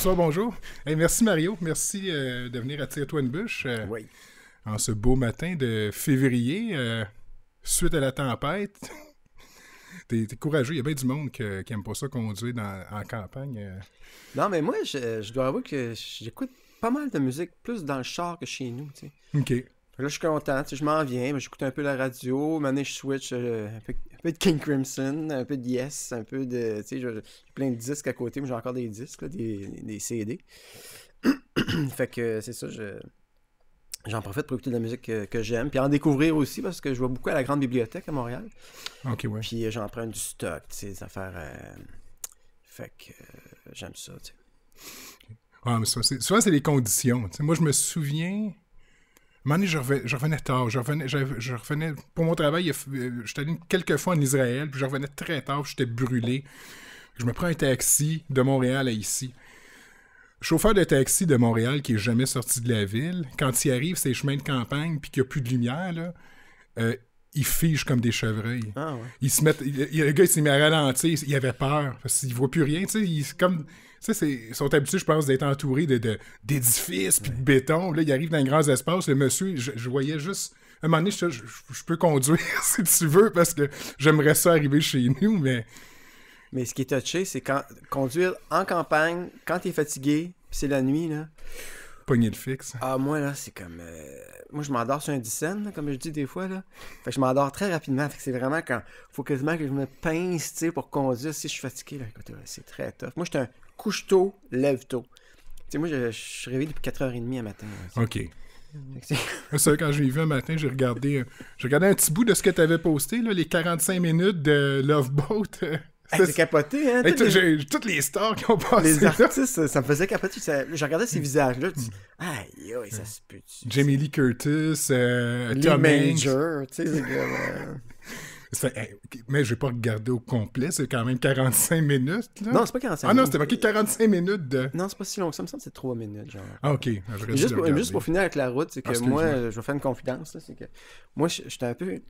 Bonsoir, bonjour. Hey, merci Mario, merci de venir à Tire-toi une bûche Oui. en ce beau matin de février, suite à la tempête. T'es courageux, il y a bien du monde qui aime pas ça conduire en campagne. Non, mais moi, je dois avouer que j'écoute pas mal de musique, plus dans le char que chez nous, tu sais. OK. Fait que là, je suis content, tu sais, je m'en viens, j'écoute un peu la radio, maintenant je switch un peu de King Crimson, un peu de Yes, un peu de, tu sais, j'ai plein de disques à côté, mais j'ai encore des disques, là, des CD. Fait que c'est ça, j'en profite pour écouter de la musique que j'aime, puis en découvrir aussi, parce que je vais beaucoup à la grande bibliothèque à Montréal. OK, ouais. Puis j'en prends du stock, tu sais, des affaires... Fait que j'aime ça, tu sais. Ah, mais souvent, c'est les conditions. Tu sais, moi, je me souviens... À un moment donné, je revenais tard. Je revenais pour mon travail, j'étais allé quelques fois en Israël, puis je revenais très tard, puis j'étais brûlé. Je me prends un taxi de Montréal à ici. Chauffeur de taxi de Montréal qui est jamais sorti de la ville, quand il arrive ces chemins de campagne, puis qu'il n'y a plus de lumière, là, il fige comme des chevreuils. Ah ouais. Le gars, il s'est mis à ralentir, il avait peur, parce qu'il voit plus rien, tu sais, ils sont habitués, je pense, d'être entourés d'édifices puis de béton. Là, il arrive dans les grands espaces. Le monsieur, je voyais juste... À un moment donné, je peux conduire si tu veux, parce que j'aimerais ça arriver chez nous, mais... Mais ce qui est touché, c'est quand conduire en campagne, quand t'es fatigué, puis c'est la nuit, là. Pogner le fixe. Ah, moi, là, c'est comme... Moi, je m'endors sur un dixaine, là, comme je dis des fois, là. Fait que je m'endors très rapidement. Fait que c'est vraiment quand... Faut quasiment que je me pince, tu sais, pour conduire. Si je suis fatigué, là, écoute, c'est très tough. Moi, je suis un couche-tôt, lève-tôt. Tu sais, moi, je suis réveillé depuis 4h30 à matin. Là, OK. C'est quand j'ai vu un matin, j'ai regardé un petit bout de ce que tu avais posté, là, les 45 minutes de Love Boat. Hey, c'est capoté, hein? J'ai toutes les stars qui ont passé. Les artistes, ça me faisait capoter. Je regardais ces visages-là, tu dis, aïe, aïe, ça se peut-tu? Jamie Lee Curtis, Lee Tom Hanks. Major, tu sais, c'est comme... Mais je vais pas regarder au complet, c'est quand même 45 minutes. Là. Non, c'est pas 45 minutes. Ah non, minutes. c'était marqué 45 minutes de... Non, c'est pas si long que ça. Me semble que c'est 3 minutes, genre. Ah, OK. Juste pour finir avec la route, c'est que moi, je vais faire une confidence, là, c'est que moi, j'étais un peu...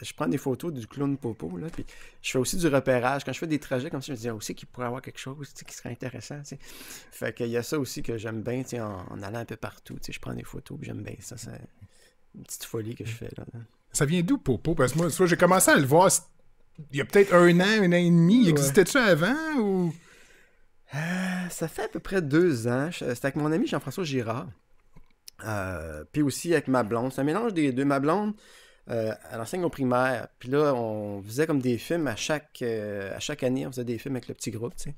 Je prends des photos du clown Popo, là, puis je fais aussi du repérage. Quand je fais des trajets comme ça, je me dis aussi qu'il pourrait y avoir quelque chose, tu sais, qui serait intéressant, tu sais. Fait qu'il y a ça aussi que j'aime bien, tu sais, en allant un peu partout, tu sais, je prends des photos, puis j'aime bien ça. C'est une petite folie que je fais, là. Ça vient d'où, Popo? Parce que moi, j'ai commencé à le voir il y a peut-être un an et demi. Il existait-tu avant ou... Ça fait à peu près 2 ans. C'était avec mon ami Jean-François Girard. Puis aussi avec ma blonde. C'est un mélange des deux. Ma blonde, elle enseigne au primaire. Puis là, on faisait comme des films à chaque année. On faisait des films avec le petit groupe, tu sais.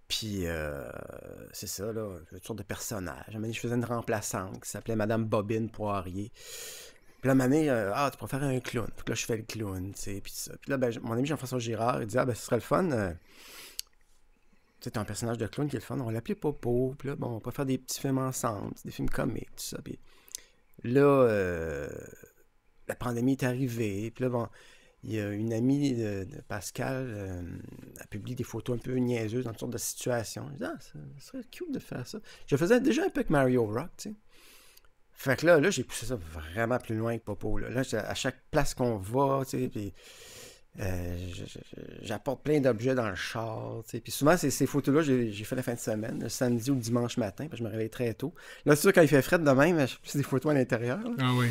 Puis c'est ça, là. Toutes sortes de personnages. À un moment donné, je faisais une remplaçante qui s'appelait Madame Bobine Poirier. Puis là, ma année, tu pourrais faire un clown. Puis là, je fais le clown, tu sais, puis ça. Puis là, ben, mon ami Jean-François Girard, il dit, ce serait le fun. C'est un personnage de clown qui est le fun. On l'appelait Popo. Puis là, bon, on peut faire des petits films ensemble, des films comiques, tout ça. Puis là, la pandémie est arrivée. Puis là, bon, il y a une amie de Pascal, a publié des photos un peu niaiseuses dans toutes sortes de situations. Je dis, ça serait cute de faire ça. Je faisais déjà un peu avec Mario Rock, tu sais. Fait que là, j'ai poussé ça vraiment plus loin que Popo. Là, à chaque place qu'on va, tu sais, puis j'apporte plein d'objets dans le char, tu sais. Puis souvent, ces photos-là, j'ai fait la fin de semaine, le samedi ou le dimanche matin, parce que je me réveille très tôt. Là, c'est sûr, quand il fait frais de même, je fais des photos à l'intérieur. Là. Ah oui.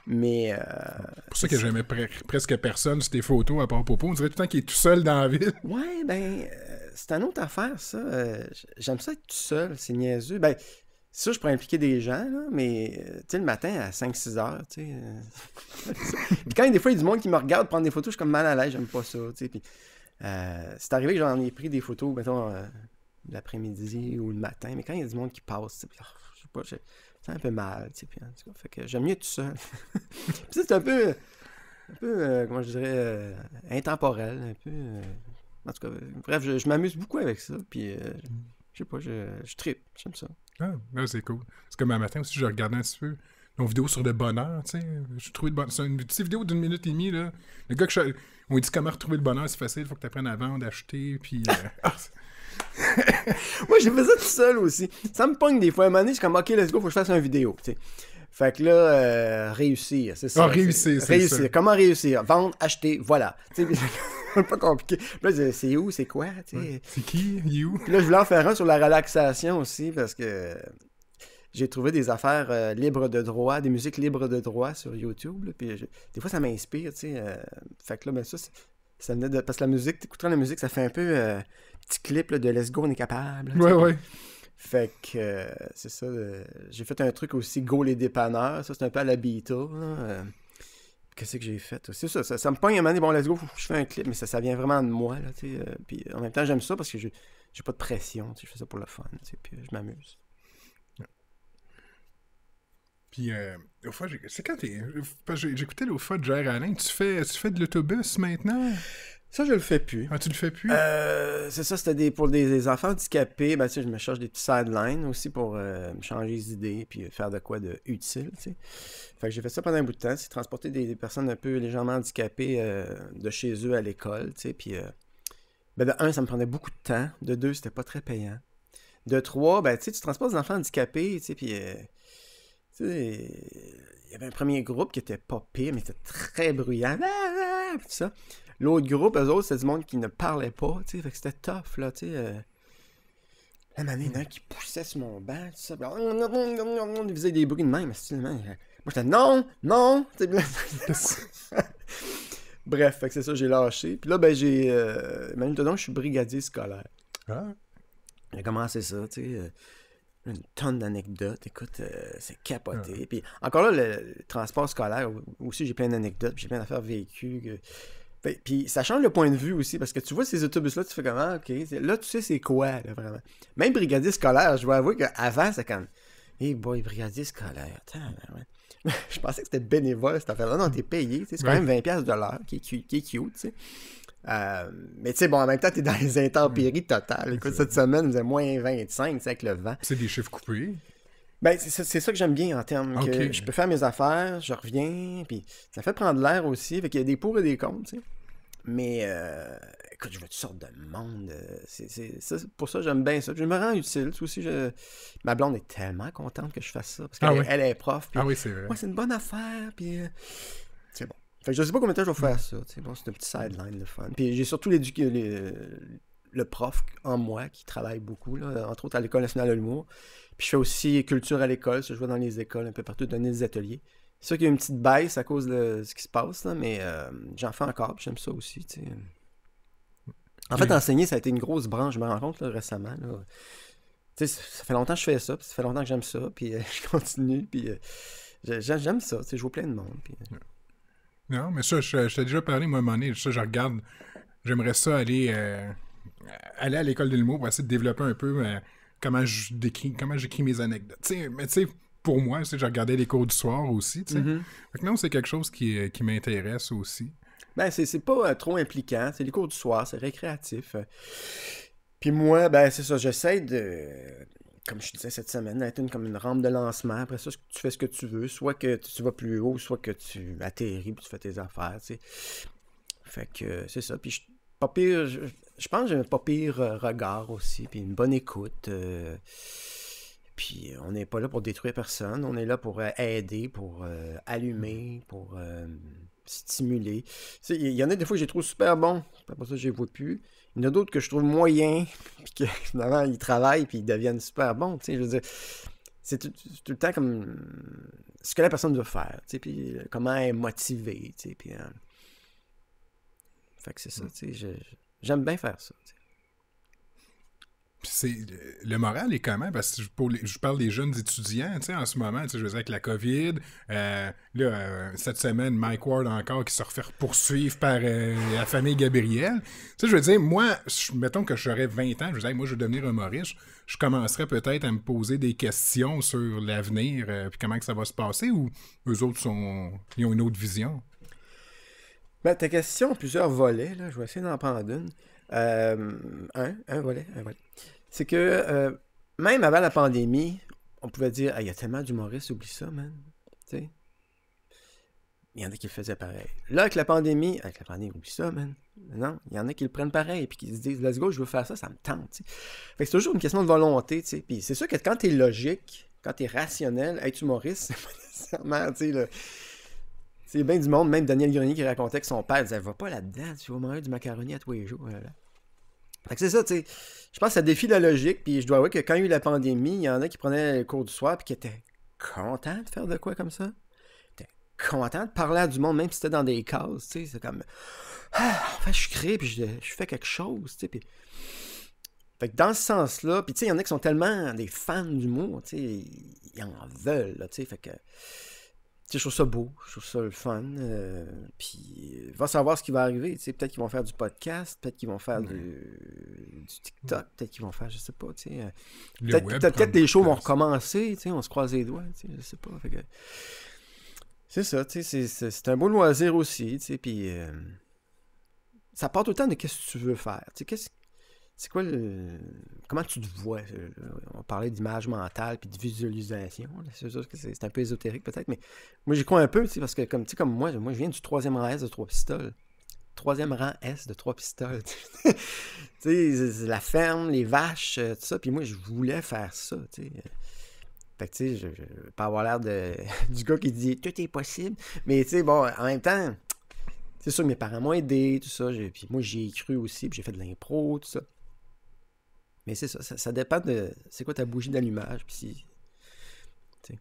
Mais... c'est pour ça que j'aimais presque personne sur tes photos, à part Popo. On dirait tout le temps qu'il est tout seul dans la ville. Ouais, ben, c'est une autre affaire, ça. J'aime ça être tout seul, c'est niaiseux. Ben... Ça, je pourrais impliquer des gens, là, mais tu sais, le matin à 5-6 heures, tu sais. Puis quand il y a des fois, il y a du monde qui me regarde prendre des photos, je suis comme mal à l'aise, j'aime pas ça, tu sais. Puis c'est arrivé que j'en ai pris des photos, mettons, l'après-midi ou le matin, mais quand il y a du monde qui passe, puis, je sais pas, c'est un peu mal, tu sais. Puis en tout cas, fait que j'aime mieux tout seul. Puis c'est un peu comment je dirais, intemporel, un peu. En tout cas, bref, je m'amuse beaucoup avec ça, puis je sais pas, je trippe, j'aime ça. Ah, c'est cool. C'est comme un matin aussi, je regardais un petit peu une vidéo sur le bonheur, tu sais. J'ai trouvé le bonheur. C'est une petite vidéo d'1 minute et demie, là. Le gars on dit comment retrouver le bonheur, c'est facile, il faut que tu apprennes à vendre, acheter, puis... Moi, j'ai fait ça tout seul aussi. Ça me pogne des fois. À un moment donné, je suis comme, OK, let's go, faut que je fasse une vidéo, tu sais. Fait que là, réussir, c'est ça. Réussir, c'est ça. Réussir. Comment réussir? Vendre, acheter, voilà. pas compliqué. Puis là, je disais, c'est où, c'est quoi, tu sais. Ouais. C'est qui? You? Puis là, je voulais en faire un sur la relaxation aussi, parce que j'ai trouvé des affaires libres de droit, des musiques libres de droit sur YouTube. Là, puis des fois, ça m'inspire, tu sais. Fait que là, ben ça venait de... Parce que la musique, t'écouteras la musique, ça fait un peu petit clip là, de Let's Go, on est capable. Là, Ouais, ouais. fait que c'est ça. J'ai fait un truc aussi, Go les dépanneurs. Ça, c'est un peu à la Beatles. Qu'est-ce que j'ai fait? C'est ça, ça me pogne à un moment donné, bon, let's go, je fais un clip, mais ça vient vraiment de moi. Là, puis en même temps, j'aime ça parce que j'ai pas de pression. Je fais ça pour le fun. Puis je m'amuse. Puis, au fois, c'est quand t'es. Parce que j'écoutais l'autre fois de Jerry Alain. Tu fais de l'autobus maintenant? Ça, je le fais plus. Ah, tu le fais plus? C'est ça, c'était pour des enfants handicapés. Ben, tu sais, je me charge des petits sidelines aussi pour me changer les idées puis faire de quoi de utile, tu sais. Fait que j'ai fait ça pendant un bout de temps. C'est transporter des personnes un peu légèrement handicapées de chez eux à l'école, tu sais. Puis, ben, de un, ça me prenait beaucoup de temps. De deux, c'était pas très payant. De trois, ben, tu sais, tu transportes des enfants handicapés, tu sais, puis... tu sais, il y avait un premier groupe qui était pas pire, mais c'était très bruyant. Tout ça. L'autre groupe, eux autres, c'était du monde qui ne parlait pas, tu sais, fait que c'était tough, là, tu sais. Là, il y en a un qui poussait sur mon banc, tout ça, puis on faisait des bruits de même, stylement. Moi, j'étais non, bref, fait que c'est ça, j'ai lâché. Puis là, ben, maintenant, je suis brigadier scolaire. Ah. J'ai commencé ça, tu sais. Une tonne d'anecdotes, écoute, c'est capoté. Puis encore là, le transport scolaire, aussi j'ai plein d'anecdotes, puis j'ai plein d'affaires vécues. Puis ça change le point de vue aussi, parce que tu vois ces autobus-là, tu fais comment, ok, là tu sais c'est quoi, là, vraiment. Même brigadier scolaire, je dois avouer qu'avant, c'est comme, hey boy, brigadier scolaire, attends, ouais. Je pensais que c'était bénévole cette affaire-là, non, t'es payé, c'est quand même 20$ de l'heure, qui est cute, tu sais. Mais tu sais, bon, en même temps, t'es dans les intempéries totales. Écoute, cette semaine, vous avez moins 25, avec le vent. C'est des chiffres coupés. Ben, c'est ça que j'aime bien en termes que je peux faire mes affaires, je reviens, puis ça fait prendre l'air aussi. Fait qu'il y a des pour et des contre, tu sais. Mais, écoute, je veux toutes sortes de monde. Pour ça, j'aime bien ça. Puis je me rends utile. Aussi, ma blonde est tellement contente que je fasse ça. Parce qu'elle elle est prof. Puis, oui, c'est vrai. Ouais, c'est une bonne affaire. Puis, c'est bon. Fait que je sais pas combien de temps je vais faire ça. Bon, c'est un petit sideline de fun. Puis j'ai surtout le prof en moi qui travaille beaucoup, là, entre autres à l'École nationale de l'humour. Puis je fais aussi culture à l'école. Je vais dans les écoles un peu partout, donner des ateliers. C'est sûr qu'il y a une petite baisse à cause de ce qui se passe, là, mais j'en fais encore, puis j'aime ça aussi. T'sais. En fait, enseigner, ça a été une grosse branche, je me rends compte là, récemment. Là. Ça fait longtemps que je fais ça, puis ça fait longtemps que j'aime ça, puis je continue, puis j'aime ça, je vois plein de monde. Puis, Non, mais ça, je t'ai déjà parlé, moi, à un moment donné, ça, je regarde, j'aimerais ça aller à l'école de l'humour pour essayer de développer un peu comment j'écris mes anecdotes. T'sais, mais tu sais, pour moi, je regardais les cours du soir aussi, tu sais. Fait que non, c'est quelque chose qui m'intéresse aussi. Ben, c'est pas trop impliquant, c'est les cours du soir, c'est récréatif. Puis moi, ben, c'est ça, j'essaie de... Comme je te disais cette semaine, d'être comme une rampe de lancement. Après ça, tu fais ce que tu veux. Soit que tu vas plus haut, soit que tu atterris puis tu fais tes affaires, tu sais. Fait que c'est ça. Puis pas pire, je pense que j'ai un pas pire regard aussi. Puis une bonne écoute. Puis on n'est pas là pour détruire personne. On est là pour aider, pour allumer, pour stimuler. Il y en a des fois que j'ai trouvé super bon. Après ça, je les vois plus. Il y en a d'autres que je trouve moyens, puis que finalement, ils travaillent, puis ils deviennent super bons, tu sais, je veux dire, c'est tout le temps comme ce que la personne doit faire, tu sais, puis comment elle est motivée, tu sais, puis... Fait que c'est ça, tu sais, j'aime bien faire ça, tu sais. Le moral est comment? Parce que je parle des jeunes étudiants, tu sais, en ce moment, tu sais, je veux dire, avec la COVID, cette semaine, Mike Ward encore qui se refait poursuivre par la famille Gabriel. Tu sais, je veux dire, moi, mettons que j'aurais 20 ans, je veux dire, moi, je veux devenir humoriste, je commencerais peut-être à me poser des questions sur l'avenir, puis comment que ça va se passer, ou eux autres ils ont une autre vision? Ben, ta question a plusieurs volets, là, je vais essayer d'en prendre une. Un volet. C'est que même avant la pandémie, on pouvait dire il y a tellement d'humoristes, oublie ça, man. T'sais? Il y en a qui le faisaient pareil. Là, avec la pandémie, oublie ça, man. Non, il y en a qui le prennent pareil, puis qui se disent let's go, je veux faire ça me tente. T'sais. Fait que c'est toujours une question de volonté. T'sais. Puis c'est sûr que quand t'es logique, quand t'es rationnel, être humoriste, c'est pas nécessairement, C'est bien du monde, même Daniel Grenier qui racontait que son père disait « Va pas là-dedans, tu vas manger du macaroni à tous les jours. » Fait que c'est ça, tu sais. Je pense que ça défie la logique, puis je dois avouer que quand il y a eu la pandémie, il y en a qui prenaient le cours du soir, puis qui étaient contents de faire de quoi comme ça. Ils étaient contents de parler à du monde, même si c'était dans des cases, tu sais. C'est comme... enfin, je crée, puis je fais quelque chose, tu sais, puis... Fait que dans ce sens-là, puis tu sais, il y en a qui sont tellement des fans d'humour, tu sais, ils en veulent, là, tu sais, fait que... Tu sais, je trouve ça beau, je trouve ça le fun, puis va savoir ce qui va arriver, tu sais, peut-être qu'ils vont faire du podcast, peut-être qu'ils vont faire du TikTok, peut-être qu'ils vont faire, je sais pas, tu sais, peut-être les shows vont recommencer, tu sais, on se croise les doigts, tu sais, je sais pas, fait que... C'est ça, tu sais, c'est un beau loisir aussi, tu sais, puis ça part tout le temps de qu'est-ce que tu veux faire, tu sais, c'est quoi le... Comment tu te vois? On parlait d'image mentale puis de visualisation. C'est sûr que c'est un peu ésotérique peut-être, mais moi j'y crois un peu, parce que comme moi je viens du 3e rang S de 3 pistoles. 3e rang S de 3 pistoles. Tu sais, la ferme, les vaches, tout ça. Puis moi je voulais faire ça, tu sais. Fait que tu sais, je veux pas avoir l'air du gars qui dit tout est possible. Mais tu sais, bon, en même temps, c'est sûr que mes parents m'ont aidé, tout ça. Puis moi j'y ai cru aussi, puis j'ai fait de l'impro, tout ça. Mais c'est ça dépend de... C'est quoi ta bougie d'allumage, puis si... T'sais.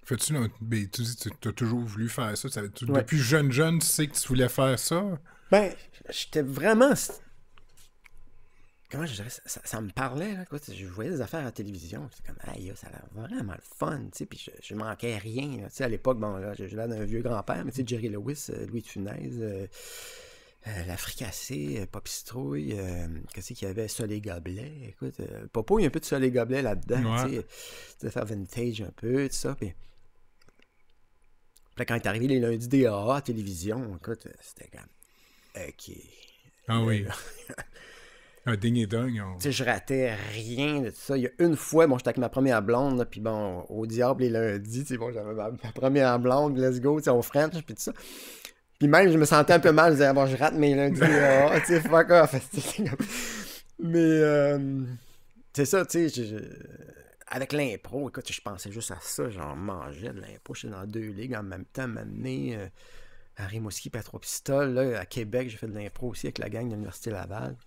Fais-tu... Ben, tu dis que tu as toujours voulu faire ça. Depuis jeune, tu sais que tu voulais faire ça? Ben, j'étais vraiment... Comment je dirais? Ça me parlait, là. Je voyais des affaires à la télévision. C'était comme, aïe, ça a l'air vraiment le fun, tu sais. Puis je manquais rien, tu sais. À l'époque, bon, là, j'ai l'air d'un vieux grand-père, mais tu sais, Jerry Lewis, Louis de Funès... la fricassée, Poppy Citrouille, qu'est-ce qu'il y avait? Soleil Gobelet. Écoute, Popo, il y a un peu de Soleil Gobelet là-dedans. Tu sais, faire vintage un peu, tout ça. Puis quand est arrivé les lundis DAA à télévision, écoute, c'était comme... OK. Ah oui. Un ding et dong. Tu sais, je ratais rien de tout ça. Il y a une fois, bon, j'étais avec ma première blonde, là, puis bon, au diable les lundis, tu sais, bon, j'avais ma première blonde, let's go, tu sais, au French, puis tout ça. Puis même, je me sentais un peu mal. Je disais, bon, je rate mes lundis. Tu sais, fuck off. Mais, c'est ça, tu sais, avec l'impro, écoute, je pensais juste à ça. J'en mangeais de l'impro. J'étais dans 2 ligues en même temps. M'amener à Rimouski et à 3 pistoles. Là, à Québec, j'ai fait de l'impro aussi avec la gang de l'Université Laval.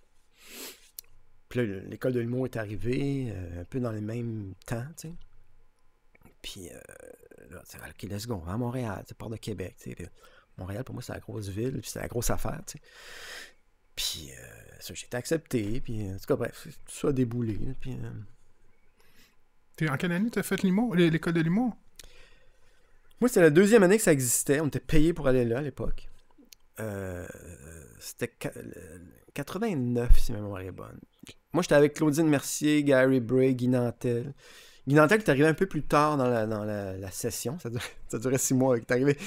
Puis là, l'école de l'humour est arrivée un peu dans les mêmes temps, tu sais. Puis là, tu sais, OK, let's go, à Montréal, tu pars de Québec, tu sais. Puis, Montréal, pour moi, c'est la grosse ville, puis c'est la grosse affaire, tu sais. Puis, ça, j'ai été accepté, puis, en tout cas, bref, tout ça a déboulé, là, puis... T'es en quelle année t'as fait l'humour, l'école de l'humour? Moi, c'était la 2e année que ça existait, on était payé pour aller là, à l'époque. C'était 89, si ma mémoire est bonne. Moi, j'étais avec Claudine Mercier, Gary Bray, Guy Nantel. Guy Nantel qui est arrivé un peu plus tard dans la session, ça durait 6 mois, il est arrivé...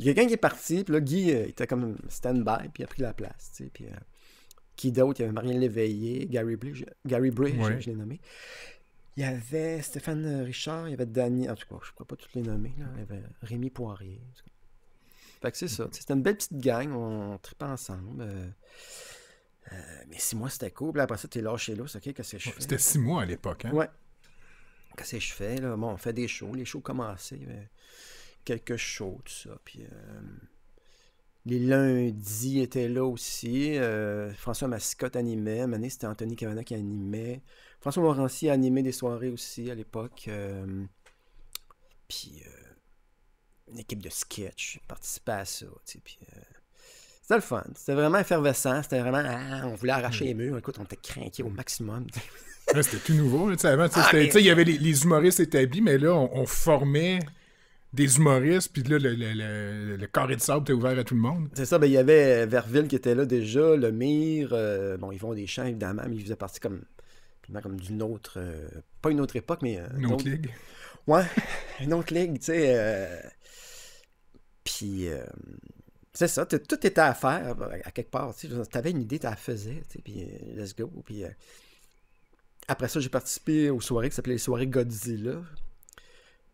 Il y a quelqu'un qui est parti, puis là, Guy, il était comme stand-by, puis il a pris la place, tu sais, puis qui d'autre? Il y avait Marianne Léveillé, Gary Bray, je l'ai nommé. Il y avait Stéphane Richard, il y avait Danny, en tout cas, je ne pourrais pas tous les nommer, là. Il y avait Rémi Poirier. Fait que c'est ça, c'était une belle petite gang, on tripait ensemble. Mais 6 mois, c'était cool, puis après ça, t'es lâché là, c'est OK, qu'est-ce que je fais? C'était 6 mois à l'époque, hein? Ouais. Qu'est-ce que je fais, là? Bon, on fait des shows, les shows commençaient, il y avait quelques shows, tout ça, puis les lundis étaient là aussi, François Massicotte animait, à un moment donné, c'était Anthony Cavana qui animait, François Morancy a animé des soirées aussi à l'époque, puis une équipe de sketch, je participais à ça, tu sais, puis c'était le fun, c'était vraiment effervescent, c'était vraiment, on voulait arracher les murs, écoute, on était craqués au maximum, ouais, c'était tout nouveau, là, avant, il y avait les humoristes établis, mais là, on formait des humoristes, puis là, le carré de sable était ouvert à tout le monde. C'est ça, ben il y avait Verville qui était là déjà, Lemire, bon, Yvon Deschamps, évidemment, mais il faisait partie comme d'une autre, pas une autre époque, mais... une autre ligue. Ouais, une autre ligue, tu sais. Puis, c'est ça, tout était à faire, à quelque part, tu sais. T'avais une idée, tu la faisais, tu sais, puis let's go, puis... Après ça, j'ai participé aux soirées qui s'appelaient les soirées Godzilla.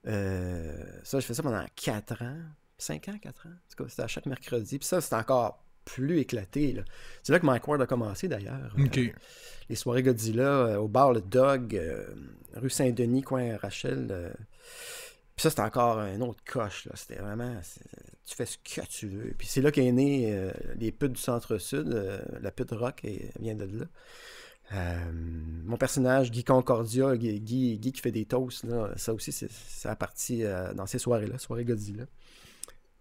Ça, j'ai fait ça pendant 4 ans. 5 ans, 4 ans. En tout cas, c'était à chaque mercredi. Puis ça, c'était encore plus éclaté, là. C'est là que Mike Ward a commencé, d'ailleurs. Okay. Les soirées Godzilla au bar Le Dog, rue Saint-Denis, coin Rachel. Puis ça, c'était encore un autre coche, là. C'était vraiment... tu fais ce que tu veux. Puis c'est là qu'est né les putes du Centre-Sud. La pute rock vient de là. Mon personnage, Guy Concordia, Guy qui fait des toasts, là, ça aussi, ça a parti dans ces soirées-là, soirée Godzilla.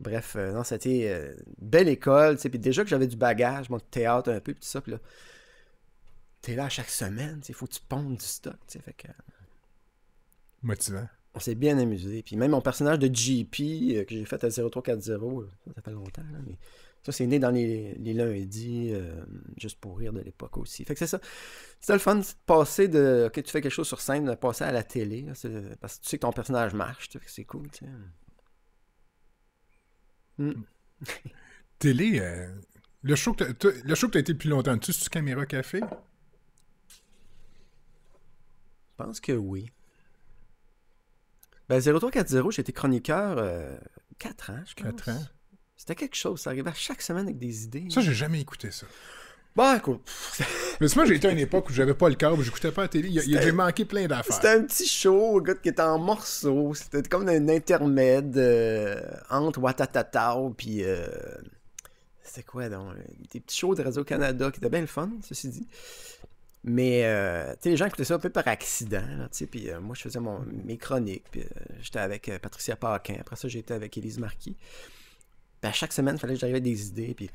Bref, non, c'était une belle école, tu sais, puis déjà que j'avais du bagage, mon théâtre un peu, puis tout ça, puis là, t'es là chaque semaine, il faut que tu pondes du stock, tu sais, fait que... Motivant. On s'est bien amusé, puis même mon personnage de GP, que j'ai fait à 0340, ça fait longtemps, là, mais ça, c'est né dans les lundis, juste pour rire de l'époque aussi. Fait que c'est ça. C'était le fun de passer de... Ok, tu fais quelque chose sur scène, de passer à la télé, là, parce que tu sais que ton personnage marche, c'est cool, tu sais. Télé, le show que t'as été le plus longtemps, tu sais, Caméra Café? Je pense que oui. Ben, 0340, j'ai été chroniqueur 4 ans, je pense. 4 ans. C'était quelque chose, ça arrivait à chaque semaine avec des idées. Ça, j'ai jamais écouté ça. Bah, écoute. Mais moi, j'ai été à une époque où j'avais pas le câble, j'écoutais pas la télé. J'ai manqué plein d'affaires. C'était un petit show, gars, qui était en morceaux. C'était comme un intermède entre Watatata puis... c'était quoi, donc? Des petits shows de Radio-Canada qui étaient bien le fun, ceci dit. Mais, tu sais, les gens écoutaient ça un peu par accident, là, tu sais. Puis moi, je faisais mes chroniques, puis j'étais avec Patricia Paquin. Après ça, j'étais avec Élise Marquis. Puis à chaque semaine, il fallait que j'arrive avec des idées, puis...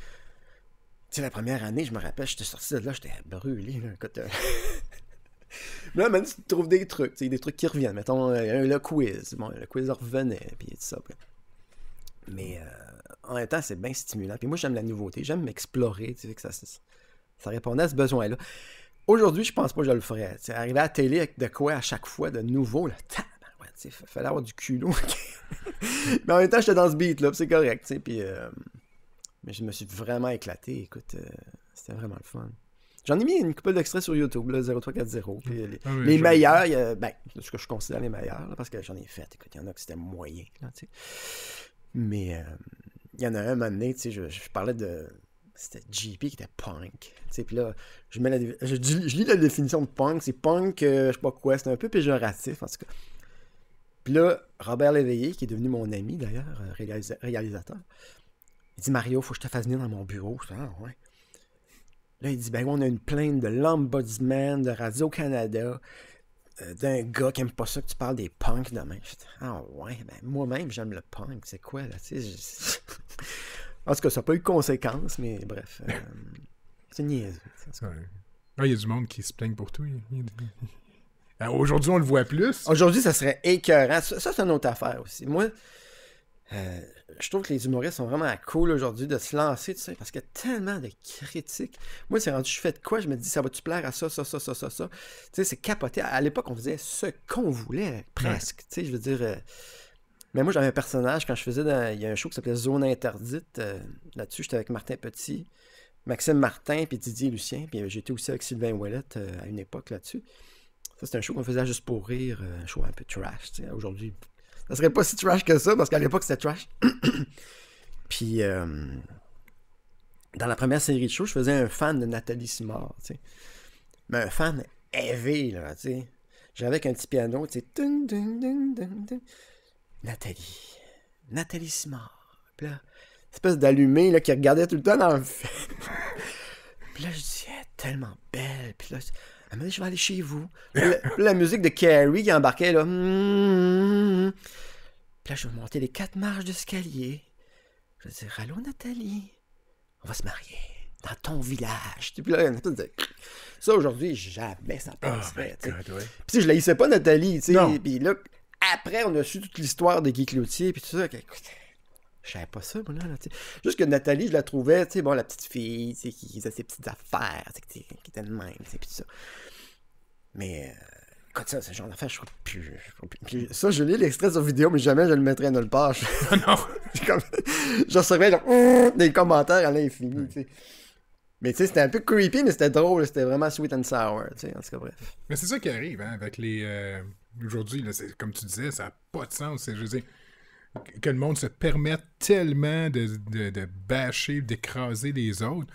Tu sais, la première année, je me rappelle, j'étais sorti de là, j'étais brûlé, là, écoute. Là, maintenant, tu trouves des trucs, tu sais, des trucs qui reviennent. Mettons, le quiz. Bon, le quiz revenait, puis tout ça. Mais en même temps, c'est bien stimulant. Puis moi, j'aime la nouveauté, j'aime m'explorer, tu sais, que ça répondait à ce besoin-là. Aujourd'hui, je pense pas que je le ferais. Tu sais, arriver à la télé avec de quoi à chaque fois, de nouveau, là, ouais, tu sais, fallait avoir du culot. Mais en même temps, j'étais dans ce beat-là, puis c'est correct, tu sais, puis... Mais je me suis vraiment éclaté. Écoute, c'était vraiment le fun. J'en ai mis une couple d'extraits sur YouTube, là, 0340. Puis les meilleurs, ben, ce que je considère les meilleurs, là, parce que j'en ai fait. Écoute, il y en a que c'était moyen. Là, tu sais. Mais il y en a un moment donné, tu sais, je parlais de... C'était JP qui était punk. Puis là, je lis la définition de punk. C'est punk, je sais pas quoi. C'est un peu péjoratif, en tout cas. Puis là, Robert Léveillé, qui est devenu mon ami, d'ailleurs, réalisateur, il dit, Mario, faut que je te fasse venir dans mon bureau. Je dis, ah ouais. Là, il dit, ben on a une plainte de l'Ombudsman de Radio-Canada d'un gars qui aime pas ça que tu parles des punks demain. Je dis, ah ouais, ben moi-même, j'aime le punk. C'est quoi, là, tu sais? En tout cas, ça n'a pas eu de conséquences, mais bref. C'est niaiseux. Il y a du monde qui se plaigne pour tout. Aujourd'hui, on le voit plus. Aujourd'hui, ça serait écœurant. Ça, c'est une autre affaire aussi. Moi... je trouve que les humoristes sont vraiment cool aujourd'hui de se lancer, tu sais, parce qu'il y a tellement de critiques. Moi, c'est rendu, je fais de quoi? Je me dis, ça va-tu plaire à ça? Tu sais, c'est capoté. À l'époque, on faisait ce qu'on voulait, presque. Ouais. Tu sais, je veux dire... Mais moi, j'avais un personnage, quand je faisais... Il y a un show qui s'appelait Zone Interdite. Là-dessus, j'étais avec Martin Petit, Maxime Martin, puis Didier Lucien. Puis j'étais aussi avec Sylvain Ouellette à une époque là-dessus. Ça, c'était un show qu'on faisait juste pour rire. Un show un peu trash, tu sais. Aujourd'hui... Ça serait pas si trash que ça, parce qu'à l'époque, c'était trash. Puis, dans la première série de shows, je faisais un fan de Nathalie Simard, tu sais. Mais un fan heavy, là, tu sais. J'avais avec un petit piano, tu sais. Nathalie Simard. Puis là, espèce d'allumé, là, qui regardait tout le temps dans le film. Puis là, je dis, elle est tellement belle. Puis là, elle m'a dit, je vais aller chez vous. La musique de Carrie qui embarquait, là. Puis là, je vais monter les 4 marches d'escalier. Je vais dire, allô, Nathalie, on va se marier dans ton village. Puis là, ça, aujourd'hui, jamais ça passerait. Puis je la haïssais pas, Nathalie. Puis là, après, on a su toute l'histoire de Guy Cloutier. Puis tout ça. Écoute, je savais pas ça, moi, là. Juste que Nathalie, je la trouvais, tu sais, bon, la petite fille, tu sais, qui faisait ses petites affaires, qui était de même, tu sais, puis tout ça. Mais, écoute, ça, c'est le genre d'affaire, je trouve plus. Ça, je lis l'extrait sur vidéo, mais jamais je le mettrais nulle part. Non! Je recevais, des commentaires à l'infini, tu sais. Mais, tu sais, c'était un peu creepy, mais c'était drôle, c'était vraiment sweet and sour, tu sais, en tout cas, bref. Mais c'est ça qui arrive, hein, avec les... Aujourd'hui, là, comme tu disais, ça n'a pas de sens, je veux dire... Que le monde se permette tellement de bâcher, d'écraser les autres.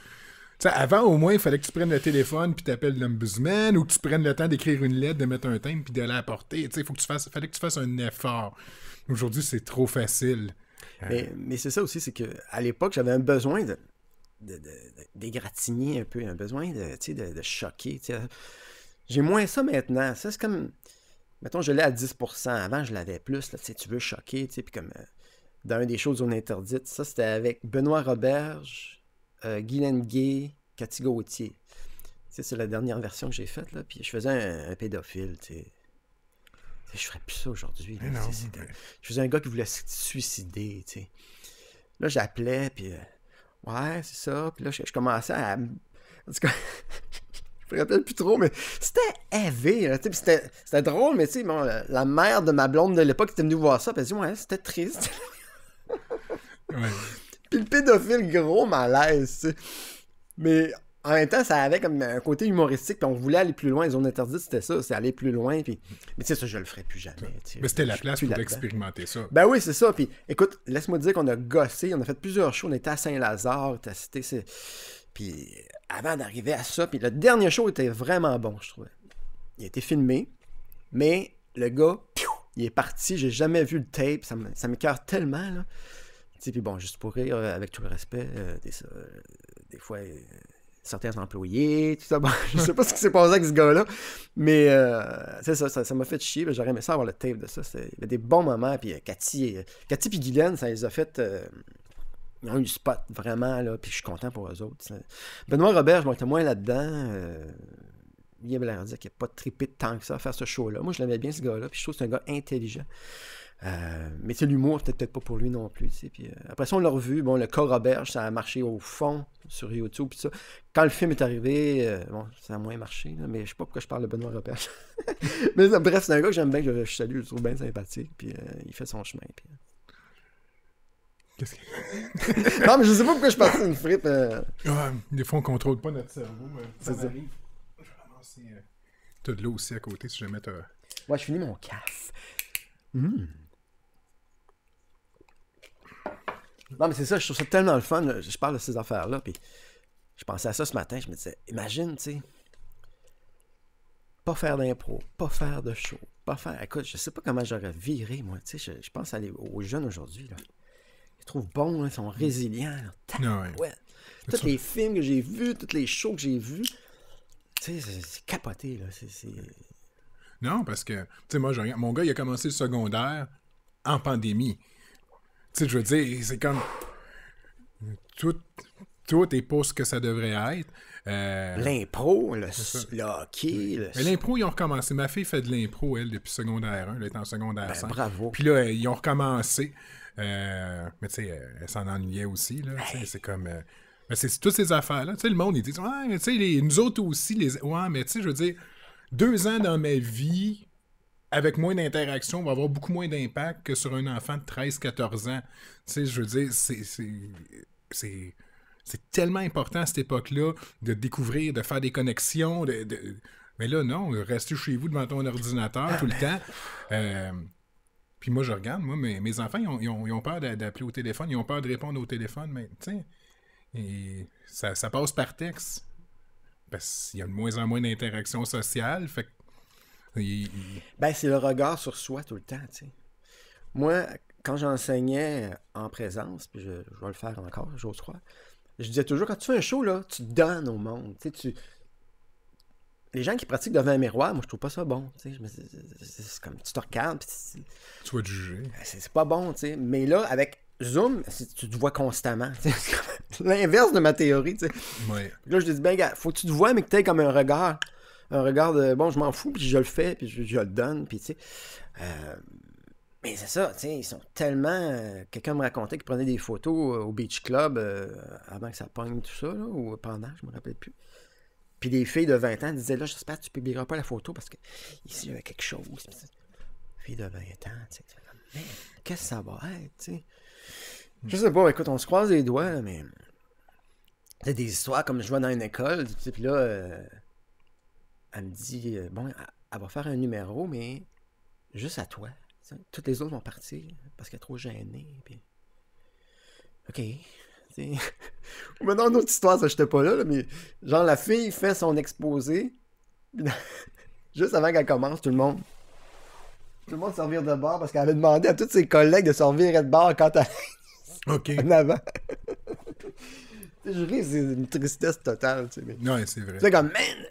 sais, avant, au moins, il fallait que tu prennes le téléphone puis t'appelles l'ombudsman ou que tu prennes le temps d'écrire une lettre, de mettre un timbre puis de l'apporter. Tu sais, fallait que tu fasses un effort. Aujourd'hui, c'est trop facile. Mais c'est ça aussi, c'est que à l'époque, j'avais un besoin d'égratigner un peu, un besoin de choquer. Tu sais. J'ai moins ça maintenant. Ça, c'est comme... Mettons, je l'ai à 10%. Avant, je l'avais plus. Là, tu veux choquer. Puis comme dans une des choses on interdites, ça, c'était avec Benoît Roberge, Guylaine Gay, Cathy Gauthier. C'est la dernière version que j'ai faite. Là, puis je faisais un pédophile. T'sais. Je ferais plus ça aujourd'hui. Là, je faisais un gars qui voulait se suicider. T'sais. Là, j'appelais, puis ouais, c'est ça. Puis là, je commençais à... En tout cas, je me rappelle plus trop, mais c'était élevé. C'était drôle, mais tu sais, bon, la mère de ma blonde de l'époque était venue voir ça, puis elle dit, ouais, c'était triste. Ouais. Puis le pédophile, gros malaise, tu sais. Mais en même temps, ça avait comme un côté humoristique, puis on voulait aller plus loin. Les zones interdites, c'était ça, c'est aller plus loin. Puis... Mais tu sais, ça, je le ferais plus jamais. T'sais. Mais c'était la place pour expérimenter ça. Ben oui, c'est ça. Puis écoute, laisse-moi te dire qu'on a gossé, on a fait plusieurs shows, on était à Saint-Lazare, t'as cité, puis avant d'arriver à ça, puis le dernier show était vraiment bon, je trouvais. Il a été filmé, mais le gars, il est parti, j'ai jamais vu le tape, ça m'écoeure tellement, là. Tu sais, puis bon, juste pour rire, avec tout le respect, des fois... certains employés, tout ça. Bon, je sais pas ce qui s'est passé avec ce gars-là, mais c'est ça m'a fait chier. J'aurais aimé ça avoir le tape de ça. Il y avait des bons moments. Puis Cathy et Guylaine, ça les a fait... ils ont eu du spot, vraiment, là, puis je suis content pour eux autres. Benoît Robert, je m'étais moins là-dedans. Il avait l'air de dire qu'il n'a pas trippé de tant que ça à faire ce show-là. Moi, je l'aimais bien, ce gars-là, puis je trouve que c'est un gars intelligent. Mais l'humour, c'était peut-être pas pour lui non plus. Puis, après ça, on l'a revu. Bon, le cas Roberge, ça a marché au fond sur YouTube. Puis ça. Quand le film est arrivé, bon, ça a moins marché. Là, mais je sais pas pourquoi je parle de Benoît Roberge. Mais bref, c'est un gars que j'aime bien, que je salue, je le trouve bien sympathique. Puis il fait son chemin. Puis... Qu'est-ce que... Non, mais je sais pas pourquoi je parle d'une frite. Des fois, on contrôle pas notre cerveau. C'est ça. Je vais ramasser... T'as de l'eau aussi à côté si jamais t'as... Ouais, je finis mon caf. Non, mais c'est ça, je trouve ça tellement le fun. Je parle de ces affaires-là, puis je pensais à ça ce matin. Je me disais, imagine, tu sais, pas faire d'impro, pas faire de show, pas faire... Écoute, je sais pas comment j'aurais viré, moi. Tu sais, je pense aux jeunes aujourd'hui, là. Ils trouvent bons, là, ils sont résilients. Ouais. Tous les films que j'ai vus, tous les shows que j'ai vus, tu sais, c'est capoté, là. Non, parce que, tu sais, moi, mon gars, il a commencé le secondaire en pandémie. Tu sais, je veux dire, c'est comme... Tout est pas ce que ça devrait être. L'impro, le hockey... L'impro, ils ont recommencé. Ma fille fait de l'impro, elle, depuis secondaire 1. Elle est en secondaire 5. Bravo. Puis là, ils ont recommencé. Mais tu sais, elle s'en ennuyait aussi, là. C'est comme... mais c'est toutes ces affaires-là. Tu sais, le monde, ils disent, ouais, mais tu sais, nous autres aussi, ouais, mais tu sais, je veux dire, 2 ans dans ma vie... avec moins d'interaction, va avoir beaucoup moins d'impact que sur un enfant de 13-14 ans. Tu sais, je veux dire, c'est tellement important à cette époque-là de découvrir, de faire des connexions. Mais là, non, restez chez vous devant ton ordinateur tout le temps. Puis moi, je regarde, moi, mes enfants, ils ont peur d'appeler au téléphone, ils ont peur de répondre au téléphone, mais tu sais, ça passe par texte. Parce qu'il y a de moins en moins d'interactions sociales, fait que ben, c'est le regard sur soi tout le temps, tu sais. Moi, quand j'enseignais en présence, puis je vais le faire encore, j'ose croire, je disais toujours, quand tu fais un show, là, tu donnes au monde. Tu sais, les gens qui pratiquent devant un miroir, moi, je trouve pas ça bon. Tu sais, c'est comme, tu te regardes, puis tu vas te juger. C'est pas bon, tu sais. Mais là, avec Zoom, tu te vois constamment. L'inverse de ma théorie, tu sais. Ouais. Là, je dis, ben, gars, faut que tu te vois, mais que tu aies comme un regard de, bon, je m'en fous, puis je le fais, puis je le donne, puis tu sais. Mais c'est ça, tu sais, ils sont tellement... quelqu'un me racontait qu'il prenait des photos au Beach Club avant que ça pogne tout ça, là, ou pendant, je me rappelle plus. Puis les filles de 20 ans disaient, là, j'espère que tu publieras pas la photo, parce que ici, il y avait quelque chose. Filles de 20 ans, tu sais, mais qu'est-ce que ça va être, tu sais? Je sais pas, écoute, on se croise les doigts, là, mais... C'est des histoires comme je vois dans une école, tu sais, puis là... elle me dit, bon, elle va faire un numéro, mais juste à toi. T'sais. Toutes les autres vont partir parce qu'elle est trop gênée. Puis... OK. t'sais. Ou maintenant, une autre histoire, ça, j'étais pas là, mais genre, la fille fait son exposé, puis juste avant qu'elle commence, tout le monde se revire de bord parce qu'elle avait demandé à tous ses collègues de se revirer de bord quand elle OK. en avant. Je ris, c'est une tristesse totale, tu sais. Mais... Ouais, c'est vrai. C'est comme, man,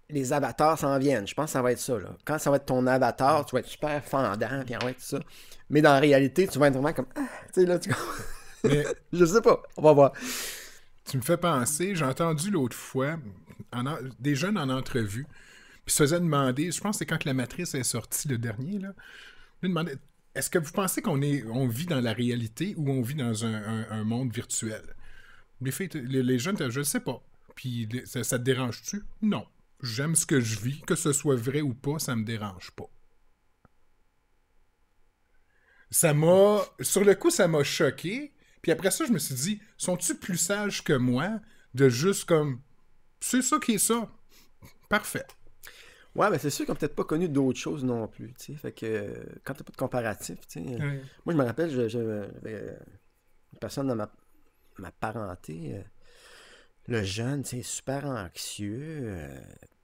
les avatars s'en viennent. Je pense que ça va être ça, là. Quand ça va être ton avatar, tu vas être super fendant, puis on va être ça. Mais dans la réalité, tu vas être vraiment comme, tu sais, là, Mais je sais pas, on va voir. tu me fais penser, j'ai entendu l'autre fois des jeunes en entrevue, puis se faisaient demander, je pense que c'est quand la Matrice est sortie, le dernier, là, ils demandaient, est-ce que vous pensez on vit dans la réalité ou on vit dans un monde virtuel? Les filles, les jeunes, je ne sais pas. Puis ça te dérange-tu? Non. J'aime ce que je vis, que ce soit vrai ou pas, ça me dérange pas. Sur le coup, ça m'a choqué. Puis après ça, je me suis dit, sont-tu plus sages que moi de juste comme, c'est ça qui est ça. Parfait. Ouais, mais c'est sûr qu'ils n'ont peut-être pas connu d'autres choses non plus, tu sais. Fait que quand t'as pas de comparatif, tu sais. Ouais. Moi, je me rappelle, j'avais une personne dans ma parenté, le jeune, tu sais, super anxieux,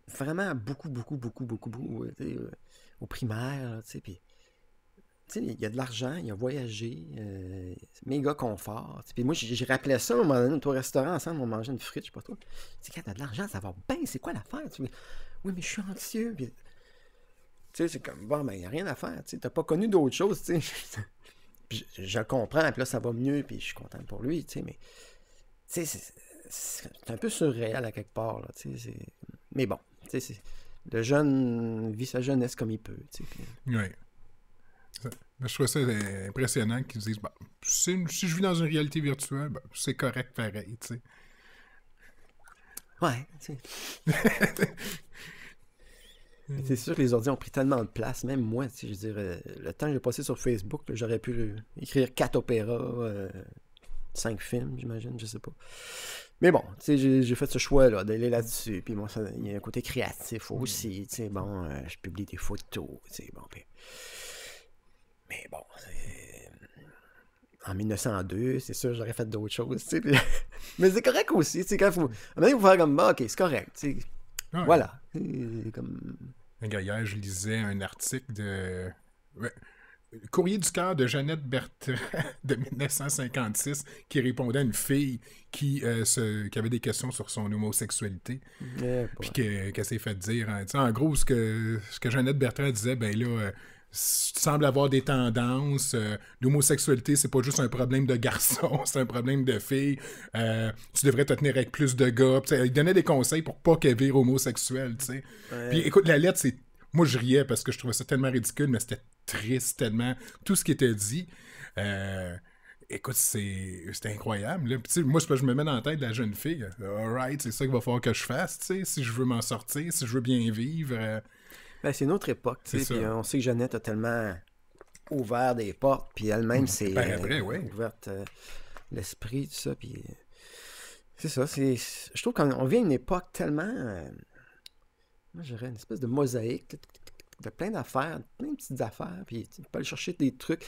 vraiment beaucoup, tu sais, au primaire, là, tu sais, puis tu sais, il y a de l'argent, il a voyagé, c'est méga confort. Puis moi, j'ai rappelé ça à un moment donné, on était au restaurant ensemble, on mangeait une frite, je sais pas trop. Tu sais, quand t'as de l'argent, ça va bien, c'est quoi l'affaire? Oui, mais je suis anxieux. Puis, tu sais, c'est comme, bon, ben, il n'y a rien à faire. Tu sais, t'as pas connu d'autres choses, tu sais. Puis je le comprends, puis là, ça va mieux, puis je suis content pour lui, tu sais, mais, tu sais, c'est un peu surréel à quelque part, là, tu sais. Mais bon, tu sais, le jeune vit sa jeunesse comme il peut, tu sais. Puis... Ouais. Je trouve ça impressionnant qu'ils disent bah, si je vis dans une réalité virtuelle, ben, c'est correct pareil, tu sais. Ouais, tu sais. C'est sûr que les ordi ont pris tellement de place, même moi, tu sais, je veux dire, le temps que j'ai passé sur Facebook, là, j'aurais pu écrire 4 opéras, 5 films, j'imagine, je sais pas. Mais bon, tu sais, j'ai fait ce choix-là, d'aller là-dessus, puis bon, il y a un côté créatif aussi, tu sais, bon, je publie des photos, tu sais, bon, puis... Mais bon, en 1902, c'est sûr, j'aurais fait d'autres choses, tu sais. Mais c'est correct aussi, tu sais, quand il faut... À un moment donné, il faut faire comme, bah, ok, c'est correct, tu sais. Ouais. Voilà. C'est comme... Hier, je lisais un article de... Ouais, Courrier du cœur de Jeannette Bertrand de 1956 qui répondait à une fille qui avait des questions sur son homosexualité. Puis qu'elle s'est fait dire, hein, en gros, ce que Jeannette Bertrand disait, ben là... tu sembles avoir des tendances. L'homosexualité, c'est pas juste un problème de garçon, c'est un problème de fille. Tu devrais te tenir avec plus de gars. Il donnait des conseils pour pas qu'elle vire homosexuelle. Ouais. Puis écoute, la lettre, c'est. Moi, je riais parce que je trouvais ça tellement ridicule, mais c'était triste tellement. Tout ce qui était dit. Écoute, c'était incroyable. Là. Puis, moi, je me mets dans la tête de la jeune fille. Alright, c'est ça qu'il va falloir que je fasse, si je veux m'en sortir, si je veux bien vivre. Ben, c'est une autre époque, tu sais, puis on sait que Jeannette a tellement ouvert des portes, puis elle-même s'est ouverte l'esprit, tout ça, puis c'est ça, je trouve qu'on vit à une époque tellement, moi j'aurais une espèce de mosaïque de plein d'affaires, plein de petites affaires, puis tu peux aller chercher des trucs.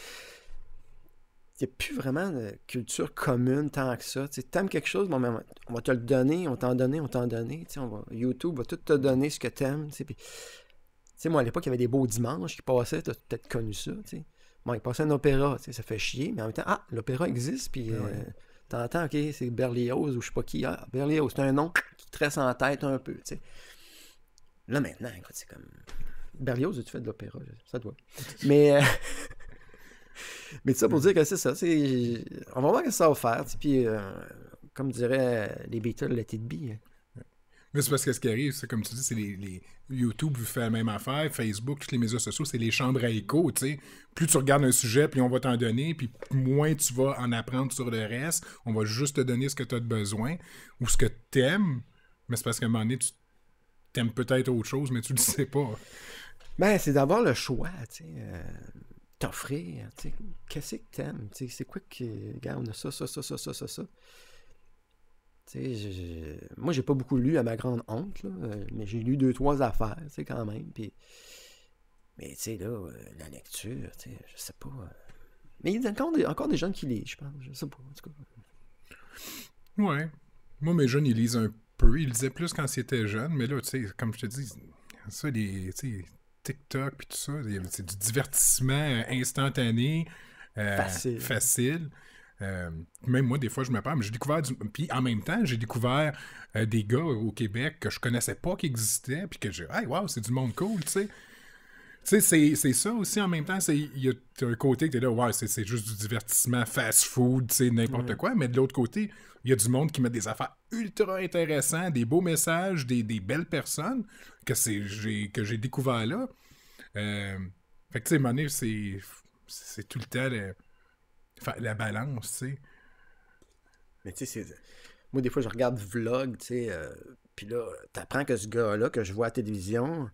Il n'y a plus vraiment de culture commune tant que ça. Tu aimes quelque chose, bon, on va te le donner, on t'en donner. YouTube va tout te donner ce que t'aimes, tu sais, puis... Tu sais, moi, à l'époque, il y avait des beaux dimanches qui passaient, t'as peut-être connu ça, tu sais. Bon, il passait un opéra, tu sais, ça fait chier, mais en même temps, l'opéra existe, puis t'entends, OK, c'est Berlioz ou je sais pas qui. Berlioz, c'est un nom qui te reste en tête un peu, tu sais. Là, maintenant, écoute, c'est comme... Berlioz, as-tu fait de l'opéra? Ça doit. Mais ça pour dire que c'est ça, on va voir ce que ça va faire, puis comme diraient les Beatles, let it be. Mais c'est parce que ce qui arrive, c'est comme tu dis, c'est les YouTube fait la même affaire, Facebook, tous les médias sociaux, c'est les chambres à écho, tu sais. Plus tu regardes un sujet, puis on va t'en donner, puis moins tu vas en apprendre sur le reste. On va juste te donner ce que tu as besoin ou ce que tu aimes. Mais c'est parce qu'à un moment donné, tu t'aimes peut-être autre chose, mais tu le sais pas. Ben, c'est d'avoir le choix, tu sais. T'offrir, tu sais. Qu'est-ce que t'aimes? Tu sais, c'est quoi que... Regarde, on a ça. Moi, j'ai pas beaucoup lu à ma grande honte, là, mais j'ai lu 2-3 affaires, tu sais, quand même. Puis... Mais tu sais, là, la lecture, tu sais, je sais pas. Mais il y a encore des jeunes qui lisent, je pense. Je sais pas, en tout cas. Ouais. Moi, mes jeunes, ils lisent un peu. Ils lisaient plus quand ils étaient jeunes, mais là, tu sais, comme je te dis, ça, tu sais, TikTok puis tout ça, c'est du divertissement instantané, Facile. facile. Même moi, des fois, je me perds, mais j'ai découvert Puis en même temps, j'ai découvert des gars au Québec que je connaissais pas qui existaient, puis que j'ai... Hey, wow, c'est du monde cool, tu sais. Tu sais, c'est ça aussi en même temps. Il y a un côté que t'es là, ouais, c'est juste du divertissement fast-food, tu sais, n'importe quoi. Mais de l'autre côté, il y a du monde qui met des affaires ultra intéressantes, des beaux messages, des belles personnes que j'ai découvert là. Fait que, tu sais, à un moment donné, c'est tout le temps la balance, tu sais. Mais tu sais, moi, des fois, je regarde vlog, tu sais, puis là, t'apprends que ce gars-là, que je vois à la télévision,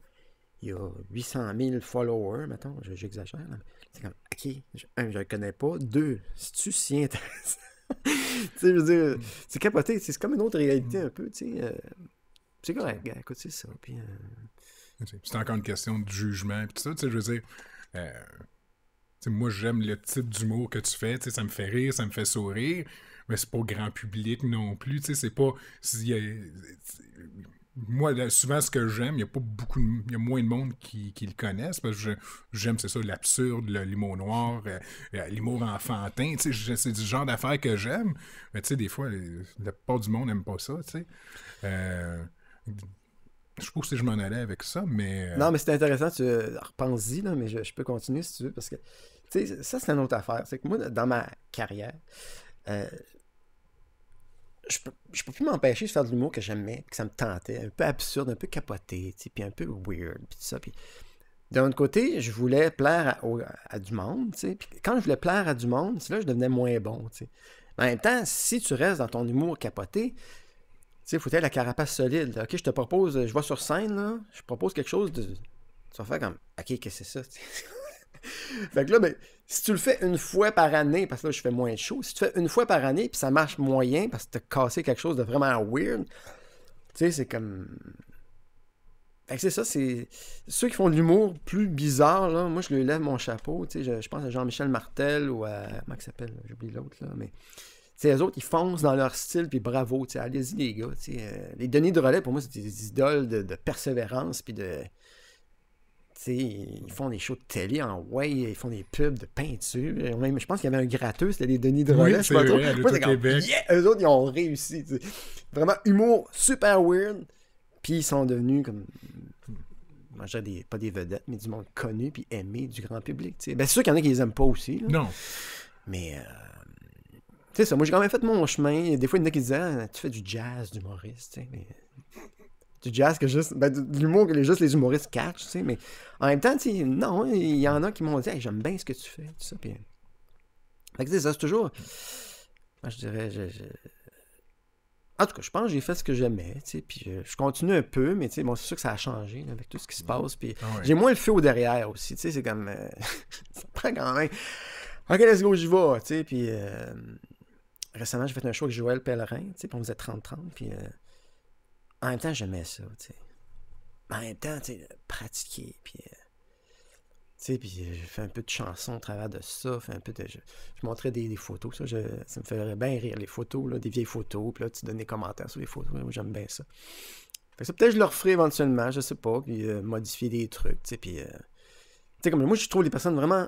il a 800 000 followers, mettons, j'exagère, là. C'est comme, ok, je le connais pas. Deux, c'est-tu si intéressant? Tu sais, je veux dire, c'est capoté, c'est comme une autre réalité un peu, tu sais. C'est correct, gars, écoute, c'est ça. Puis, c'est encore une question de jugement, et tout ça, tu sais, je veux dire... moi, j'aime le type d'humour que tu fais. Ça me fait rire, ça me fait sourire. Mais c'est pas grand public non plus. C'est pas... Moi, là, souvent, ce que j'aime, il y a pas beaucoup... Il y a moins de monde qui le connaissent. Parce que j'aime, c'est ça, l'absurde, l'humour noir, l'humour enfantin. C'est du genre d'affaires que j'aime. Mais tu sais, des fois, la plupart du monde n'aime pas ça, tu sais. Je sais pas si je m'en allais avec ça, mais... Non, mais c'est intéressant, tu repenses-y, là, mais je peux continuer si tu veux, parce que, tu sais, ça, c'est une autre affaire. C'est que moi, dans ma carrière, je peux plus m'empêcher de faire de l'humour que j'aimais, que ça me tentait, un peu absurde, un peu capoté, puis un peu weird, puis tout ça. Puis d'un autre côté, je voulais plaire à du monde, tu sais. Puis quand je voulais plaire à du monde, c'est là que je devenais moins bon, tu sais. Mais en même temps, si tu restes dans ton humour capoté, tu sais, il faut être la carapace solide. Là. OK, je te propose, je vais sur scène, là, je propose quelque chose de... Tu vas faire comme, OK, qu'est-ce que c'est ça? Fait que là, ben, si tu le fais une fois par année, parce que là, je fais moins de shows, si tu fais une fois par année, puis ça marche moyen, parce que t'as cassé quelque chose de vraiment weird, tu sais, c'est comme... Fait que c'est ça, c'est... Ceux qui font de l'humour plus bizarre, là, moi, je lui lève mon chapeau, tu sais, je pense à Jean-Michel Martel ou à... Comment il s'appelle? J'oublie l'autre, là, mais... Tu sais, les autres, ils foncent dans leur style, puis bravo, tu sais, allez-y, les gars, tu sais. Les Denis Drolet, pour moi, c'est des idoles de persévérance, puis de... Tu sais, ils font des shows de télé en way, ils font des pubs de peinture. Même, je pense qu'il y avait un gratteux, c'était les Denis Drolet. Oui, c'est vrai, à Québec. Yeah! Eux autres, ils ont réussi. T'sais. Vraiment, humour super weird. Puis ils sont devenus comme... Moi, je dirais pas des vedettes, mais du monde connu puis aimé du grand public. T'sais. Ben, c'est sûr qu'il y en a qui les aiment pas aussi. Là. Non. Mais... Tu sais ça, moi j'ai quand même fait mon chemin. Des fois, il y en a qui disaient ah, tu fais du jazz d'humoriste, tu sais, mais... Du jazz que juste... Ben, de l'humour que juste les humoristes catch, tu sais, mais en même temps, tu sais, non, il y en a qui m'ont dit hey, j'aime bien ce que tu fais, tout ça, puis... Fait que c'est ça, c'est toujours... Moi, je dirais... En tout cas, je pense que j'ai fait ce que j'aimais, tu sais, puis je continue un peu, mais tu sais, bon, c'est sûr que ça a changé, là, avec tout ce qui se passe, puis j'ai moins le feu au derrière aussi, tu sais, c'est comme... ça prend quand même... OK, let's go, j'y vais, tu sais, puis... Récemment, j'ai fait un show avec Joël Pellerin, tu sais, puis on faisait 30-30, puis en même temps, j'aimais ça, tu sais. En même temps, tu sais, pratiquer, puis... tu sais, puis j'ai fait un peu de chansons au travers de ça, fait un peu de... Je montrais des photos, ça me ferait bien rire, les photos, là, des vieilles photos, puis là, tu donnes des commentaires sur les photos, moi, j'aime bien ça. Fait que ça, peut-être que je le referai éventuellement, je sais pas, puis modifier des trucs, tu sais, puis... tu sais, comme moi, je trouve les personnes vraiment...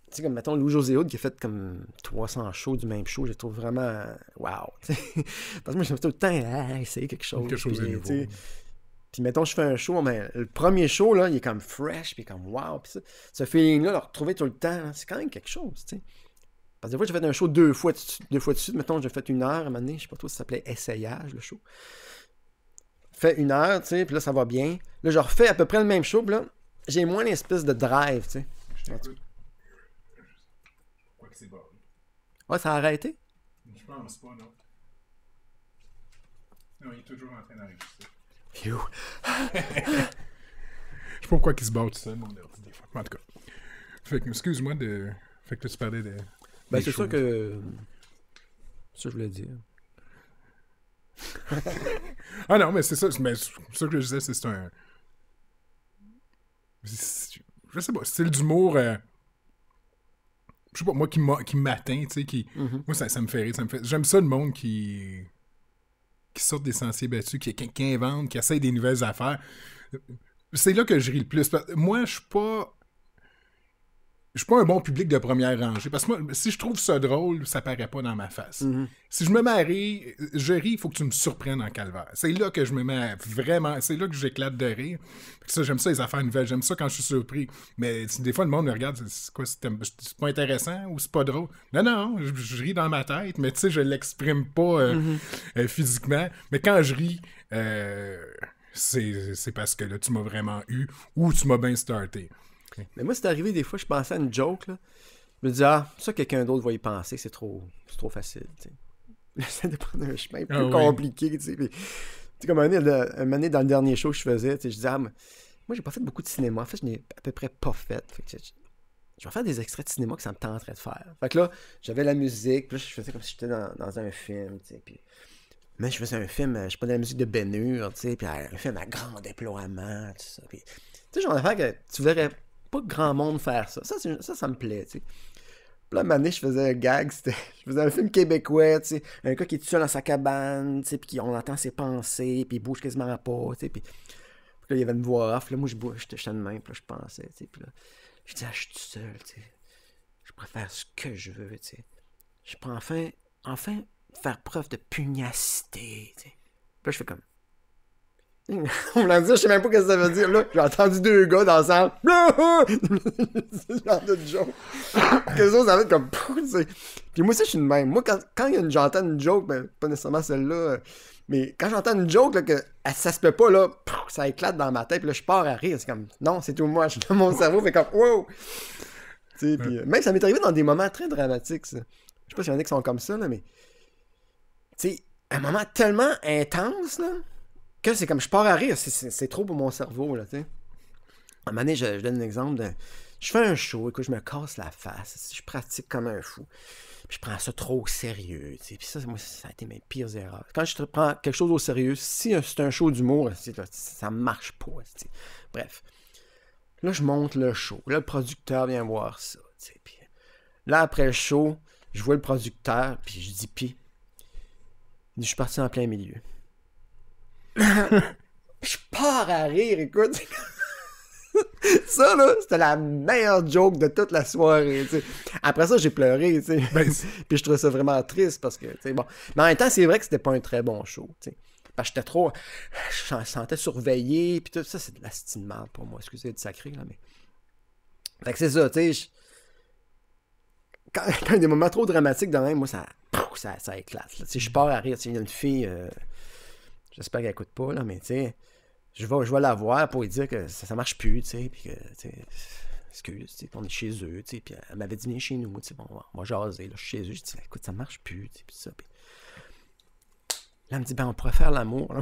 Tu sais, comme, mettons, Louis-José Hood qui a fait comme 300 shows du même show, je trouve vraiment... Wow! Parce que moi, je me tout le temps essayer quelque chose. Quelque chose de nouveau. Puis, mettons, je fais un show, mais le premier show, là, il est comme fresh, puis comme wow. Puis ce feeling-là, le retrouver tout le temps, c'est quand même quelque chose, tu sais. Parce que des fois, j'ai fait un show deux fois de suite. Mettons, j'ai fait 1 heure à un moment donné, je sais pas trop si ça s'appelait Essayage, le show. Fait 1 heure, tu sais, puis là, ça va bien. Là, je refais à peu près le même show, puis là, j'ai moins l'espèce de drive, tu sais. Ouais, ça a arrêté? Je pense pas, non. Non, il est toujours en train d'enregistrer. Phew. Je sais pas pourquoi il se bat tout seul, mon ordi, des fois. En tout cas. Fait que, excuse-moi de... Fait que là, tu parlais de... Ben, c'est ça que... Ça, je voulais dire. Ah non, mais c'est ça. Mais ça que je disais, c'est un... Je sais pas, style d'humour... Je sais pas, moi qui m'atteint, tu sais, moi ça me fait rire, j'aime ça le monde qui sort des sentiers battus, qui invente, qui essaye des nouvelles affaires. C'est là que je ris le plus. Moi, je suis pas un bon public de première rangée. Parce que moi, si je trouve ça drôle, ça paraît pas dans ma face. Si je me mets à rire, il faut que tu me surprennes en calvaire. C'est là que je me mets vraiment... C'est là que j'éclate de rire. Ça, j'aime ça, les affaires nouvelles. J'aime ça quand je suis surpris. Mais des fois, le monde me regarde, c'est quoi, c'est pas intéressant ou c'est pas drôle? Non, je ris dans ma tête, mais tu sais, je l'exprime pas physiquement. Mais quand je ris... c'est parce que là, tu m'as vraiment eu ou tu m'as bien starté. Mais moi, c'est arrivé des fois, je pensais à une joke, là. Je me disais, ça, quelqu'un d'autre va y penser, c'est trop facile, tu sais. J'essaie de prendre un chemin plus compliqué, tu sais. Puis, comme un moment donné, dans le dernier show que je faisais, tu sais, je disais, moi, j'ai pas fait beaucoup de cinéma. En fait, je n'ai à peu près pas fait. Fait que je vais faire des extraits de cinéma que ça me tenterait de faire. Fait que là, j'avais la musique, puis là, je faisais comme si j'étais dans un film, tu sais. Puis, mais je faisais un film, je prenais la musique de Ben Hur, tu sais, puis un film à grand déploiement, tout ça. Puis, tu sais, genre d'affaire que tu verrais pas grand monde faire ça. Ça me plaît, tu sais. Puis là, un moment donné, je faisais un gag, je faisais un film québécois, tu sais, un gars qui est tout seul dans sa cabane, tu sais, puis on entend ses pensées, puis il bouge quasiment pas, tu sais, puis là, il y avait une voix off, là, moi, j'étais de même, puis là, je pensais, tu sais, puis là, je disais, je suis tout seul, tu sais, je pourrais faire ce que je veux, tu sais. Je peux enfin faire preuve de pugnacité, tu sais. Puis là, je fais comme... On me l'a dit, je sais même pas ce que ça veut dire. Là, j'ai entendu deux gars dans le salle. C'est ce genre de joke. Quelque chose, ça va être comme. Puis moi aussi, je suis de même. Moi, quand j'entends une joke, ben, pas nécessairement celle-là, mais quand j'entends une joke, là, que ça se peut pas, là, ça éclate dans ma tête, puis là, je pars à rire. C'est comme, non, c'est tout moi. Mon cerveau fait comme, wow! Tu sais, puis même ça m'est arrivé dans des moments très dramatiques, ça. Je sais pas s'il y en a qui sont comme ça, là, mais. Tu sais, un moment tellement intense, là. Que c'est comme je pars à rire, c'est trop pour mon cerveau, là, tu sais. À un moment donné, je donne un exemple de... Je fais un show, écoute, je me casse la face, je pratique comme un fou. Puis je prends ça trop au sérieux, tu sais. Puis ça, moi, ça a été mes pires erreurs. Quand je prends quelque chose au sérieux, si c'est un show d'humour, ça marche pas, tu sais. Bref. Là, je monte le show. Là, le producteur vient voir ça, tu sais. Puis là, après le show, je vois le producteur, puis je dis, je suis parti en plein milieu. Je pars à rire, écoute. Ça, là, c'était la meilleure joke de toute la soirée, tu sais. Après ça, j'ai pleuré, tu sais. Puis je trouvais ça vraiment triste parce que, tu sais, bon. Mais en même temps, c'est vrai que c'était pas un très bon show, tu sais. Parce que j'étais trop... Je me sentais surveillé, puis tout ça, c'est de la style merde pour moi. Excusez de sacré, là, mais... Fait que c'est ça, tu sais. Quand il y a des moments trop dramatiques de même, moi, ça éclate, là. Tu sais, je pars à rire, tu sais, il y a une fille... J'espère qu'elle écoute pas, là, mais tu sais, je vais la voir pour lui dire que ça marche plus, tu sais, puis que, tu sais, excuse, tu sais, on est chez eux, tu sais, puis elle m'avait dit, viens chez nous, tu sais, bon, on va jaser, là, je suis chez eux, je dis, écoute, ça marche plus, tu sais, puis ça, puis... Là, elle me dit, on pourrait faire l'amour, là.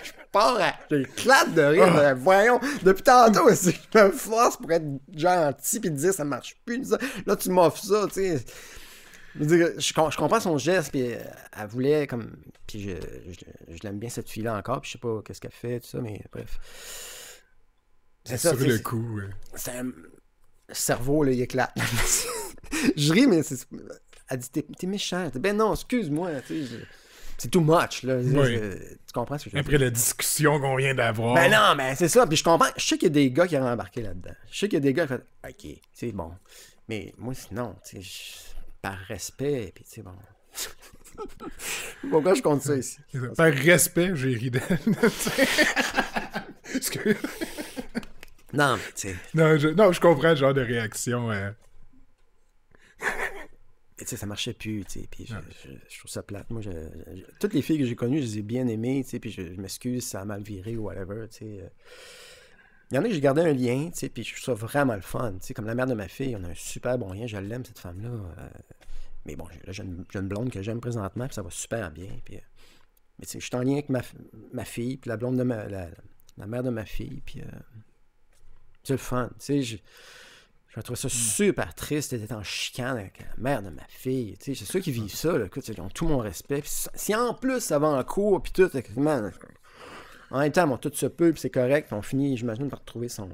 Je pars à... J'éclate de rire, là, voyons, depuis tantôt, je me force pour être gentil, puis dire, ça marche plus, là, tu m'offres ça, tu sais... Je comprends son geste, puis elle voulait comme... Puis je l'aime bien, cette fille-là, encore, puis je sais pas qu'est-ce qu'elle fait, tout ça, mais bref. C'est ça, sur le coup, ouais. C'est un... Le cerveau, là, il éclate. Je ris, mais elle dit, t'es méchant. Ben non, excuse-moi, tu sais, c'est too much, là. Oui. Tu comprends ce que je veux dire? Après la discussion qu'on vient d'avoir. Ben non, mais c'est ça, puis je comprends. Je sais qu'il y a des gars qui auraient embarqué là-dedans. Je sais qu'il y a des gars qui ont fait, OK, c'est bon. Mais moi, sinon, tu sais... Par respect, puis tu sais, bon. Pourquoi je compte ça ici? Par respect, j'ai ri d'elle. Non, mais tu sais. Non, je comprends le genre de réaction. Tu sais, ça marchait plus, tu sais, puis je trouve ça plate. Moi, toutes les filles que j'ai connues, je les ai bien aimées, tu sais, puis je m'excuse si ça a mal viré ou whatever, tu sais. Il y en a que j'ai gardé un lien, tu sais, puis je trouve ça vraiment le fun. Tu sais, comme la mère de ma fille, on a un super bon lien, je l'aime, cette femme-là. Mais bon, là, j'ai une blonde que j'aime présentement, puis ça va super bien. Puis, mais tu sais, je suis en lien avec ma fille, puis la blonde de la mère de ma fille, puis c'est le fun. Tu sais, je trouve ça super triste d'être en chicane avec la mère de ma fille. Tu sais, c'est ceux qui vivent ça, là, écoute, ils ont tout mon respect. Puis si en plus ça va en cours, puis tout, man, en même temps, bon, tout se peut, puis c'est correct. On finit, j'imagine, par retrouver son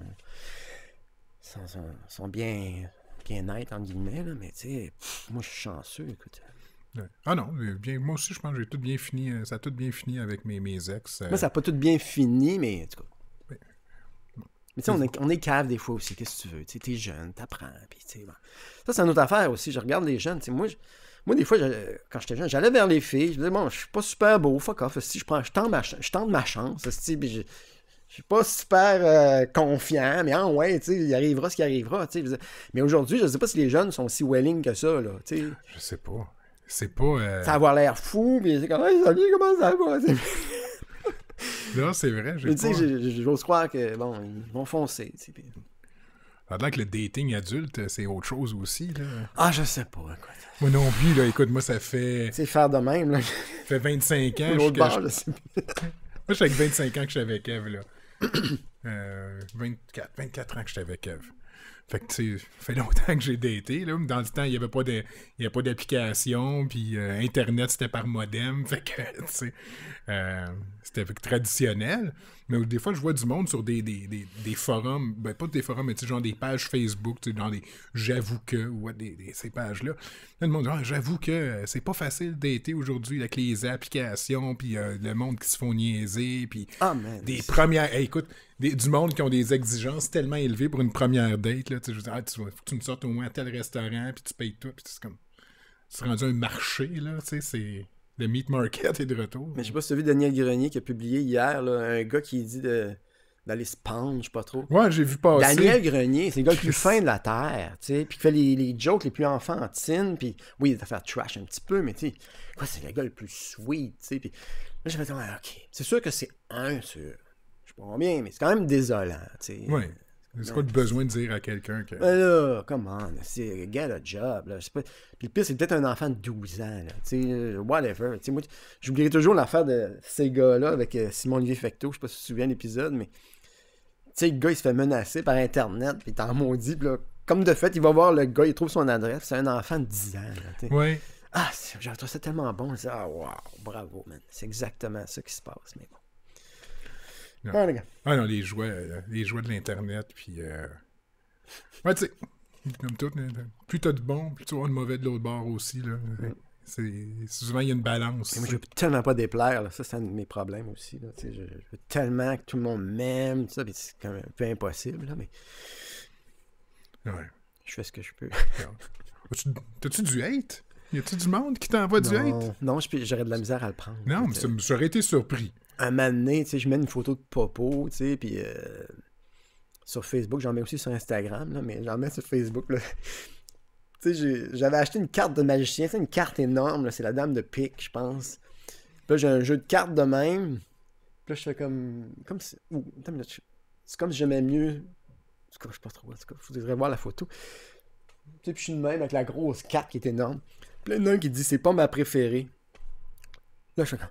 bien, bien-être, entre guillemets, là, mais tu sais, moi, je suis chanceux, écoute. Ouais. Ah non, bien, moi aussi, je pense que j'ai tout bien fini. Ça a tout bien fini avec mes ex. Moi, ça n'a pas tout bien fini, mais en tout cas. Ouais. Mais tu sais, on est cave des fois aussi, qu'est-ce que tu veux? Tu sais, t'es jeune, t'apprends, puis tu sais, bon. Ça, c'est une autre affaire aussi. Je regarde les jeunes, tu sais, moi, des fois, quand j'étais jeune, j'allais vers les filles, je disais, bon, je suis pas super beau, fuck off, si je tente ma chance, puis je suis pas super confiant, mais ouais, tu sais, il arrivera ce qui arrivera, tu sais. Mais aujourd'hui, je sais pas si les jeunes sont si willing que ça, là, tu sais. Je sais pas. C'est pas... Ça va avoir l'air fou, puis c'est comme, hey, salut, comment ça va? Là, c'est vrai, Mais tu sais, j'ose croire que, bon, ils vont foncer, tu sais. Ça a l'air que le dating adulte, c'est autre chose aussi, là. Ah, je sais pas, écoute. Moi non plus, là, écoute, moi, ça fait... Tu sais, faire de même, là. Ça fait 25 ans L'autre que bord, je sais pas. Moi, je suis avec 25 ans que je suis avec Eve, là. 24 ans que j'étais avec Eve. Fait que, tu sais, ça fait longtemps que j'ai daté, là. Dans le temps, il n'y avait pas d'application, puis Internet, c'était par modem. Fait que, tu sais, c'était traditionnel. Mais des fois, je vois du monde sur des forums, ben pas des forums, mais tu sais, genre des pages Facebook, tu sais, dans des j'avoue que, ou ces pages-là. Là, le monde dit, j'avoue que c'est pas facile de dater aujourd'hui avec les applications, puis le monde qui se font niaiser, puis des premières... Hey, écoute, du monde qui ont des exigences tellement élevées pour une première date, là, tu sais, je veux dire, faut que tu me sortes au moins à tel restaurant, puis tu payes tout, puis c'est comme... C'est rendu un marché, là, tu sais, c'est... Le meat market est de retour. Mais je sais pas si tu as vu Daniel Grenier qui a publié hier, là, un gars qui dit d'aller se pendre, je sais pas trop. Ouais, j'ai vu passer. Daniel Grenier, c'est le gars le plus fin de la Terre, tu sais, puis qui fait les jokes les plus enfantines, puis oui, il va faire trash un petit peu, mais tu sais, quoi, c'est le gars le plus sweet, tu sais, puis là, j'ai fait, ok, c'est sûr que c'est sur, je sais pas combien, mais c'est quand même désolant, tu sais. Ouais. C'est quoi le besoin de dire à quelqu'un que... Ben là, come on, c'est get a job, là. Pas... Puis le pire, c'est peut-être un enfant de 12 ans, là, tu sais, whatever. Tu sais, moi, j'oublierai toujours l'affaire de ces gars-là avec Simon-Olivier Fecteau, je sais pas si tu te souviens de l'épisode, mais tu sais, le gars, il se fait menacer par Internet, puis il t'en maudit, puis là, comme de fait, il va voir le gars, il trouve son adresse, c'est un enfant de 10 ans, là, tu sais. Ouais. Ah, j'ai trouvé ça tellement bon, je dis, ah, wow, bravo, man, c'est exactement ça qui se passe, mais bon. Non. Ah, les gars. Ah non, les jouets de l'Internet, puis... Ouais, tu sais, comme tout, plus t'as de bon, plus tu vas avoir de mauvais de l'autre bord aussi, là. Souvent, il y a une balance. Et moi, je veux tellement pas déplaire, là. Ça, c'est un de mes problèmes aussi, là. Je veux tellement que tout le monde m'aime, tout ça, mais c'est quand même un peu impossible, là, mais... Ouais. Je fais ce que je peux. T'as-tu du hate? Y a-tu du monde qui t'envoie du hate? Non, j'aurais de la misère à le prendre. Non, mais j'aurais été surpris. Un moment donné, tu sais, je mets une photo de popo, tu sais, puis sur Facebook, j'en mets aussi sur Instagram, là, mais j'en mets sur Facebook, là. Tu sais, j'avais acheté une carte de magicien, c'est une carte énorme, là, c'est la dame de pique, je pense. Puis là, j'ai un jeu de cartes de même. Puis là, je fais comme si... c'est comme si j'aimais mieux... En tout cas, je sais pas trop, en tout cas, il faudrait voir la photo. Tu sais, puis je suis de même avec la grosse carte qui est énorme. Puis là, il y en a un qui dit, c'est pas ma préférée. Là, je fais comme,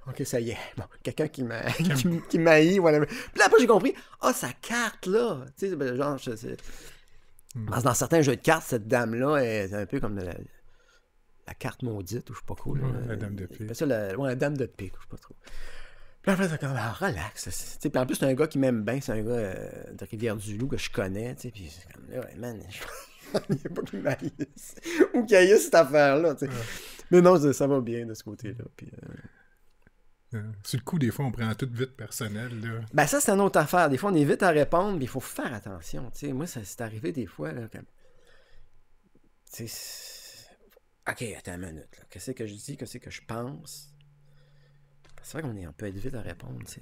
ok, ça y est. Bon, quelqu'un qui m'haït, voilà. Puis là, après, j'ai compris, sa carte, là. Tu sais, ben, genre, parce que dans certains jeux de cartes, cette dame-là est un peu comme la carte maudite, ou je sais pas quoi. Là. La dame de pique. Ça, la dame de pique, je sais pas trop. Puis après, c'est comme, relax. Puis en plus, c'est un gars qui m'aime bien, c'est un gars de Rivière-du-Loup que je connais, tu sais. Puis c'est comme, ouais, man, il n'y a pas qu'il m'haïsse. Ou qu'il haïsse cette affaire-là, tu sais. Ouais. Mais non, ça va bien de ce côté-là. Puis, sur le coup, des fois, on prend tout vite personnel. Là. Ben ça, c'est une autre affaire. Des fois, on est vite à répondre, mais il faut faire attention. T'sais. Moi, ça c'est arrivé des fois. Là, comme... Ok, attends une minute. Là. Qu'est-ce que je dis? Qu'est-ce que je pense? C'est vrai qu'on peut être vite à répondre. T'sais.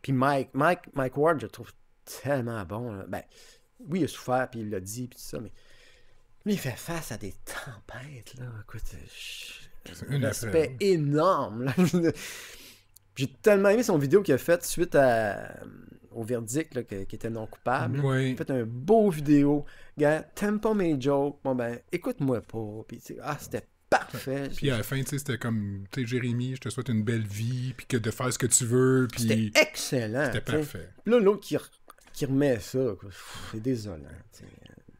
Puis Mike Ward, je le trouve tellement bon. Là. Ben, oui, il a souffert, puis il l'a dit, puis tout ça, mais lui, il fait face à des tempêtes. Là. Écoute, un respect énorme. Là. J'ai tellement aimé son vidéo qu'il a faite suite au verdict là, qui était non coupable. Oui. Il a fait un beau vidéo. Gars, t'aimes pas mes jokes? Bon ben, écoute-moi pas. Puis, c'était parfait. Puis à la fin, c'était comme, tu sais, Jérémy, je te souhaite une belle vie, puis que de faire ce que tu veux. Puis c'était excellent. C'était parfait. Puis là, l'autre qui remet ça, c'est désolant. T'sais.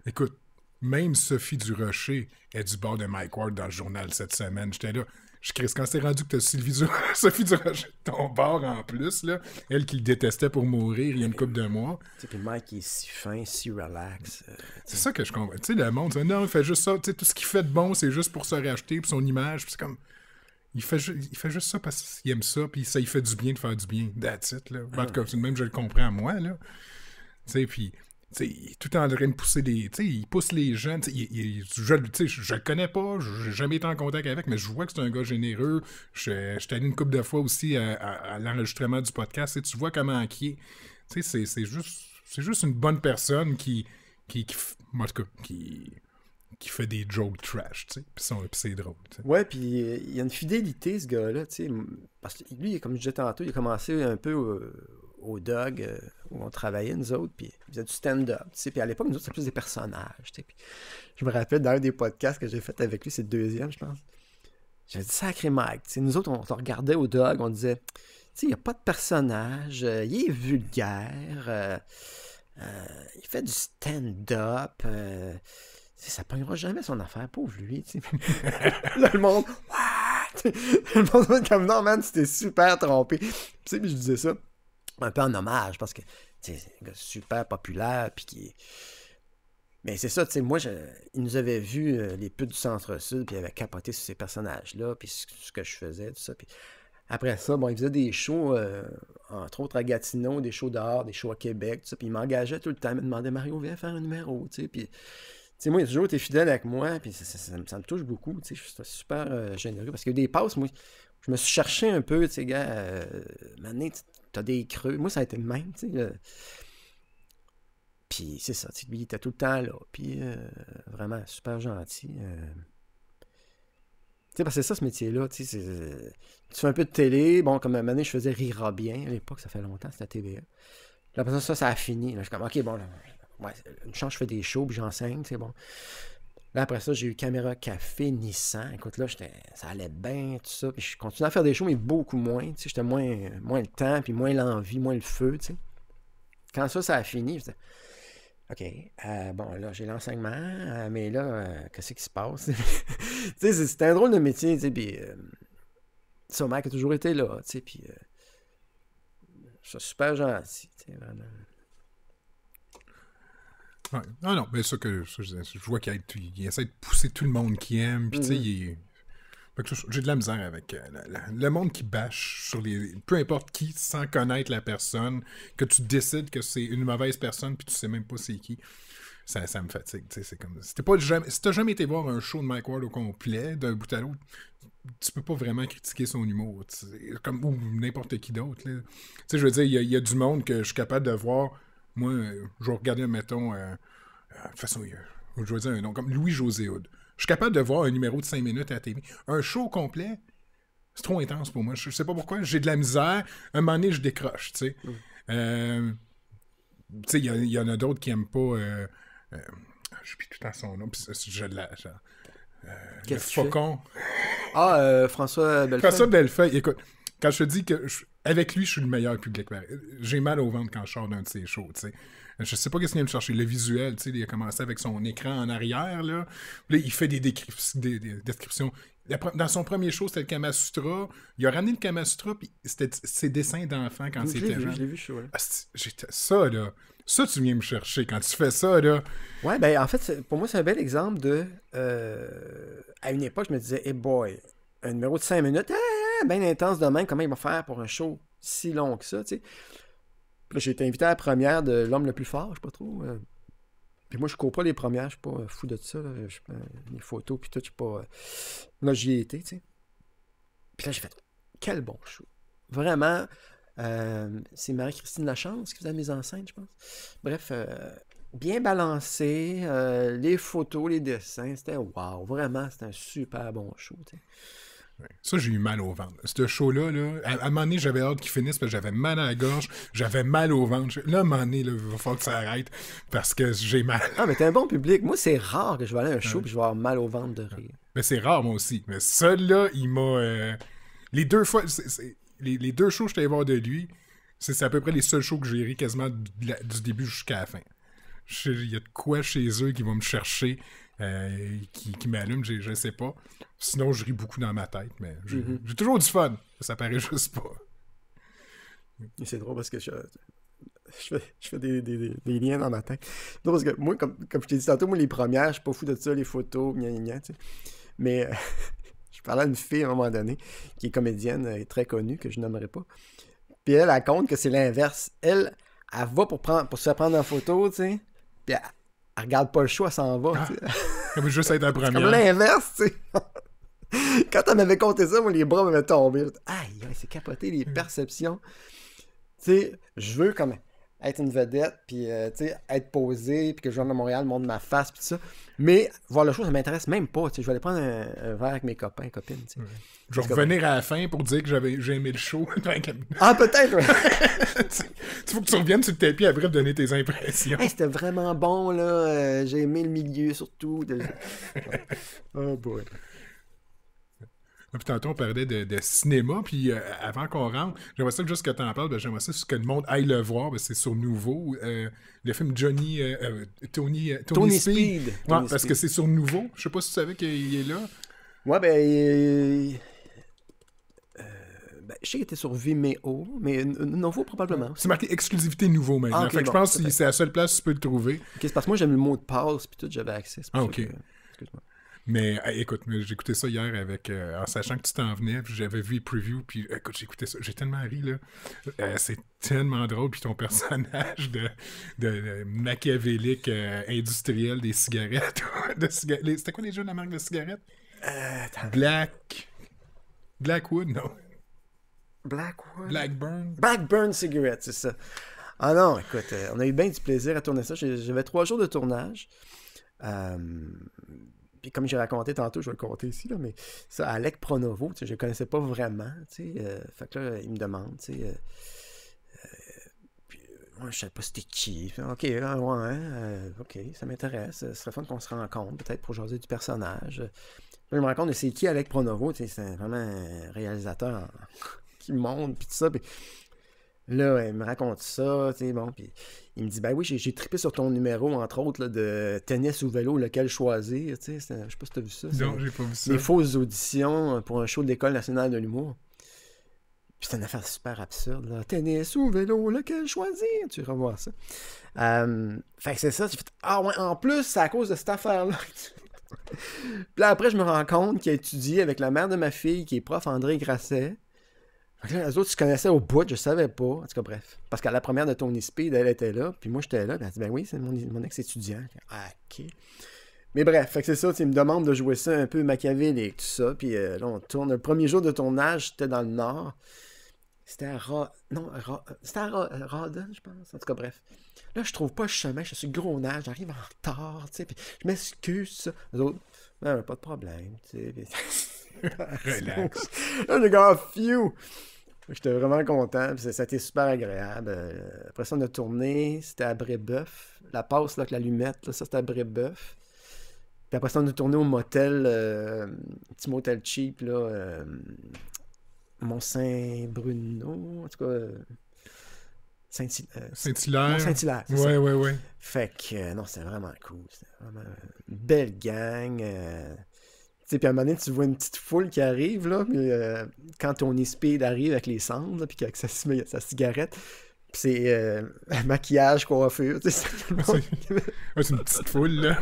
Écoute, même Sophie Durocher est du bord de Mike Ward dans le journal cette semaine. J'étais là. Quand c'est rendu que t'as Sophie Durocher de ton bord en plus, là, elle qui le détestait pour mourir il y a une couple de mois. Puis Mike, il est si fin, si relax. C'est ça que je comprends. Tu sais, le monde, non, il fait juste ça. Tu sais, tout ce qu'il fait de bon, c'est juste pour se racheter, pour son image. Puis c'est comme. Il fait juste ça parce qu'il aime ça, puis ça, il fait du bien de faire du bien. That's it, là. En tout cas, c'est même, je le comprends, moi, là. Tu sais, puis. Tout en train de pousser les. Il pousse les jeunes. Je le connais pas, j'ai jamais été en contact avec, mais je vois que c'est un gars généreux. Je suis allé une couple de fois aussi à l'enregistrement du podcast. Tu vois comment il est. C'est juste une bonne personne qui fait des jokes trash, tu sais, puis c'est drôle. T'sais. Ouais, puis il y a une fidélité, ce gars-là, tu sais, parce que lui, comme je disais tantôt, il a commencé un peu au Dog, où on travaillait, nous autres, puis il faisait du stand-up, tu sais, puis à l'époque, nous autres, c'était plus des personnages, tu sais, puis je me rappelle d'un des podcasts que j'ai fait avec lui, c'est le deuxième, je pense, j'avais dit, sacré Mike, tu sais, nous autres, on te regardait au Dog, on disait, tu sais, il n'y a pas de personnage, il est vulgaire, il fait du stand-up, ça pognera jamais son affaire, pauvre lui. Là, le monde, what? Le monde va être comme, non, man, tu t'es super trompé. Tu sais, puis je disais ça un peu en hommage, parce que c'est un gars super populaire, puis qui. Mais c'est ça, tu sais, moi, il nous avait vu les putes du Centre-Sud, puis il avait capoté sur ces personnages-là, puis ce que je faisais, tout ça. Puis après ça, bon, il faisait des shows, entre autres à Gatineau, des shows dehors, des shows à Québec, tout ça, puis il m'engageait tout le temps, il me demandait, Mario, viens faire un numéro, tu sais, puis. Tu sais, moi, il a toujours été fidèle avec moi, puis ça me touche beaucoup, tu sais, je suis super généreux, parce qu'il y a eu des passes, moi, je me suis cherché un peu, tu sais, gars, maintenant, t'as des creux, moi, ça a été le même, tu sais, puis c'est ça, tu sais, lui, il était tout le temps là, puis vraiment super gentil, tu sais, parce que c'est ça, ce métier-là, tu sais, tu fais un peu de télé, bon, comme à un moment donné, je faisais Rira bien, à l'époque, ça fait longtemps, c'était à TVA, là, après ça a fini, là, je suis comme, ok, bon, là, ouais, une chance, je fais des shows, puis j'enseigne, c'est bon. Là, après ça, j'ai eu Caméra Café, Nissan. Écoute, là, ça allait bien, tout ça. Puis je continuais à faire des shows, mais beaucoup moins. Tu sais, j'étais moins le temps, puis moins l'envie, moins le feu, tu sais. Quand ça a fini, je disais, OK, bon, là, j'ai l'enseignement, mais là, qu'est-ce qui se passe? Tu sais, c'était un drôle de métier, tu sais, puis ça, Mike a toujours été là, tu sais, puis c'est super gentil, tu sais, vraiment. Ouais. Ah non, mais ça je vois qu'il essaie de pousser tout le monde qui aime, puis tu sais, j'ai de la misère avec le monde qui bâche sur peu importe qui, sans connaître la personne, que tu décides que c'est une mauvaise personne, puis tu sais même pas c'est qui. Ça me fatigue, tu sais, c'est comme... Si t'as jamais été voir un show de Mike Ward au complet, d'un bout à l'autre, tu peux pas vraiment critiquer son humour, comme ou n'importe qui d'autre, là. Tu sais, je veux dire, il y a du monde que je suis capable de voir. Moi, je vais regarder, mettons, de toute façon, je vais dire un nom, comme Louis-José Hood. Je suis capable de voir un numéro de 5 minutes à la télé. Un show complet, c'est trop intense pour moi. Je sais pas pourquoi, j'ai de la misère. Un moment donné, je décroche, tu sais. Tu sais, il y en a d'autres qui aiment pas... je puis tout le temps son nom, puis j'ai de la... le faucon. François Bellefeuille. François Bellefeuille, écoute, quand je te dis que avec lui, je suis le meilleur public. J'ai mal au ventre quand je sors d'un de ses shows, tu sais. Je sais pas qu'est-ce qu'il vient me chercher. Le visuel, tu sais, il a commencé avec son écran en arrière, là. Là, il fait des descriptions. Dans son premier show, c'était le Kamasutra. Il a ramené le Kamasutra, puis c'était ses dessins d'enfants quand c'était jeune. Je l'ai vu, chaud, là. Ça, là. Ça, tu viens me chercher quand tu fais ça, là. Ouais, ben en fait, pour moi, c'est un bel exemple de... à une époque, je me disais, hey boy, un numéro de 5 minutes, bien intense de même, comment il va faire pour un show si long que ça, tu sais. Puis là, j'ai été invité à la première de L'Homme le plus fort, je sais pas trop. Puis moi, je cours pas les premières, je suis pas fou de ça, là. Les photos, puis tout, je suis pas... Là, j'y ai été, tu sais. Puis là, j'ai fait, quel bon show. Vraiment... c'est Marie-Christine Lachance qui faisait la mise en scène, je pense. Bref, bien balancé, les photos, les dessins, c'était wow, vraiment, c'était un super bon show. T'sais. Ouais. Ça, j'ai eu mal au ventre. Ce show-là, à un moment donné, j'avais hâte qu'il finisse parce que j'avais mal à la gorge, j'avais mal au ventre. Là, à un moment donné, là, il va falloir que ça arrête parce que j'ai mal. Ah, mais t'es un bon public. Moi, c'est rare que je vais aller à un show et je vais avoir mal au ventre de rire. Mais c'est rare, moi aussi. Mais ça, là, il m'a... Les deux fois... Les deux shows que je suis allé voir de lui, c'est à peu près les seuls shows que j'ai ri quasiment du début jusqu'à la fin. Il y a de quoi chez eux qui vont me chercher. qui m'allume, je ne sais pas. Sinon, je ris beaucoup dans ma tête, mais j'ai Mhm. j'ai toujours du fun. Ça paraît juste pas. Et c'est drôle parce que je fais des liens dans ma tête. Non, parce que moi, comme je t'ai dit tantôt, moi, les premières, je suis pas fou de ça, les photos, gna, gna, gna, tu sais. Mais je parlais à une fille à un moment donné, qui est comédienne et très connue, que je nommerai pas. Puis elle compte que c'est l'inverse. Elle va pour se faire prendre en photo, tu sais. Puis elle regarde pas le choix, elle s'en va, Ah, tu sais. elle veut juste être la C'est comme première. l'inverse, tu sais. Quand elle m'avait compté ça, moi, les bras m'avaient tombé. Aïe, aïe, c'est capoté, les perceptions. Tu sais, je veux comme être une vedette, puis tu sais, être posé, puis que je vienne à Montréal, montre ma face, puis tout ça. Mais voir le show, ça m'intéresse même pas. Tu sais, je vais aller prendre un verre avec mes copains, copines. Tu sais. Ouais. Je vais revenir à la fin pour dire que j'ai aimé le show. Ah, peut-être, ouais. Il faut que tu reviennes sur le tapis après pour donner tes impressions. Hey, c'était vraiment bon, là. J'ai aimé le milieu, surtout. Oh boy. Puis tantôt, on parlait de cinéma, puis avant qu'on rentre, j'aimerais ça que juste que tu en parles, ben, j'aimerais ça que le monde aille le voir, ben, c'est sur Nouveau. Le film Tony Speed. Ouais, Tony parce Speed. que c'est sur Nouveau. Je sais pas si tu savais qu'il est là. Ouais, je sais qu'il était sur Vimeo, mais Novo probablement. C'est marqué exclusivité Nouveau maintenant. Ah, ok, fait que je bon, pense que peut-être. c'est la seule place où tu peux le trouver. Ok, c'est parce que moi j'aime le mot de passe, puis tout, j'avais accès. C'est pour Ah, ça ok. que- Excuse-moi. Mais écoute, j'ai écouté ça hier avec en sachant que tu t'en venais, puis j'avais vu les previews, puis écoute, j'ai écouté ça, j'ai tellement ri là. C'est tellement drôle, puis ton personnage de machiavélique industriel des cigarettes. C'était quoi déjà la marque de cigarettes? Attends. Blackwood, non. Blackwood? Blackburn. Blackburn Cigarette, c'est ça. Ah non, écoute, on a eu bien du plaisir à tourner ça. J'avais 3 jours de tournage. Puis comme j'ai raconté tantôt, je vais le compter ici, là, mais ça, Alec Pronovo, tu sais, je ne le connaissais pas vraiment. Tu sais, fait que là, il me demande, tu sais, puis, moi, je savais pas c'était qui. Fait, ok, ok, ça m'intéresse. Ce serait fun qu'on se rencontre, peut-être pour jaser du personnage. Là, je me rends compte de c'est qui Alec Pronovo, tu sais, c'est vraiment un réalisateur qui monte, puis tout ça. Puis là, il me raconte ça, tu sais, bon, puis il me dit, ben oui, j'ai trippé sur ton numéro, entre autres, là, de tennis ou vélo, lequel choisir, tu sais, je sais pas si t'as vu ça. Non, j'ai pas vu ça. Des fausses auditions pour un show de l'École nationale de l'humour. Puis c'est une affaire super absurde, là. Tennis ou vélo, lequel choisir? Tu vas voir ça. Fait que c'est ça, j'ai fait, ah ouais, en plus, c'est à cause de cette affaire-là. Puis là, après, je me rends compte qu'il a étudié avec la mère de ma fille, qui est prof André Grasset. Fait que là, les autres, je connaissais au bout, je savais pas. En tout cas, bref. Parce qu'à la première de Tony Speed, elle était là, puis moi, j'étais là. Puis elle a dit, ben oui, c'est mon ex-étudiant. Ah, ok. Mais bref, fait que c'est ça, il me demande de jouer ça un peu machiavélique, tout ça. Puis là, on tourne. Le premier jour de tournage, c'était dans le Nord. C'était à Rawdon, je pense. En tout cas, bref. Là, je trouve pas le chemin, je suis gros nage, j'arrive en retard, tu sais, puis je m'excuse, ça. Les autres, non, pas de problème, tu sais. Relax. Là, j'ai gagné few. J'étais vraiment content, puis ça a été super agréable. Après ça, on a tourné, c'était à Brébeuf. La passe, là, avec l'allumette, là, ça, c'était à Brébeuf. Puis après ça, on a tourné au motel, petit motel cheap, là, Mont-Saint-Bruno, en tout cas, Saint-Hilaire. Mont-Saint-Hilaire, c'est ça. Ouais. Fait que, non, c'était vraiment cool. C'était vraiment une belle gang. Tu sais, puis à un moment donné, tu vois une petite foule qui arrive, là, puis quand Tony Speed arrive avec les cendres, là, puis avec sa cigarette, puis c'est maquillage, coiffure, tu sais, c'est tout le monde. Ouais, c'est une petite foule, là.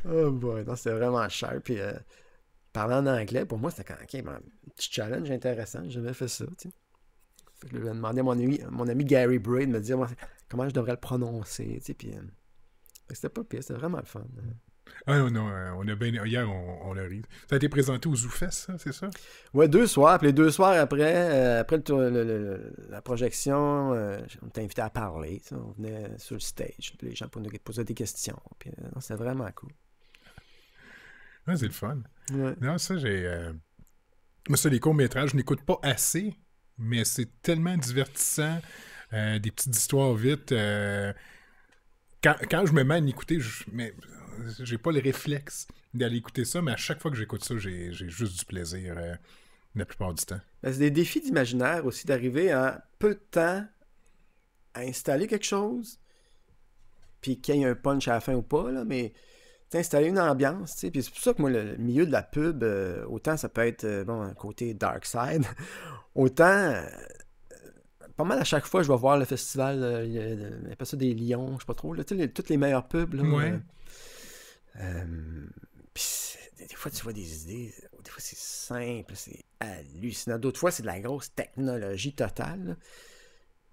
Oh boy, non, c'était vraiment cher. Puis parler en anglais, pour moi, c'était quand même un petit challenge intéressant. J'ai jamais fait ça, tu sais. Fait que là, j'ai demandé à mon ami Gary Bray de me dire moi, comment je devrais le prononcer, tu sais, puis c'était pas pire, c'était vraiment le fun. Ah non, on a bien... Hier, on l'a ri. Ça a été présenté aux Zoufest, ça, c'est ça? Ouais, 2 soirs. Puis les 2 soirs après la projection, on était invité à parler. Tu sais, on venait sur le stage. Puis les gens posaient des questions. Puis non, c'était vraiment cool. Ouais, c'est le fun. Ouais. Non, ça, moi, ça, les courts-métrages, je n'écoute pas assez, mais c'est tellement divertissant. Des petites histoires vite. Quand je me mets à l'écouter, j'ai pas le réflexe d'aller écouter ça, mais à chaque fois que j'écoute ça, j'ai juste du plaisir la plupart du temps. Ben, c'est des défis d'imaginaire aussi, d'arriver en peu de temps à installer quelque chose, puis qu'il y ait un punch à la fin ou pas, là, mais installer une ambiance, tu sais. Puis c'est pour ça que moi, le milieu de la pub, autant ça peut être, un côté dark side, autant, pas mal à chaque fois, je vais voir le festival, il appelle ça des Lions, je sais pas trop, là, tu sais, toutes les meilleures pubs, là. Ouais. Puis des fois, tu vois des idées, des fois, c'est simple, c'est hallucinant. D'autres fois, c'est de la grosse technologie totale, là.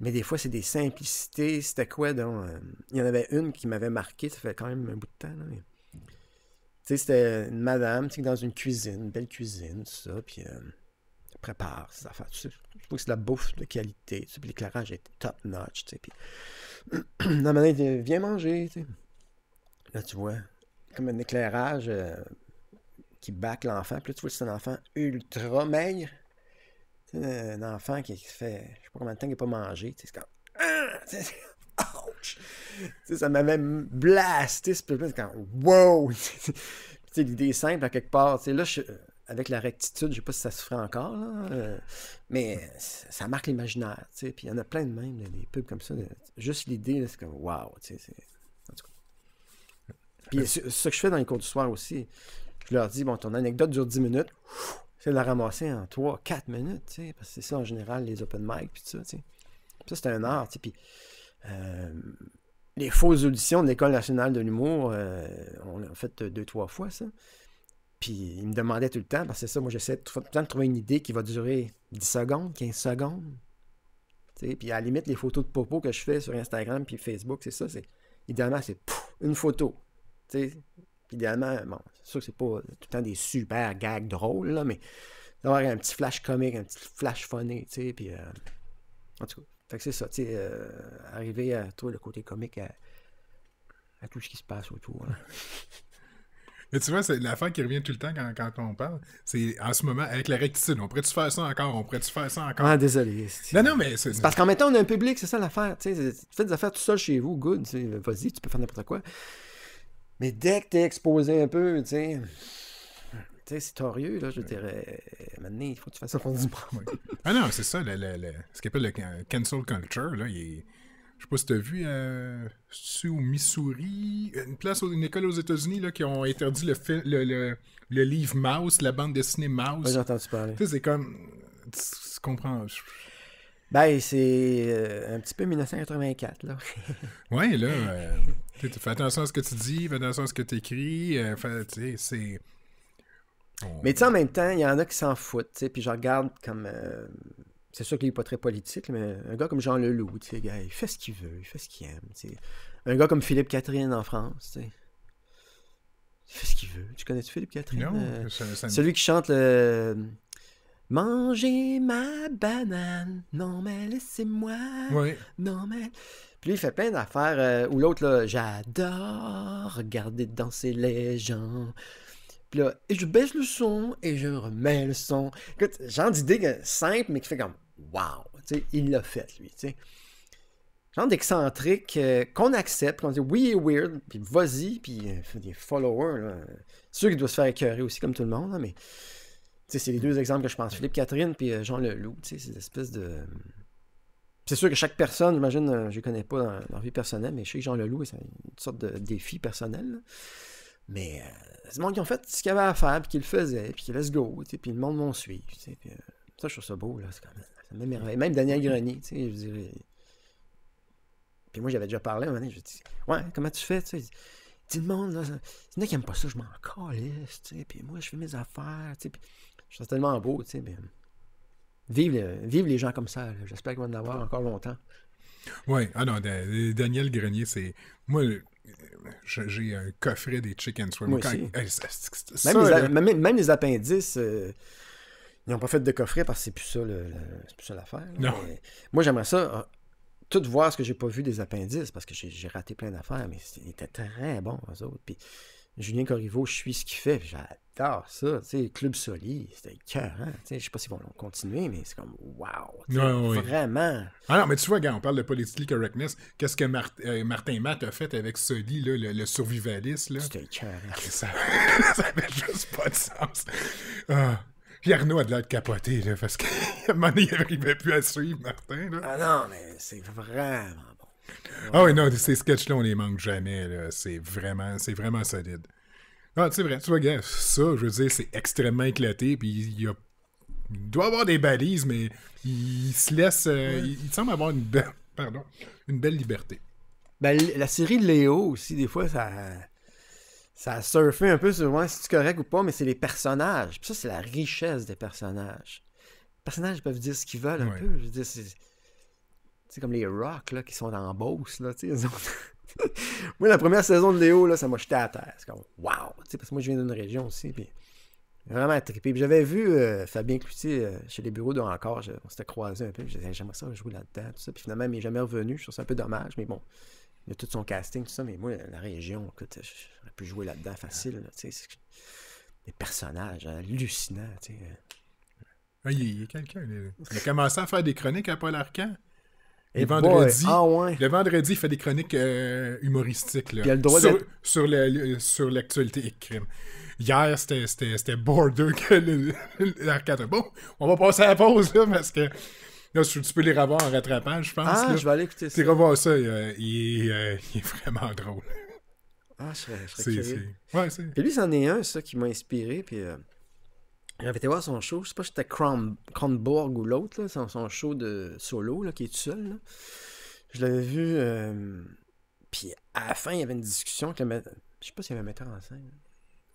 Mais des fois, c'est des simplicités. C'était quoi, donc? Il y en avait une qui m'avait marqué, ça fait quand même un bout de temps, là, mais... Tu sais, c'était une madame, tu sais, dans une cuisine, une belle cuisine, tout ça, puis elle prépare ses affaires. Tu sais, je trouve que c'est de la bouffe de qualité, tu sais, puis l'éclairage est top notch, tu sais, puis la madame dit, viens manger, tu sais. Là, tu vois, comme un éclairage qui back l'enfant, puis là, tu vois que c'est un enfant ultra maigre. Tu sais, un enfant qui fait, je sais pas combien de temps qu'il n'a pas mangé, tu sais, c'est comme... Ouch! Tu sais, ça m'avait blasté ce peu-là. C'est comme wow! Tu sais, l'idée est simple à quelque part. Tu sais, là, avec la rectitude, je sais pas si ça se ferait encore, là, mais ça marque l'imaginaire. Tu sais, puis il y en a plein de même, là, des pubs comme ça. Juste l'idée, là, c'est comme wow! Tu sais, en tout cas. Puis ce que je fais dans les cours du soir aussi, je leur dis, bon, ton anecdote dure 10 minutes, c'est de la ramasser en 3-4 minutes, tu sais, parce que c'est ça en général, les open mic, puis tout ça, tu sais. Puis ça, c'est un art, tu sais, puis les fausses auditions de l'École nationale de l'humour, on l'a fait 2-3 fois, ça. Puis ils me demandaient tout le temps, parce que c'est ça, moi j'essaie tout le temps de trouver une idée qui va durer 10 secondes, 15 secondes. T'sais, puis à la limite, les photos de popo que je fais sur Instagram puis Facebook, c'est ça, c'est idéalement, c'est une photo. T'sais. Puis idéalement, bon, c'est sûr que c'est pas tout le temps des super gags drôles, là, mais d'avoir un petit flash comique, un petit flash funny, tu sais, puis en tout cas. Fait que c'est ça, tu sais, arriver à trouver le côté comique à tout ce qui se passe autour. Là. Mais tu vois, c'est l'affaire qui revient tout le temps quand on parle. C'est en ce moment, avec la rectitude, on pourrait-tu faire ça encore? On pourrait-tu faire ça encore? Ah, désolé. Non, mais c'est parce qu'en même temps, on a un public, c'est ça l'affaire. Tu sais, tu fais des affaires tout seul chez vous, good, vas-y, tu peux faire n'importe quoi. Mais dès que t'es exposé un peu, tu sais, c'est torieux, là, je dirais. Maintenant, il faut que tu fasses ça pour du monde. Ah non, c'est ça, ce qu'on appelle le cancel culture, là, je sais pas si t'as vu, au Missouri, une école aux États-Unis là, qui ont interdit le livre Mouse, la bande dessinée Mouse. Ouais, j'ai entendu parler. Tu sais, c'est comme... Tu comprends... Ben, c'est un petit peu 1984, là. Ouais, là, fais attention à ce que tu dis, fais attention à ce que tu écris, tu sais, c'est... Mais tu sais, en même temps, il y en a qui s'en foutent, tu sais, puis je regarde comme... c'est sûr qu'il n'est pas très politique, mais un gars comme Jean Leloup, tu sais, gars, il fait ce qu'il veut, il fait ce qu'il aime, tu sais. Un gars comme Philippe Catherine en France, tu sais. Il fait ce qu'il veut. Tu connais-tu Philippe Catherine? Non, celui qui chante le... Mangez ma banane, non mais laissez-moi, ouais. Non mais... Puis lui, il fait plein d'affaires, ou l'autre, là, j'adore regarder danser les gens... Puis là, et je baisse le son, et je remets le son. Écoute, genre d'idée simple, mais qui fait comme wow, tu sais, il l'a fait, lui, tu sais. Genre d'excentrique qu'on accepte, qu'on dit oui, il est weird, puis vas-y, puis fait des followers, là. C'est sûr qu'il doit se faire écœurer aussi, comme tout le monde, là, mais tu sais, c'est les deux exemples que je pense, Philippe Catherine, puis Jean Leloup, tu sais, c'est une espèce de... C'est sûr que chaque personne, j'imagine, je les connais pas dans leur vie personnelle, mais je sais que Jean Leloup, c'est une sorte de défi personnel, là. Mais c'est le monde qui ont fait ce qu'il y avait à faire, puis qui le faisait, puis qui let's go, puis le monde m'en suit. Puis, ça, je trouve ça beau, là. C'est quand même, ça m'émerveille. Même Daniel Grenier, tu sais, je dirais. Puis moi, j'avais déjà parlé à un moment donné, je dis, ouais, comment tu fais, tu sais? Dis le monde, là, il y en a qui n'aiment pas ça, je m'en calisse, tu sais, puis moi, je fais mes affaires, tu sais, puis je trouve ça tellement beau, tu sais, mais vive les gens comme ça, là. J'espère qu'ils vont en avoir encore longtemps. Oui, ah non, Daniel Grenier, c'est... Moi, j'ai un coffret des Chicken Swim. Moi aussi. Même les appendices, ils n'ont pas fait de coffret parce que c'est plus ça l'affaire. Non. Mais moi, j'aimerais ça, tout voir ce que j'ai pas vu des appendices parce que j'ai raté plein d'affaires, mais ils étaient très bons, eux autres. Puis Julien Corriveau, je suis ce qu'il fait, j'adore ça. Tu sais, Club Soli, c'était écœurant. Tu sais, je sais pas s'ils vont continuer, mais c'est comme wow. Vraiment. Ah non, mais tu vois, gars, on parle de politically correctness. Qu'est-ce que Martin Matt a fait avec Soli, là, le survivaliste, là? C'était écœurant. Ça avait juste pas de sens. Puis Arnaud a de l'air capoté, là, parce qu'à un moment donné, il n'arrivait plus à suivre Martin, là. Ah non, mais c'est vraiment bon. Ah oui, non, ces sketchs-là, on les manque jamais, là. C'est vraiment solide. Ah, c'est vrai, tu vois, gars, ça, je veux dire, c'est extrêmement éclaté, puis il doit avoir des balises, mais il se laisse... il semble avoir une belle liberté. Ben, la série Léo aussi, des fois, ça a surfé un peu sur moi, si c'est correct ou pas, mais c'est les personnages. Puis ça, c'est la richesse des personnages. Les personnages peuvent dire ce qu'ils veulent un Ouais. peu. Je veux dire, c'est comme les Rock là, qui sont en Beauce. Là, tu sais, ils ont- moi, la première saison de Léo, là, ça m'a jeté à terre. C'est comme, wow! Tu sais, parce que moi, je viens d'une région aussi. Puis vraiment trippé. Puis j'avais vu Fabien Cloutier chez les bureaux de Encore. On s'était croisés un peu. Je disais, j'aimerais ça jouer là-dedans. Tout ça. Puis finalement, il n'est jamais revenu. Je trouve ça un peu dommage. Mais bon, il a tout son casting, tout ça. Mais moi, la région, écoute, j'aurais pu jouer là-dedans facile. Là, tu sais, des personnages hallucinants. Tu sais. Ah, il y a quelqu'un. Il a commencé à faire des chroniques à Paul Arcand. Et Le vendredi, ah ouais. le vendredi, il fait des chroniques humoristiques là, Il a le droit sur l'actualité et crime. Hier, c'était border que l'Arcade. Bon, on va passer à la pause là, parce que là, tu peux les revoir en rattrapage, je pense. Ah, là. je vais aller écouter ça. Tu revois ça, il est vraiment drôle. Ah, je serais curieux. Ouais, c'est... Puis lui, c'en est un, ça, qui m'a inspiré. Puis j'avais été voir son show. Je sais pas si c'était Kronborg ou l'autre, là, son show de solo, là, qui est tout seul. Là. Je l'avais vu. Puis à la fin, il y avait une discussion avec le je sais pas s'il y avait un metteur en scène.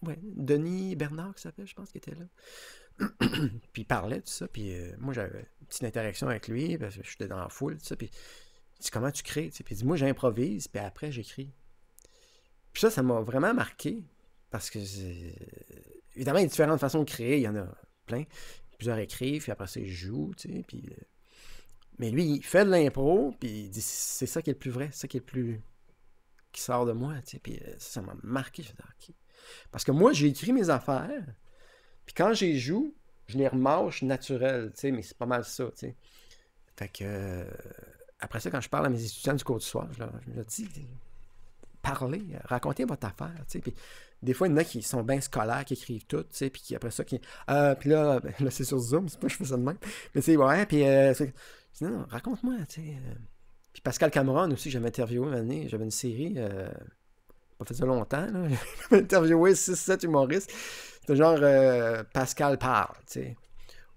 Ouais, Denis Bernard, qui s'appelle, je pense, qui était là. Puis il parlait, tout ça. Puis moi, j'avais une petite interaction avec lui, parce que j'étais dans la foule, tout ça. Puis il dit, comment tu crées? Puis il dit, moi, j'improvise, puis après, j'écris. Puis ça m'a vraiment marqué, parce que, évidemment, il y a différentes façons de créer, il y en a plein. Plusieurs écrivent, puis après ça, ils jouent, tu sais, puis... Mais lui, il fait de l'impro, puis il dit, c'est ça qui est le plus vrai, c'est ça qui est le plus... qui sort de moi, tu sais, puis ça m'a marqué, je me dis, OK. Parce que moi, j'ai écrit mes affaires, puis quand j'y joue, je les remâche naturel, tu sais, mais c'est pas mal ça, tu sais. Fait que... après ça, quand je parle à mes étudiants du cours du soir, je leur dis... parler, racontez votre affaire, tu sais, puis des fois, il y en a qui sont bien scolaires, qui écrivent tout, tu sais, puis après ça, puis là, c'est sur Zoom, c'est pas que je fais ça de même, mais tu sais, ouais, puis non, raconte-moi, tu sais. Puis Pascal Cameron aussi, j'avais interviewé une année, j'avais une série, pas fait ça longtemps, là, j'avais interviewé 6-7 humoristes, c'était genre Pascal parle, tu sais,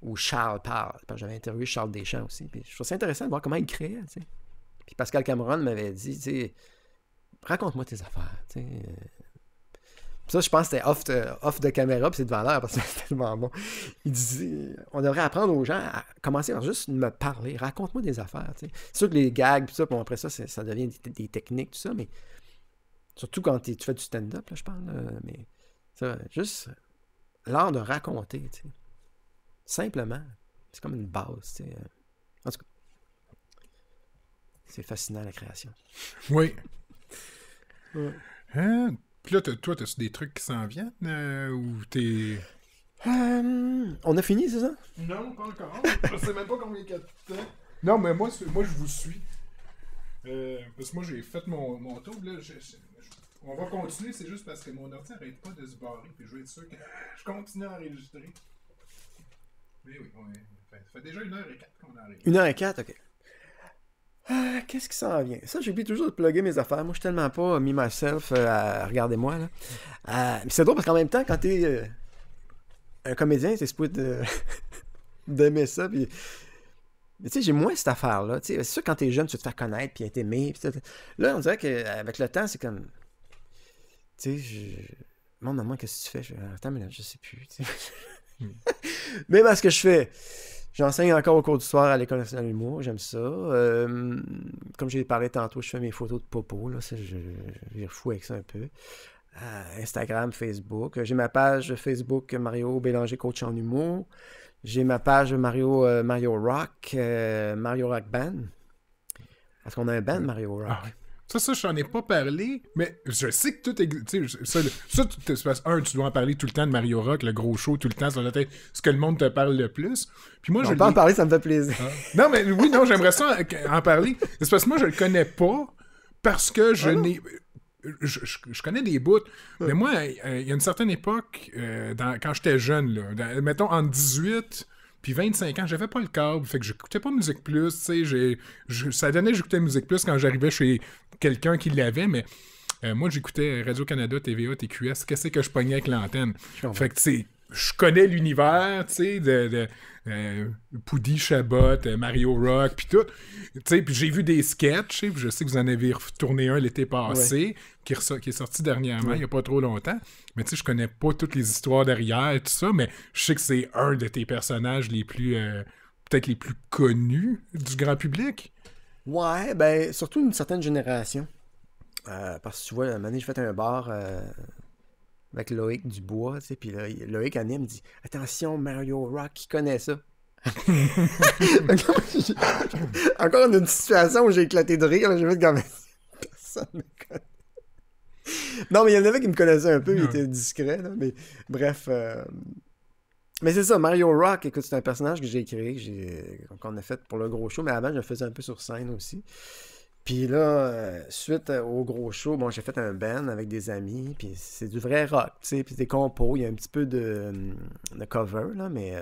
ou Charles parle, parce que j'avais interviewé Charles Deschamps aussi, puis je trouve ça intéressant de voir comment il créait, tu sais. Puis Pascal Cameron m'avait dit, tu sais, raconte-moi tes affaires. Tu sais. Ça, je pense que c'était off de caméra, puis c'est devant l'air, parce que c'était tellement bon. Il disait, on devrait apprendre aux gens à commencer par juste me parler. Raconte-moi des affaires. Tu sais. C'est sûr que les gags, puis ça, puis après ça, ça devient des techniques, tout ça, mais surtout quand tu fais du stand-up, là, je parle. Là, mais ça, juste l'art de raconter. Tu sais. Simplement. C'est comme une base. Tu sais. En tout cas, c'est fascinant, la création. Oui. Ouais. Puis là, toi, t'as-tu des trucs qui s'en viennent? Ou t'es... On a fini, c'est ça? Non, pas encore. Je sais même pas combien il y a de temps. Non, mais moi, je vous suis. Parce que moi, j'ai fait mon tour. Là, on va continuer, c'est juste parce que mon ordi n'arrête pas de se barrer. Puis je veux être sûr que je continue à enregistrer. Mais oui, ça fait déjà 1h04 qu'on arrive. 1h04, ok. Qu'est-ce qui s'en vient? Ça, j'oublie toujours de plugger mes affaires. Moi, je suis tellement pas me myself à regardez-moi. Là. Mais c'est drôle parce qu'en même temps, quand t'es un comédien, t'es supposé d'aimer ça. Puis... Mais tu sais, j'ai moins cette affaire-là. T'sais, c'est sûr, quand t'es jeune, tu te fais connaître puis être aimé. Puis là, on dirait qu'avec le temps, c'est comme... Tu sais, Mon maman, qu'est-ce que tu fais? Attends, mais là, je sais plus. Mais parce que je fais... J'enseigne encore au cours du soir à l'École nationale de l'humour, j'aime ça. Comme j'ai parlé tantôt, je fais mes photos de popo, là, ça, je fou avec ça un peu. Instagram, Facebook. J'ai ma page Facebook Mario Bélanger, coach en humour. J'ai ma page Mario Rock, Mario Rock Band. Parce qu'on a un band Mario Rock. Ah, ça, je n'en ai pas parlé, mais je sais que tout est... Ça, c'est parce que, tu dois en parler tout le temps de Mario Rock, le gros show, tout le temps, ça doit être ce que le monde te parle le plus. Puis moi, je peux en parler, ça me fait plaisir. Ah. Non, mais oui, non, j'aimerais ça en parler. C'est parce que moi, je le connais pas, parce que je n'ai... Je connais des bouts, mais moi, il y a une certaine époque, quand j'étais jeune, là, mettons entre 18... Puis 25 ans, j'avais pas le câble, fait que j'écoutais pas Musique Plus, tu sais, ça donnait que j'écoutais Musique Plus quand j'arrivais chez quelqu'un qui l'avait, mais moi, j'écoutais Radio-Canada, TVA, TQS. Qu'est-ce que je pognais avec l'antenne? Je comprends. Fait que, tu sais, je connais l'univers, tu sais, de Poudy, Chabot, Mario Rock, puis tout. Tu sais, puis j'ai vu des sketchs, puis je sais que vous en avez retourné un l'été passé, qui est sorti dernièrement, il n'y a pas trop longtemps. Mais tu sais, je connais pas toutes les histoires derrière et tout ça, mais je sais que c'est un de tes personnages les plus, peut-être les plus connus du grand public. Ouais, ben, surtout une certaine génération. Parce que tu vois, un moment donné, j'ai fait un bar avec Loïc Dubois, tu sais, puis là, Loïc anime, me dit « Attention, Mario Rock, qui connaît ça? » Encore une situation où j'ai éclaté de rire, là, j'ai fait comme personne me connaît. Non, mais il y en avait qui me connaissaient un peu, il était discret, là, mais bref. Mais c'est ça, Mario Rock, écoute, c'est un personnage que j'ai créé, qu'on a fait pour le gros show, mais avant, je le faisais un peu sur scène aussi. Puis là, suite au gros show, bon, j'ai fait un band avec des amis, puis c'est du vrai rock, tu sais, puis des compos, il y a un petit peu de cover, là, mais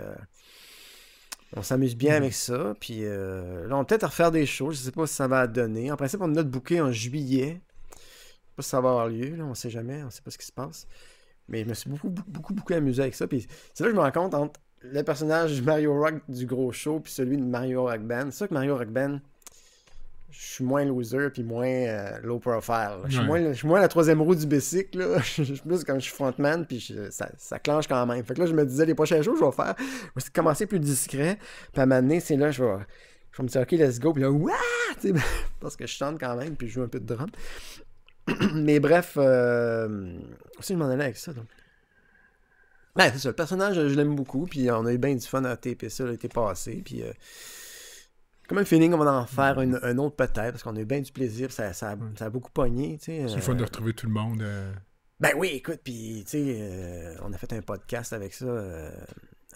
on s'amuse bien avec ça, puis là, on va peut-être refaire des shows, je sais pas si ça va donner. En principe, on a notre booké en juillet, je sais pas si ça va avoir lieu, là, on sait jamais, on sait pas ce qui se passe. Mais je me suis beaucoup amusé avec ça, puis c'est là que je me rends compte entre le personnage Mario Rock du gros show, puis celui de Mario Rock Band. C'est ça que Mario Rock Band... Je suis moins loser puis moins low profile. Je suis moins la troisième roue du bicycle. Là. Je suis plus comme je suis frontman puis ça clenche quand même. Fait que là, je me disais, les prochains shows, je vais faire. Je vais commencer plus discret. Puis à un moment donné, c'est là, je vais me dire, OK, let's go. Puis là, ouah! Parce que je chante quand même puis je joue un peu de drum. Mais bref, aussi, je m'en allais avec ça. Donc. Ben, c'est ça. Le personnage, je l'aime beaucoup. Puis on a eu bien du fun à taper ça l'été passé. Puis. Comme un feeling, on va en faire un autre peut-être, parce qu'on a eu bien du plaisir, ça a beaucoup pogné, tu sais. C'est le fun de retrouver tout le monde. Ben oui, écoute, puis tu sais, on a fait un podcast avec ça,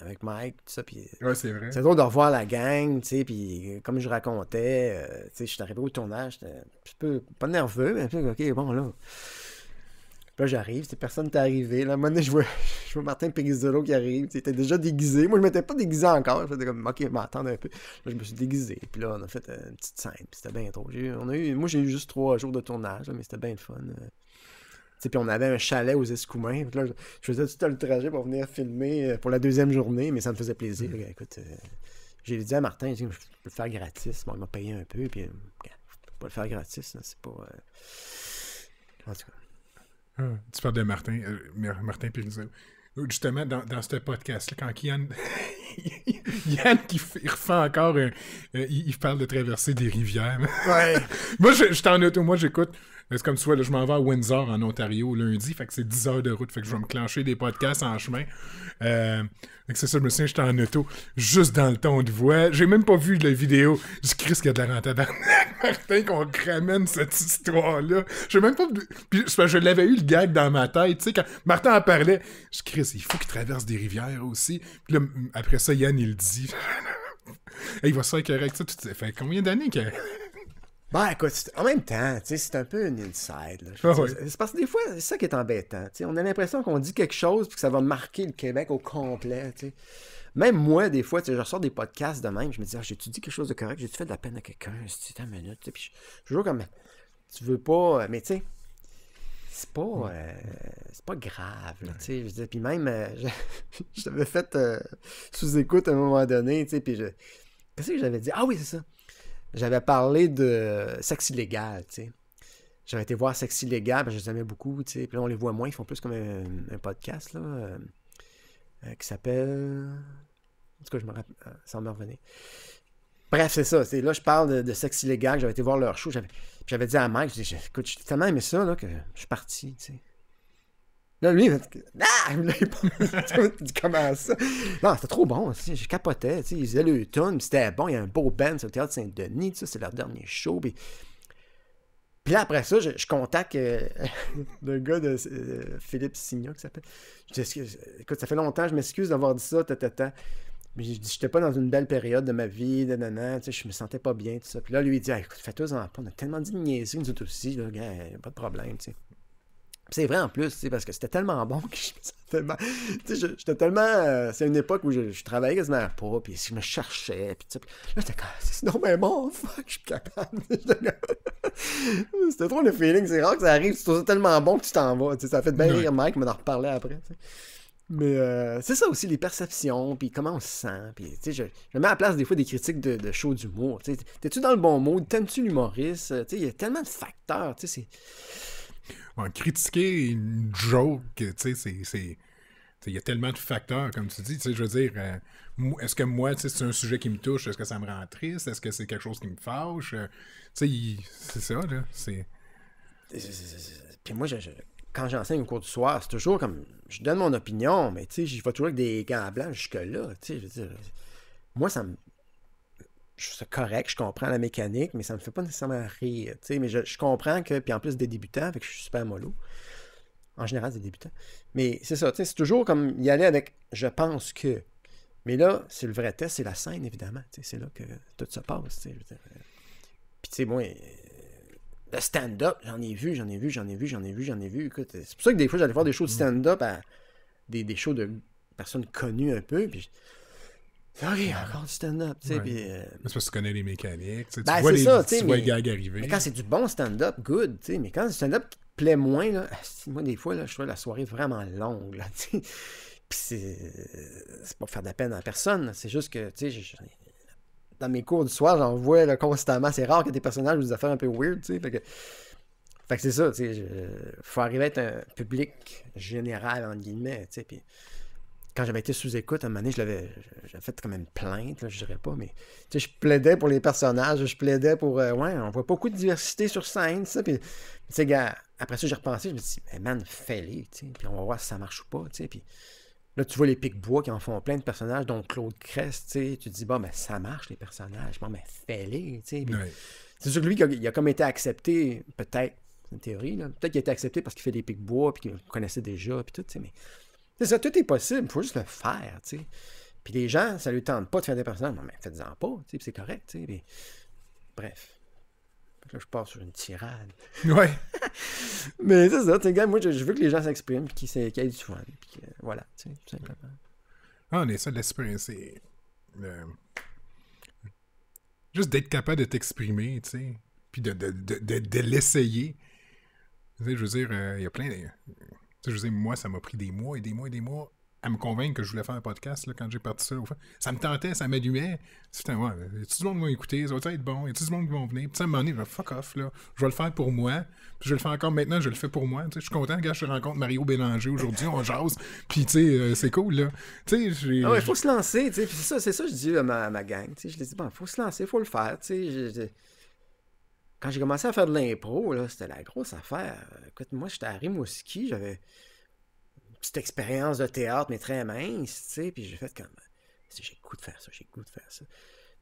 avec Mike, tout ça, puis... Ouais, c'est vrai. C'est drôle de revoir la gang, tu sais, puis comme je racontais, tu sais, je suis arrivé au tournage, j'étais un petit peu, pas nerveux, mais un peu, OK, bon, là... Puis là, j'arrive, personne n'est arrivé. Là, à un moment donné, je vois Martin Perizzolo qui arrive. Il était déjà déguisé. Moi, je ne m'étais pas déguisé encore. J'étais comme, OK, m'attendre un peu. Là, je me suis déguisé. Puis là, on a fait une petite scène. Puis c'était bien drôle. Moi, j'ai eu juste 3 jours de tournage, là, mais c'était bien le fun. Puis on avait un chalet aux Escoumins. Puis là, je faisais tout le trajet pour venir filmer pour la 2e journée, mais ça me faisait plaisir. Là, écoute, j'ai dit à Martin, je peux le faire gratis. Bon, il m'a payé un peu. Puis, je peux pas le faire gratis. Là, c'est pas... En tout cas. Tu parles de Martin Perizzolo. Justement, dans ce podcast-là, quand Yann il refait encore il parle de traverser des rivières. Ouais. Moi, j'étais en auto, moi j'écoute. C'est comme tu vois, là, je m'en vais à Windsor en Ontario lundi, fait que c'est 10 heures de route, fait que je vais me clencher des podcasts en chemin. Fait que c'est ça, je me souviens, j'étais en auto, juste dans le ton de voix. J'ai même pas vu la vidéo. Je crie qu'il y a de la rentable Martin, qu'on ramène cette histoire-là. J'ai même pas... Puis je l'avais eu le gag dans ma tête, tu sais, quand Martin en parlait, je crie, il faut qu'il traverse des rivières aussi. Puis là, après ça, Yann, il le dit. Et il va se faire correct, ça. Ça fait combien d'années que... Ben, écoute, en même temps, tu sais, c'est un peu une inside. Là. C'est parce que des fois, c'est ça qui est embêtant. Tu sais, on a l'impression qu'on dit quelque chose puis que ça va marquer le Québec au complet. Tu sais. Même moi, des fois, tu sais, je ressors des podcasts de même, je me dis, j'ai-tu dit quelque chose de correct? J'ai-tu fait de la peine à quelqu'un? C'est une minute. Tu sais, puis je joue comme, tu veux pas, mais tu sais, c'est pas grave. Là, tu sais, je dis, puis même, je t'avais fait sous-écoute à un moment donné, tu sais, puis qu'est-ce que j'avais dit? Ah oui, c'est ça. J'avais parlé de Sexe illégal, tu sais. J'avais été voir Sexe illégal, je les aimais beaucoup, tu sais. Puis là, on les voit moins, ils font plus comme un podcast, là, qui s'appelle... En tout cas, je me rappelle, ça me revenait. Bref, c'est ça. Là, je parle de Sexe illégal, j'avais été voir leur show, j'avais dit à Mike, je dis, écoute, j'ai tellement aimé ça, là, que je suis parti, tu sais. Là, lui, il m'a dit, comment ça? Non, c'était trop bon, je capotais, ils faisaient le tune, c'était bon, il y a un beau band sur le Théâtre Saint-Denis, c'est leur dernier show, puis là, après ça, je contacte le gars de Philippe Signa, qui s'appelle. Je dis, écoute, ça fait longtemps, je m'excuse d'avoir dit ça, mais je dis, j'étais pas dans une belle période de ma vie, je me sentais pas bien, tout ça. Puis là, lui, il dit, écoute, fais-toi-en pas, on a tellement dit de niaiser, nous autres aussi, là, gars, pas de problème, tu sais. C'est vrai en plus, tu sais, parce que c'était tellement bon que je me sentais tellement. Tu sais, j'étais tellement. C'est une époque où je travaillais quasiment pas, puis je me cherchais, puis tu sais. Là, j'étais comme, c'est normal bon, fuck, je suis capable. C'était trop le feeling, c'est rare que ça arrive, tu trouves ça tellement bon que tu t'en vas, tu sais. Ça a fait bien rire Mike, mais d'en reparler après, tu sais. Mais c'est ça aussi, les perceptions, puis comment on se sent, puis tu sais, je mets à la place des fois des critiques de shows d'humour, tu sais. T'es-tu dans le bon mood, t'aimes-tu l'humoriste, tu sais, il y a tellement de facteurs, tu sais, c'est. Bon, critiquer une joke, tu sais, il y a tellement de facteurs, comme tu dis. Tu sais, je veux dire, est-ce que moi, tu sais, c'est un sujet qui me touche? Est-ce que ça me rend triste? Est-ce que c'est quelque chose qui me fâche? Tu sais, c'est ça, là. Puis moi, quand j'enseigne au cours du soir, c'est toujours comme. Je donne mon opinion, mais tu sais, j'y vais toujours avec des gants blancs jusque-là. Tu sais, je veux dire. Moi, ça me. C'est correct, je comprends la mécanique, mais ça me fait pas nécessairement rire. Tu sais, mais je comprends que. Puis en plus des débutants, fait que je suis super mollo. En général, des débutants. Mais c'est ça, tu sais, c'est toujours comme y aller avec je pense que. Mais là, c'est le vrai test, c'est la scène, évidemment. Tu sais, c'est là que tout se passe. Tu sais, puis tu sais, moi, le stand-up, j'en ai vu. Écoute, c'est pour ça que des fois, j'allais voir des shows de stand-up à des shows de personnes connues un peu. Puis OK, encore du stand-up. Tu sais, puis, c'est parce que tu connais les mécaniques. Tu ben, vois, tu vois les gags arriver. Mais quand c'est du bon stand-up, good. Tu sais, mais quand c'est du stand-up qui te plaît moins, là, moi, des fois, là, je trouve la soirée vraiment longue. Là, tu sais. Puis c'est pas pour faire de la peine à personne. C'est juste que, tu sais, dans mes cours du soir, j'en vois là, constamment. C'est rare que des personnages ou des affaires un peu weird, tu sais. Fait que c'est ça, tu sais. Faut arriver à être un public général, entre guillemets, tu sais. Puis quand j'avais été sous-écoute, à un moment donné, j'avais fait comme une plainte, là, je dirais pas, mais tu sais, je plaidais pour les personnages, je plaidais pour... ouais, on voit beaucoup de diversité sur scène, ça. Puis, tu sais, gars, après ça, j'ai repensé, je me suis dit, hey, man, fais-les, tu sais. Puis on va voir si ça marche ou pas, tu sais. Puis là, tu vois les Pic-Bois qui en font plein de personnages, dont Claude Crest, tu sais. Tu te dis, bon, ben, ça marche, les personnages. Bon, ben, fais-les, tu sais. Puis, c'est sûr que lui, il a comme été accepté, peut-être, c'est une théorie, là. Peut-être qu'il a été accepté parce qu'il fait des Pic-Bois, puis qu'il connaissait déjà, puis tout, tu sais, mais... C'est ça, tout est possible, il faut juste le faire, tu sais. Puis les gens, ça ne lui tente pas de faire des personnages, non, mais faites-en pas, tu sais, c'est correct, tu sais. Puis... Bref. Là, je pars sur une tirade. Ouais. Mais c'est ça, tu sais, gars, moi, je veux que les gens s'expriment, puis qu'ils aient du fun, puis voilà, tu sais, tout simplement. Ah, on est ça de l'expérience, c'est... Juste d'être capable de t'exprimer, tu sais, puis de l'essayer. Tu sais, je veux dire, il y a plein de... Tu sais, je veux dire, moi, ça m'a pris des mois et des mois et des mois à me convaincre que je voulais faire un podcast là, quand j'ai parti ça. Ça me tentait, ça m'allumait. Putain, ouais, y a tout le monde qui va écouter, ça va être bon, y a tout le monde qui va venir. Puis à un moment donné, je vais fuck off, là. Je vais le faire pour moi. Puis je vais le faire encore maintenant, je le fais pour moi. Tu sais, je suis content, gars, je rencontre Mario Bélanger aujourd'hui, on jase. Puis tu sais, c'est cool, là. Tu sais, ah ouais, il faut se lancer, tu sais. Puis c'est ça que je dis à ma gang. Tu sais, je les dis, bon, faut se lancer, faut le faire, tu sais. Quand j'ai commencé à faire de l'impro, là, c'était la grosse affaire. Écoute, moi, j'étais à Rimouski, j'avais une petite expérience de théâtre, mais très mince, tu sais, puis j'ai fait comme, j'ai le goût de faire ça, j'ai le goût de faire ça.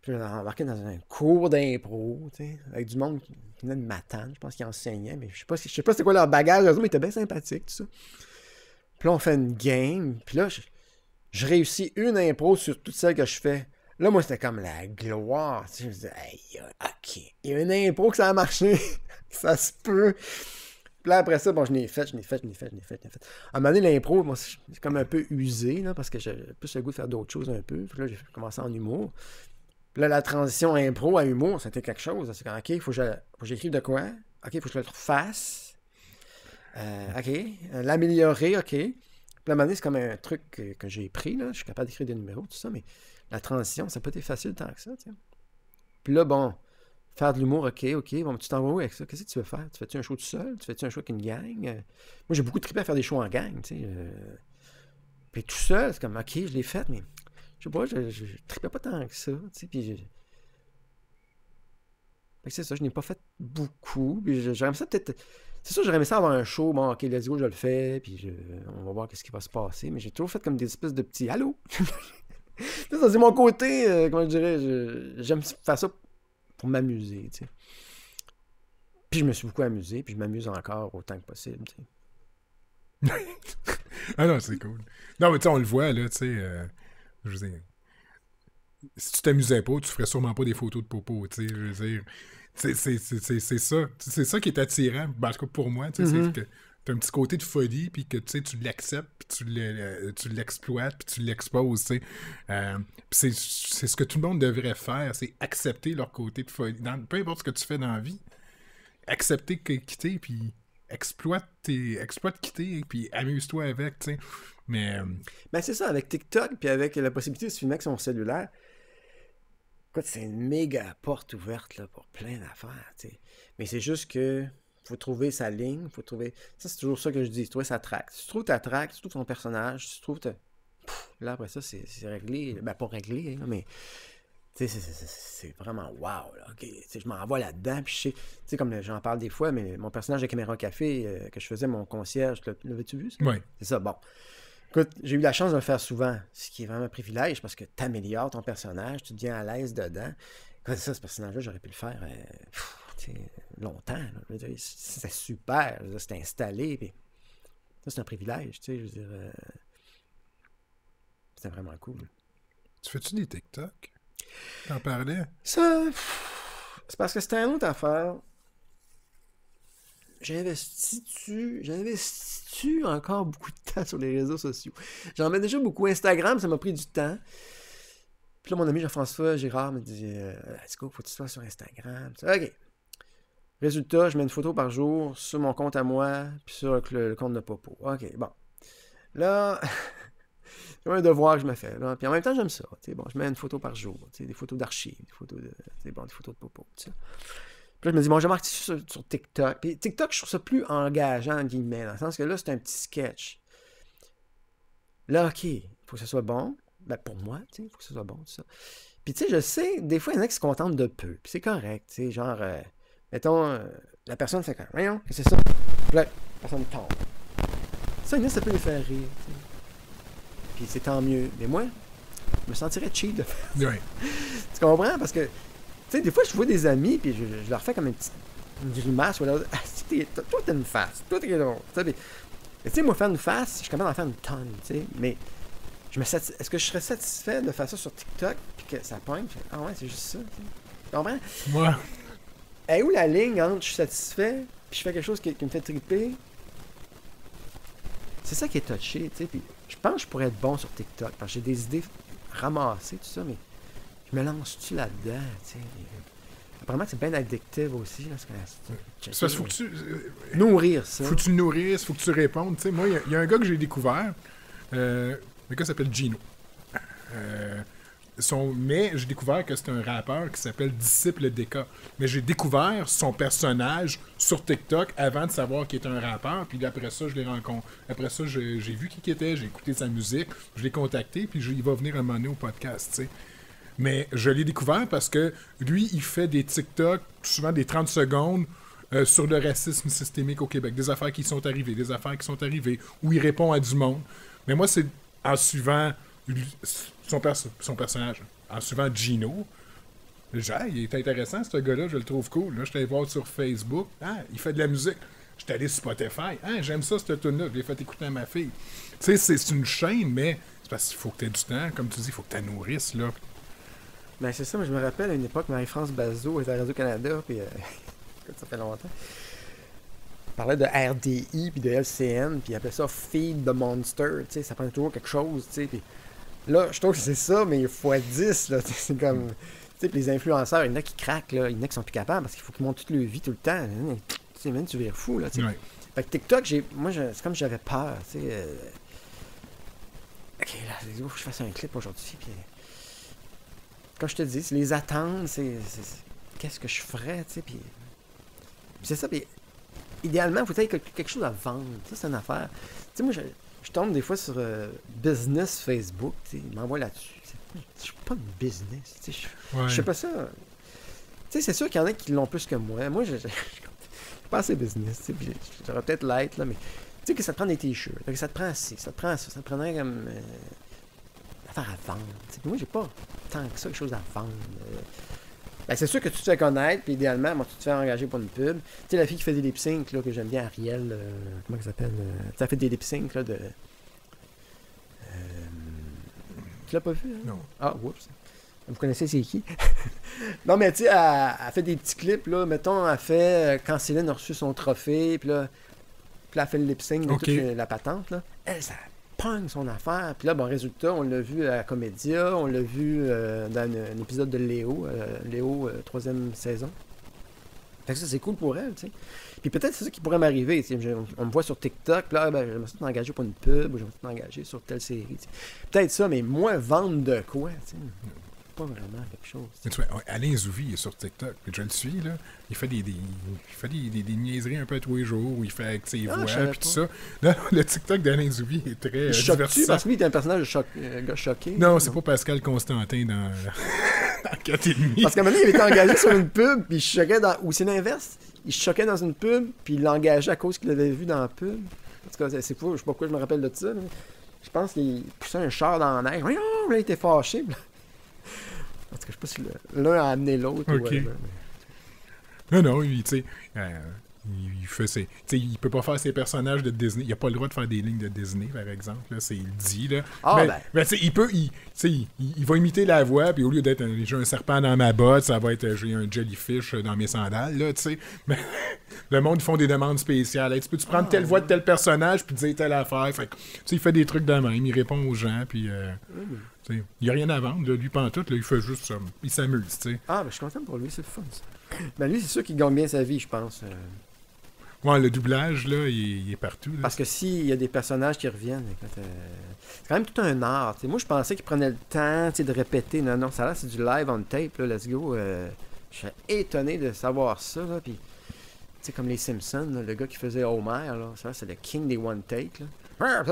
Puis j'ai embarqué dans un cours d'impro, tu sais, avec du monde qui venait de Matane, je pense qu'ils enseignaient, mais je sais pas c'était quoi leur bagage, mais ils étaient bien sympathiques, tout ça. Puis là, on fait une game, puis là, je réussis une impro sur toutes celles que je fais. Là, moi, c'était comme la gloire. Tu sais, je me disais, hey, OK, il y a une impro que ça a marché. Ça se peut. Puis là, après ça, bon, je l'ai fait. À un moment donné, l'impro, moi, c'est comme un peu usé, là, parce que j'ai plus le goût de faire d'autres choses un peu. Puis là, j'ai commencé en humour. Puis là, la transition impro à humour, c'était quelque chose. C'est comme, OK, il faut que j'écrive de quoi? OK, il faut que je le fasse. OK, l'améliorer, OK. Puis là, à un moment donné, c'est comme un truc que j'ai pris, là. Je suis capable d'écrire des numéros, tout ça, mais la transition, ça n'a pas été facile tant que ça, tu sais. Puis là, bon, faire de l'humour, OK, bon, tu t'en vas où avec ça? Qu'est-ce que tu veux faire? Tu fais-tu un show tout seul? Tu fais-tu un show avec une gang? Moi, j'ai beaucoup trippé à faire des shows en gang, tu sais. Puis tout seul, c'est comme, OK, je l'ai fait, mais je sais pas, je trippais pas tant que ça, tu sais, puis fait que c'est ça, je n'ai pas fait beaucoup, puis j'aimerais ça peut-être... C'est sûr, j'aurais aimé ça avoir un show, bon, OK, let's go, je le fais, puis on va voir qu'est-ce qui va se passer, mais j'ai toujours fait comme des espèces de petits « Allô? » Ça, c'est mon côté, comment je dirais, j'aime faire ça pour m'amuser, tu sais. Puis je me suis beaucoup amusé, puis je m'amuse encore autant que possible, tu sais. Ah non, c'est cool. Non, mais tu sais, on le voit, là, tu sais, je veux dire, si tu t'amusais pas, tu ferais sûrement pas des photos de popo, tu sais, je veux dire, c'est ça qui est attirant, en tout cas pour moi, tu sais, c'est que t'as un petit côté de folie, puis que tu l'acceptes, puis tu l'exploites, puis tu l'exposes, tu sais. Puis c'est ce que tout le monde devrait faire, c'est accepter leur côté de folie. Peu importe ce que tu fais dans la vie, accepter quitter, puis exploite quitter, puis amuse-toi avec, tu sais. Mais... Ben c'est ça, avec TikTok, puis avec la possibilité de se filmer avec son cellulaire, écoute, c'est une méga porte ouverte là, pour plein d'affaires, tu sais. Mais c'est juste que faut trouver sa ligne, faut trouver... Ça, c'est toujours ça que je dis, trouver sa track. Si tu trouves ta track, si tu trouves ton personnage, si tu trouves... Là, après ça, c'est réglé. Ben, pas réglé, là, mais... Tu sais, c'est vraiment wow, là. Okay. Je m'en vais là-dedans, puis je sais... Tu sais, comme j'en parle des fois, mais mon personnage de Caméra Café, que je faisais, mon concierge, l'avais-tu vu, ça? Oui. C'est ça, bon. Écoute, j'ai eu la chance de le faire souvent, ce qui est vraiment un privilège, parce que tu améliores ton personnage, tu deviens à l'aise dedans. Écoute, ça, ce personnage-là, j'aurais pu le faire... longtemps. C'était super. C'était installé. Puis... Ça, c'est un privilège. Tu sais, je veux dire. C'était vraiment cool. Tu fais-tu des TikTok? T'en parlais? Ça. C'est parce que c'était une autre affaire. J'investis-tu encore beaucoup de temps sur les réseaux sociaux. J'en mets déjà beaucoup. Instagram, ça m'a pris du temps. Puis là, mon ami Jean-François Girard me dit let's go, faut que tu sois sur Instagram. OK. Résultat, je mets une photo par jour sur mon compte à moi, puis sur le compte de Popo. OK, bon. Là, c'est un devoir que je me fais. Là. Puis en même temps, j'aime ça. Bon, je mets une photo par jour. Des photos d'archives, des photos de Popo. Puis là, je me dis, bon, je marque sur TikTok. Puis TikTok, je trouve ça plus engageant, en guillemets, dans le sens que là, c'est un petit sketch. Là, OK, il faut que ça soit bon. Ben, pour moi, il faut que ça soit bon, tout ça. Puis, tu sais, je sais, des fois, il y en a qui se contentent de peu. Puis c'est correct, tu sais, genre... mettons, la personne fait comme, voyons, qu'est-ce que c'est ça? Puis là, la personne tombe. Ça peut les faire rire. T'sais. Puis c'est tant mieux. Mais moi, je me sentirais cheap de faire ça. Oui. Tu comprends? Parce que, tu sais, des fois, je vois des amis, puis je leur fais comme une grimace. Ou là, toi, t'as une face. Toi, t'es drôle. Mais tu sais, moi, faire une face, je suis capable d'en faire une tonne, tu sais. Mais est-ce que je serais satisfait de faire ça sur TikTok, puis que ça pointe? Ah ouais, c'est juste ça. T'sais. Tu comprends? Moi. Où la ligne entre je suis satisfait puis je fais quelque chose qui me fait triper? C'est ça qui est touché, tu sais. Puis je pense que je pourrais être bon sur TikTok parce que j'ai des idées ramassées, tout ça, mais je me lance-tu là-dedans, tu sais? Apparemment que c'est bien addictif aussi. Là, Faut que tu... nourrir ça. Faut que tu le nourrisses, faut que tu répondes. Tu sais, moi, il y a un gars que j'ai découvert. Le gars s'appelle Gino. Mais j'ai découvert que c'est un rappeur qui s'appelle Disciple DK. Mais j'ai découvert son personnage sur TikTok avant de savoir qu'il était un rappeur. Puis après ça, je l'ai rencontré. Après ça, j'ai vu qui était, j'ai écouté sa musique, je l'ai contacté, puis il va venir un moment donné au podcast, tu sais. Mais je l'ai découvert parce que lui, il fait des TikTok, souvent des 30 secondes, sur le racisme systémique au Québec. Des affaires qui sont arrivées, où il répond à du monde. Mais moi, c'est en suivant son personnage, en suivant Gino. Il est intéressant, ce gars-là, je le trouve cool. Là, je suis allé voir sur Facebook. Ah, il fait de la musique. Je suis allé sur Spotify. Ah, j'aime ça, cette tune-là. Je l'ai fait écouter à ma fille. Tu sais, c'est une chaîne, mais c'est parce qu'il faut que tu aies du temps. Comme tu dis, il faut que tu la nourrisses, là. Ben, c'est ça, mais je me rappelle à une époque, Marie-France Bazot était à Radio-Canada, puis ça fait longtemps. Elle parlait de RDI, puis de LCN, puis elle appelait ça Feed the Monster, tu sais, ça prend toujours quelque chose, tu sais, puis là, je trouve que c'est ça, mais x10, là, c'est comme... Tu sais, les influenceurs, il y en a qui craquent, là, il y en a qui sont plus capables, parce qu'il faut qu'ils montent toute leur vie tout le temps. Tu sais, même, tu vires fou, là, tu sais. Ouais. Fait que TikTok, c'est comme j'avais peur, tu sais. OK, là, il faut que je fasse un clip aujourd'hui, puis... Comme je te dis, c'est les attentes, c'est qu'est-ce que je ferais, tu sais, puis c'est ça, puis idéalement, il faut avoir quelque chose à vendre, ça, c'est une affaire. Tu sais, moi, je tombe des fois sur business Facebook, tu sais, il m'envoie là-dessus. Je suis pas de business, tu sais, je sais pas ça. Tu sais, c'est sûr qu'il y en a qui l'ont plus que moi. Moi, je suis pas assez business, tu sais, puis j'aurais peut-être l'être, là, mais tu sais que ça te prend des t-shirts, que ça te prend ci, ça te prend ça, ça te prendrait comme... affaire à vendre. T'sais. Moi, j'ai pas tant que ça, quelque chose à vendre. Ben, c'est sûr que tu te fais connaître, puis idéalement, moi, tu te fais engager pour une pub. Tu sais, la fille qui fait des lip sync, là, que j'aime bien, Ariel, comment elle s'appelle? Tu as fait des lip sync, là, de... Tu l'as pas vu, hein? Non. Ah, oups. Vous connaissez c'est qui? Non, mais tu sais, elle fait des petits clips, là. Mettons, elle fait quand Céline a reçu son trophée, puis là, Puis là, elle fait le lip-sync de OK. toute la patente, là. Elle, ça pogne son affaire. Puis là, bon, résultat, on l'a vu à la Comédia, on l'a vu dans un épisode de Léo, troisième saison. Fait que ça, c'est cool pour elle, tu sais. Puis peut-être c'est ça qui pourrait m'arriver, tu sais. On me voit sur TikTok, puis là, ben, je me suis engagé pour une pub, ou je me suis engagé sur telle série, tu sais. Peut-être ça, mais moi, vendre de quoi, tu sais. Pas vraiment quelque chose. Mais tu vois, Alain Zouvi est sur TikTok, puis je le suis, là. Il fait des niaiseries un peu tous les jours, où il fait avec ses voix, je savais puis tout pas. ça. Non, le TikTok d'Alain Zouvi est très Il choque-tu divertissant. parce que lui, il est un personnage gars choqué. Non, c'est pas Pascal Constantin dans 4,5. Parce qu'à un moment donné, il était engagé sur une pub, puis il choquait dans... Ou c'est l'inverse. Il choquait dans une pub, puis il l'engageait à cause qu'il l'avait vu dans la pub. En tout cas, c'est fou, je sais pas pourquoi je me rappelle de ça. Mais je pense qu'il poussait un char dans la neige. Voyons, là, il était fâché. En tout cas, je sais pas si l'un a amené l'autre. Ok. Ou whatever, mais... Non, tu sais, il fait ses... Tu sais, il peut pas faire ses personnages de Disney. Il a pas le droit de faire des lignes de Disney, par exemple. Là, il le dit, là. Ah, mais tu sais, il va imiter la voix, puis au lieu d'être j'ai un serpent dans ma botte, ça va être j'ai un jellyfish dans mes sandales, là, tu sais. Mais le monde, ils font des demandes spéciales. Hey, tu peux-tu prendre telle voix de tel personnage, puis dire telle affaire? Fait que, tu sais, il fait des trucs de même. Il répond aux gens, puis... tu sais, il n'y a rien à vendre, là, lui, pantoute, là, il fait juste ça. Il s'amuse, tu sais. Ah, ben je suis content pour lui, c'est le fun, ça. Ben lui, c'est sûr qu'il gagne bien sa vie, je pense. Ouais, le doublage, là, il est partout. Là. Parce que s'il y a des personnages qui reviennent, écoute, c'est quand même tout un art. T'sais. Moi, je pensais qu'il prenait le temps de répéter. Non, ça là, c'est du live on tape, là, let's go. Je suis étonné de savoir ça, là. Puis, comme les Simpsons, là, le gars qui faisait Homer, là, ça, c'est le king des one take. Là.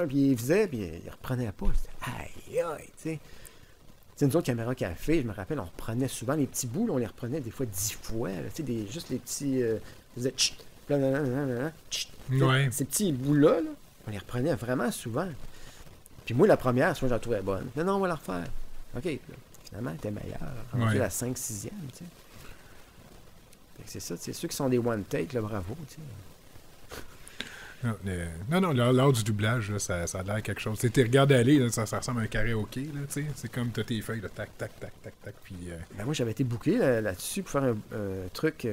Puis il faisait, puis il reprenait pas. Aïe, aïe, tu sais. C'est nous autres, Caméra Café, je me rappelle, on reprenait souvent les petits bouts, là, on les reprenait des fois 10 fois, là, juste les petits... on faisait tchit, tchit, Ouais. ces petits bouts-là, là, on les reprenait vraiment souvent. Puis moi, la première, souvent, je la trouvais bonne. Non, on va la refaire. OK, là, finalement, elle était meilleure. Rendu la 5-6e, tu sais. C'est ça, c'est ceux qui sont des one-take, là, bravo, tu sais. Non, l'art du doublage, là, ça a l'air quelque chose. Tu regardes aller, là, ça ressemble à un karaoké, là, tu sais. C'est comme t'as tes feuilles, là, tac, tac, tac, tac, tac, puis... Ben moi, j'avais été booké là-dessus pour faire un truc...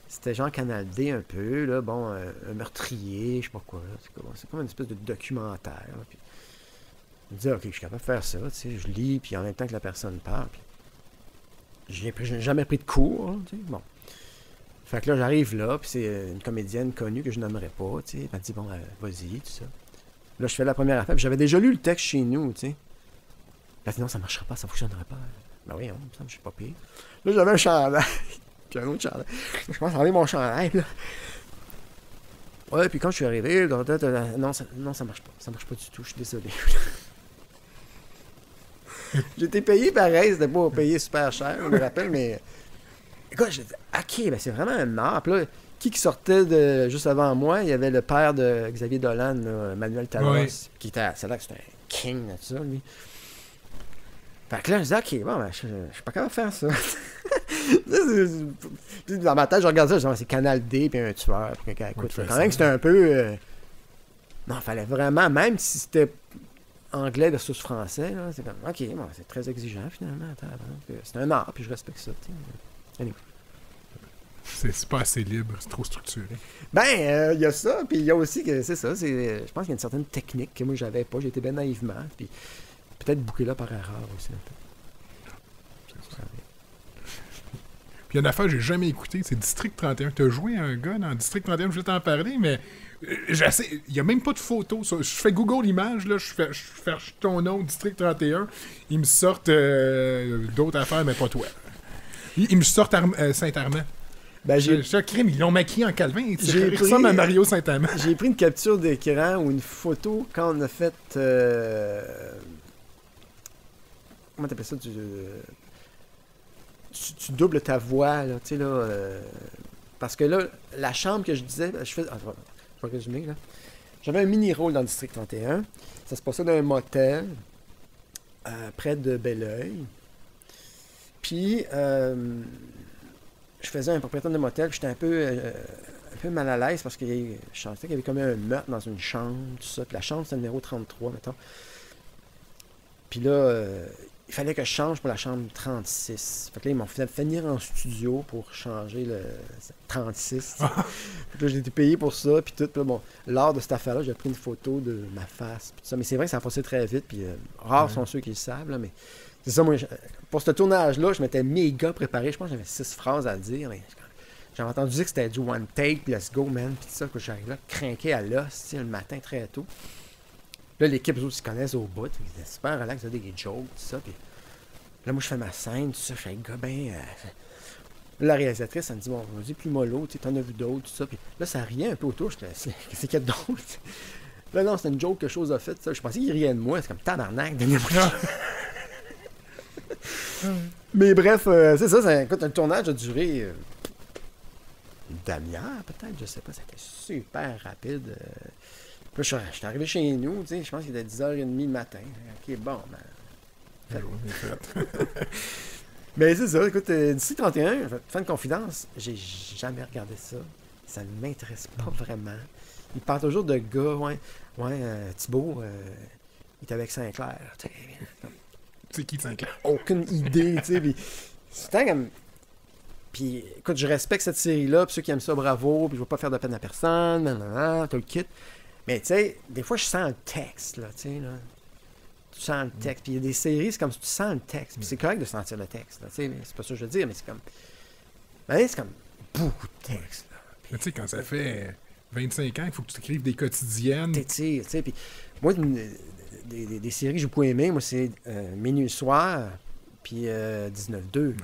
c'était genre Canal D un peu, là, bon, un meurtrier, je sais pas quoi, là, c'est comme une espèce de documentaire, là, puis je me disais, ok, je suis capable de faire ça, tu sais, je lis, puis en même temps que la personne parle, puis j'ai jamais pris de cours, hein, tu sais, bon. Fait que là, j'arrive là, puis c'est une comédienne connue que je nommerais pas, tu sais, elle me dit, bon, vas-y, tout ça. Là, je fais la première affaire, puis j'avais déjà lu le texte chez nous, tu sais. Là, non, ça marchera pas, ça fonctionnerait pas. Ben oui, ça me suis pas pire. Là, j'avais un chandail. Puis un autre chandail. Je pense à enlever mon chandail, là. Ouais, puis quand je suis arrivé, non, ça marche pas. Ça marche pas du tout, je suis désolé. J'étais payé pareil, c'était pas payé super cher, je me rappelle, mais... Écoute, j'ai dit, ok, ben c'est vraiment un art. Puis là, qui sortait juste avant moi, il y avait le père de Xavier Dolan, là, Manuel Talos, Ouais. qui était... C'est là que c'était un king de ça, lui. Fait que là, je disais, ok, bon, ben, je suis pas capable de faire ça. Puis dans ma tête, je regardais ça, je disais, c'est Canal D, puis un tueur, puis quelqu'un écoute. Quand même, c'était un peu... Non, il fallait vraiment, même si c'était anglais versus français, là, c'est comme, ok, bon, c'est très exigeant, finalement. C'est un art, puis je respecte ça, tu sais. Anyway. C'est pas assez libre, c'est trop structuré. Ben, il y a ça, puis il y a aussi que c'est ça, je pense qu'il y a une certaine technique que moi j'avais pas, j'étais bien naïvement, puis peut-être bouclé là par erreur aussi un peu. Puis il y a une affaire que j'ai jamais écouté, c'est District 31. T'as joué à un gars dans District 31, je vais t'en parler, mais il y a même pas de photo. Je fais Google Images, là, je cherche ton nom, District 31, ils me sortent d'autres affaires, mais pas toi. Ils me sortent Saint-Armand. Ben, crime, ils l'ont maquillé en Calvin. J'ai pris ressemble à Mario Saint-Amand. J'ai pris une capture d'écran ou une photo quand on a fait... comment t'appelles ça? Tu doubles ta voix, là, tu sais, là... parce que là, la chambre que je disais... je vais résumer, là. J'avais un mini-rôle dans District 31. Ça se passait dans un motel près de Belleuil. Puis... je faisais un propriétaire de motel, puis j'étais un peu mal à l'aise parce que je sentais qu'il y avait comme un meurtre dans une chambre, tout ça. Puis la chambre, c'est le numéro 33, mettons. Puis là, il il fallait que je change pour la chambre 36. Fait que là, ils m'ont fait venir en studio pour changer le 36. Fait que là, j'ai été payé pour ça, puis tout. Puis là, bon, lors de cette affaire-là, j'ai pris une photo de ma face, puis tout ça. Mais c'est vrai que ça a passé très vite, puis rares sont ceux qui le savent, là, mais c'est ça, moi, pour ce tournage-là, je m'étais méga préparé. Je pense que j'avais 6 phrases à dire, mais j'avais entendu dire que c'était du one take, puis let's go, man, puis tout ça, que j'arrive là, crinqué à l'os, le matin très tôt. Là, l'équipe, eux autres, ils se connaissent au bout. Ils étaient super relax, ils faisaient des jokes, tout ça. Puis là, moi, je fais ma scène, tout ça. Je fais le gars, ben. La réalisatrice, elle me dit, bon, vas-y, plus mollo, tu t'en as vu d'autres, tout ça. Puis là, ça riait un peu autour. Je fais, qu'est-ce qu'il y a d'autre? Là, non, c'était une joke, quelque chose a fait, ça. Je pensais qu'il riait de moi. C'est comme tabarnak, donnez-moi. Mais bref, c'est ça. Écoute, un tournage a duré une demi-heure, peut-être, je sais pas. C'était super rapide. Puis là, je suis arrivé chez nous, tu sais, je pense qu'il était 10h30 le matin. Ok, bon, ben. Mais c'est ça, écoute, d'ici 31, fin de confidence, j'ai jamais regardé ça. Ça ne m'intéresse pas vraiment. Il parle toujours de gars, Thibaut, il est avec Sinclair. C'est qui Sinclair? Aucune idée, tu sais. Puis c'est tant comme. Puis écoute, je respecte cette série-là, puis ceux qui aiment ça, bravo, puis je veux pas faire de peine à personne, t'as le kit. Mais tu sais, des fois, je sens le texte, là, tu sais, là. Tu sens le texte. Puis il y a des séries, c'est comme si tu sens le texte. Puis c'est correct de sentir le texte, là, tu sais. C'est pas ça que je veux dire, mais c'est comme... Ben, c'est comme beaucoup de texte, là. Puis, mais tu sais, quand ça fait 25 ans, il faut que tu écrives des quotidiennes. T'étires, tu sais. Puis moi, des séries que j'ai beaucoup aimées, moi, c'est Minuit le soir, puis 19-2. Ouais.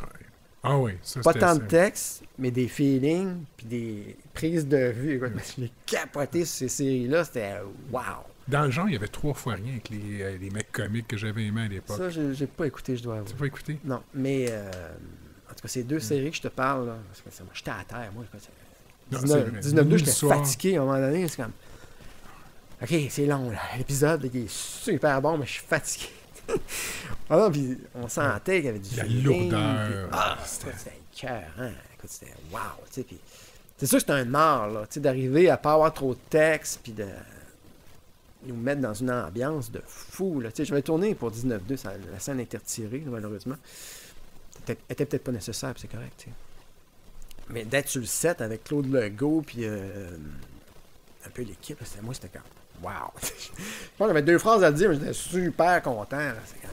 Ah oui, ça pas c'était tant de texte, mais des feelings, puis des prises de vue. Écoute, je l'ai capoté sur ces séries-là, c'était wow! Dans le genre, il y avait 3 fois rien avec les mecs comiques que j'avais aimés à l'époque. Ça, j'ai pas écouté, je dois avouer. Tu n'as pas écouté? Non, mais en tout cas, ces deux séries que je te parle, là, parce que moi, j'étais à terre, moi. 19-2, j'étais fatigué à un moment donné, c'est comme... OK, c'est long, là. L'épisode, il est super bon, mais je suis fatigué. Ah non, puis on sentait qu'il y avait du feeling. La lourdeur. C'était cœur, hein. Écoute, c'était wow, tu sais. Puis c'est sûr que c'était un art, là, tu sais, d'arriver à pas avoir trop de texte, puis de nous mettre dans une ambiance de fou, là. Tu sais, j'avais tourné pour 19-2, la scène a été retirée, là, malheureusement. Elle était peut-être pas nécessaire, puis c'est correct, tu sais. Mais d'être sur le set avec Claude Legault, puis un peu l'équipe, moi, c'était comme wow! Je pense que j'avais 2 phrases à le dire, mais j'étais super content. C'est comme,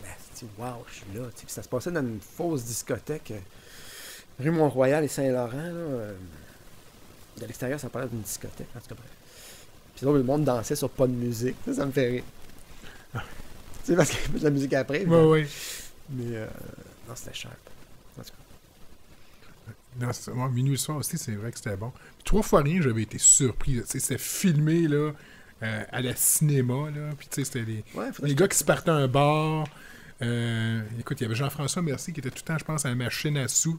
wow, je suis là. Puis ça se passait dans une fausse discothèque, rue Mont-Royal et Saint-Laurent. Là, de l'extérieur, ça parlait d'une discothèque, en tout cas. Puis là, le monde dansait sur pas de musique. Ça me fait rire. Tu sais, parce qu'il y avait de la musique après. Oui. Mais non, c'était sharp. En tout cas. Non, Minuit le soir aussi, c'est vrai que c'était bon. Puis 3 fois rien, j'avais été surpris. C'était filmé, là. À la cinéma, là. Puis, tu sais, c'était les gars qui se partaient à un bar. Écoute, il y avait Jean-François Mercier qui était tout le temps, je pense, à la machine à sous.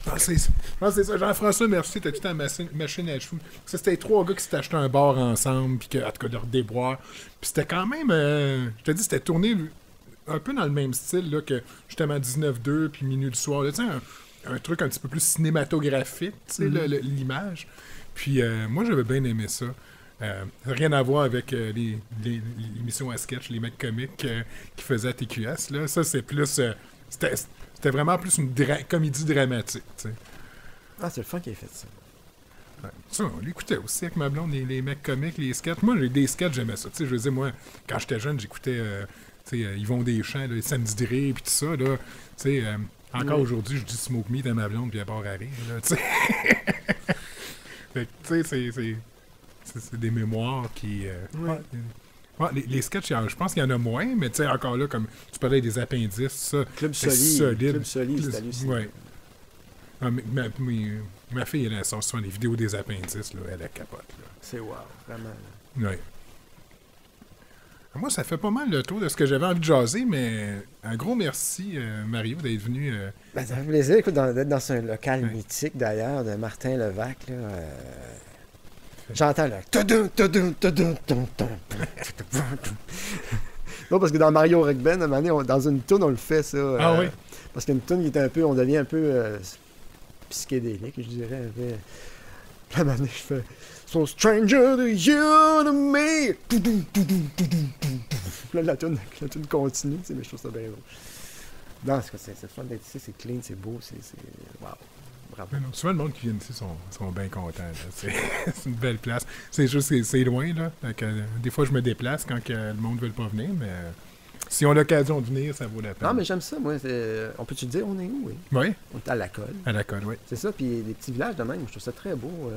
Je pense que c'est ça. Jean-François Mercier était tout le temps à la machine à sous. Ça, c'était les 3 gars qui s'étaient achetés un bar ensemble, puis en tout cas, de redéboire. Puis c'était quand même... je te dis, c'était tourné un peu dans le même style, là, que justement 19-2, puis Minuit du soir. Tu sais, un truc un petit peu plus cinématographique, tu sais, l'image. Puis moi, j'avais bien aimé ça. Rien à voir avec l'émission à sketch, les mecs comiques qui faisaient à TQS. Là. Ça, c'est plus... c'était vraiment plus une comédie dramatique. T'sais. Ah, c'est le fun qui a fait ça. Ouais. Ça, on l'écoutait aussi avec ma blonde, les mecs comiques, les sketchs. Moi, des sketchs, j'aimais ça. Je veux dire, moi, quand j'étais jeune, j'écoutais Yvon Deschamps, là, les Samedi Diré, puis tout ça. Là, encore aujourd'hui, je dis Smoke Meat à ma blonde, puis elle part à rire. Fait que, tu sais, c'est des mémoires qui... les sketchs, je pense qu'il y en a moins, mais tu sais, encore là, comme tu parlais des appendices, ça, Club c'est solide. solide. Club solide, c'est hallucinant. Ouais. Ah, ma fille, elle sort souvent les vidéos des appendices, là, elle capote. Là. C'est wow, vraiment. Ouais. Moi, ça fait pas mal le tour de ce que j'avais envie de jaser, mais un gros merci, Mario, d'être venu. Ben, ça fait plaisir, écoute, d'être dans un local mythique, d'ailleurs, de Martin Levac, là. J'entends là. Non, parce que dans Mario Rock Band, à un moment donné, dans une tune, on le fait, ça. Ah oui? Parce qu'une tune qui est un peu, on devient un peu psychédélique, je dirais. À un moment donné, je fais So stranger to you to me. Puis là, la tune continue, mais je trouve ça bien drôle. Non, c'est fun d'être ici, c'est clean, c'est beau, wow. Bravo. Non, souvent, le monde qui vient ici sont bien contents. C'est c'est une belle place. C'est juste que c'est loin, là. Donc, des fois, je me déplace quand que le monde ne veut pas venir, mais si on a l'occasion de venir, ça vaut la peine. Non, mais j'aime ça, moi. On peut-tu dire, on est où, oui? Oui? On est à la Colle. À la Colle, oui. C'est ça, puis des petits villages de même, je trouve ça très beau.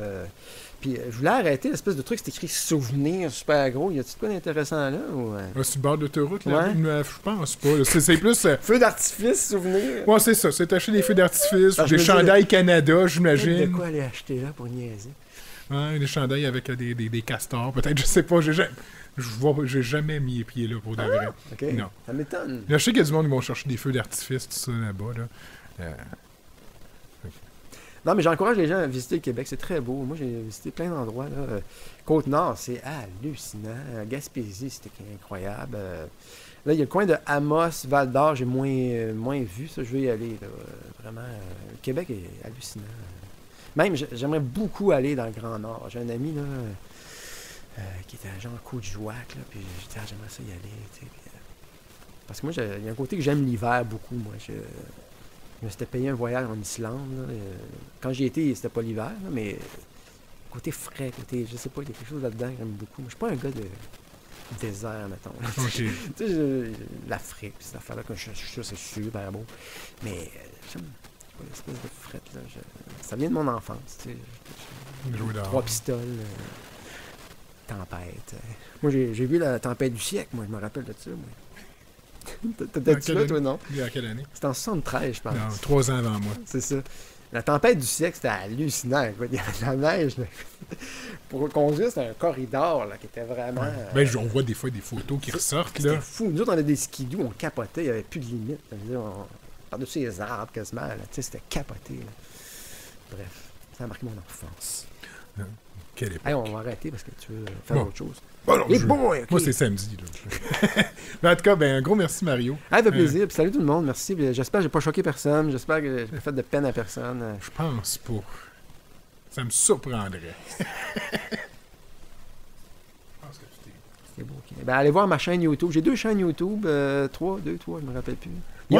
Puis je voulais arrêter l'espèce de truc, c'est écrit souvenir super gros. Y a-tu de quoi d'intéressant là? Ou, Sur le bord de l'autoroute, là? Ouais. Je pense pas. Là. C'est plus. Feu d'artifice, souvenir. Ouais, c'est ça. C'est acheter des feux d'artifice, Alors, je des me chandails Canada, De j'imagine. quoi aller acheter là pour niaiser? Ouais, des chandails avec des castors, peut-être, je sais pas. J'ai jamais mis les pieds là pour de vrai. OK. Non. Ça m'étonne. Là, je sais qu'il y a du monde qui vont chercher des feux d'artifice, tout ça là-bas. Là. Non, mais j'encourage les gens à visiter le Québec. C'est très beau. Moi, j'ai visité plein d'endroits. Là. Côte-Nord, c'est hallucinant. Gaspésie, c'était incroyable. Là, il y a le coin de Amos, Val-d'Or, j'ai moins vu. Ça, je vais y aller. Là. Vraiment, le Québec est hallucinant. Même, j'aimerais beaucoup aller dans le Grand Nord. J'ai un ami là, qui était à genre Côte-Jouac, là, puis j'ai dit, j'aimerais ça y aller. Tu sais, puis, parce que moi, il y a un côté que j'aime l'hiver beaucoup. Moi, je me suis payé un voyage en Islande. Là, quand j'y étais, c'était pas l'hiver, là, mais côté frais, je sais pas, il y a quelque chose là-dedans que j'aime beaucoup. Moi, je suis pas un gars de désert, mettons. OK. Tu sais, l'Afrique, cette affaire-là, que je suis sûr, c'est super beau. Mais j'aime l'espèce de frette, là. Ça vient de mon enfance, tu sais. Jouer dehors. 3 pistoles, tempête. Moi, j'ai vu la tempête du siècle, moi, je me rappelle de ça, moi. T'as-tu là, toi, non? Il y a quelle année? C'était en 73, je pense. Non, 3 ans avant moi. C'est ça. La tempête du siècle, c'était hallucinant. Quoi. Il y avait de la neige. Là. Pour conduire, c'était un corridor là, qui était vraiment... Ben, on voit des fois des photos qui ressortent. C'était Là. fou. Nous autres, on a des skidoo, on capotait. Il n'y avait plus de limite. Par-dessus les arbres, quasiment. Là. C'était capoté. Là. Bref, ça a marqué mon enfance. Quelle époque. Hey, on va arrêter parce que tu veux faire autre chose. Bon, non, Les boys, okay. Moi, c'est samedi. Là. Ben, en tout cas, un gros merci, Mario. Ça fait plaisir. Puis salut tout le monde. Merci. Puis j'espère que j'ai pas choqué personne. J'espère que j'ai pas fait de peine à personne. Je pense pas. Ça me surprendrait. C'est beau. Okay. Ben, allez voir ma chaîne YouTube. J'ai 2 chaînes YouTube. 3, je me rappelle plus. Il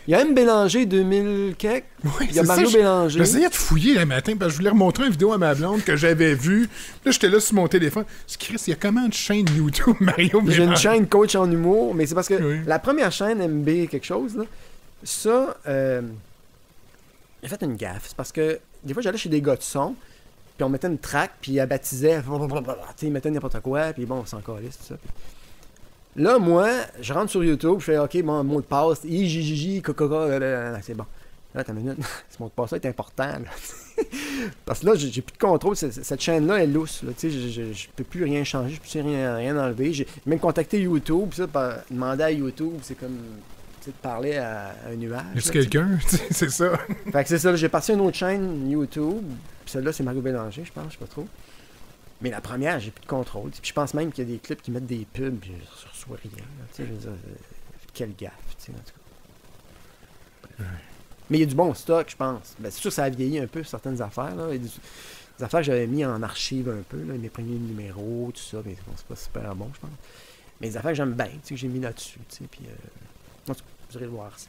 y a M. Bélanger 2000 quelques. Oui, il y a Mario Bélanger. J'essayais de fouiller le matin parce que je voulais remontrer une vidéo à ma blonde que j'avais vue. Là, j'étais là sur mon téléphone. Chris, il y a comment de chaîne YouTube, Mario Bélanger? J'ai une chaîne coach en humour, mais c'est parce que oui. La première chaîne MB quelque chose, là, ça, j'ai fait une gaffe. C'est parce que des fois, j'allais chez des gars de son, puis on mettait une track, puis ils baptisaient, ils mettaient n'importe quoi, puis bon, on s'en calait, tout ça. Puis... Là, moi, je rentre sur YouTube, je fais OK, mon mot de passe, Coca-Cola, c'est bon. Là, t'as une minute, ce mot de passe-là est important. Là. Parce que là, j'ai plus de contrôle. Cette chaîne-là est lousse. Là, je peux plus rien changer, je peux plus rien enlever. J'ai même contacté YouTube, ça, demander à YouTube, c'est comme de parler à un nuage. Est-ce quelqu'un? C'est ça. Fait que c'est ça, j'ai parti à une autre chaîne YouTube, puis celle-là, c'est Mario Bélanger, je pense, je sais pas trop. Mais la première, j'ai plus de contrôle. Puis je pense même qu'il y a des clips qui mettent des pubs, puis je reçois rien. Je veux dire, quelle gaffe, en tout cas. Ouais. Mais il y a du bon stock, je pense. Ben, c'est sûr que ça a vieilli un peu, certaines affaires. Là. Il y a des affaires que j'avais mis en archive un peu, là, mes premiers numéros, tout ça, mais bon, c'est pas super bon, je pense. Mais des affaires que j'aime bien, que j'ai mis là-dessus. Puis, en tout cas, vous irez voir ça.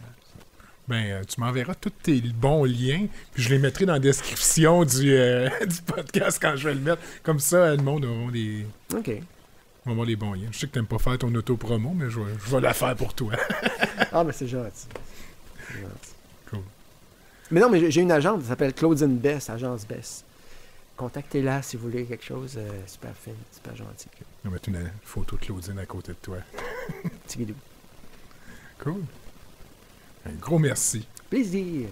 Ben, tu m'enverras tous tes bons liens, puis je les mettrai dans la description du podcast quand je vais le mettre. Comme ça, le monde aura des... OK. On va avoir les bons liens. Je sais que t'aimes pas faire ton auto-promo, mais je vais la faire pour toi. Ah, mais c'est gentil. Cool. Mais non, mais j'ai une agente, ça s'appelle Claudine Bess, agence Bess. Contactez-la si vous voulez quelque chose. Super fine, super gentil. On va mettre une photo de Claudine à côté de toi. Petit bidou. Cool. Un gros merci. Plaisir.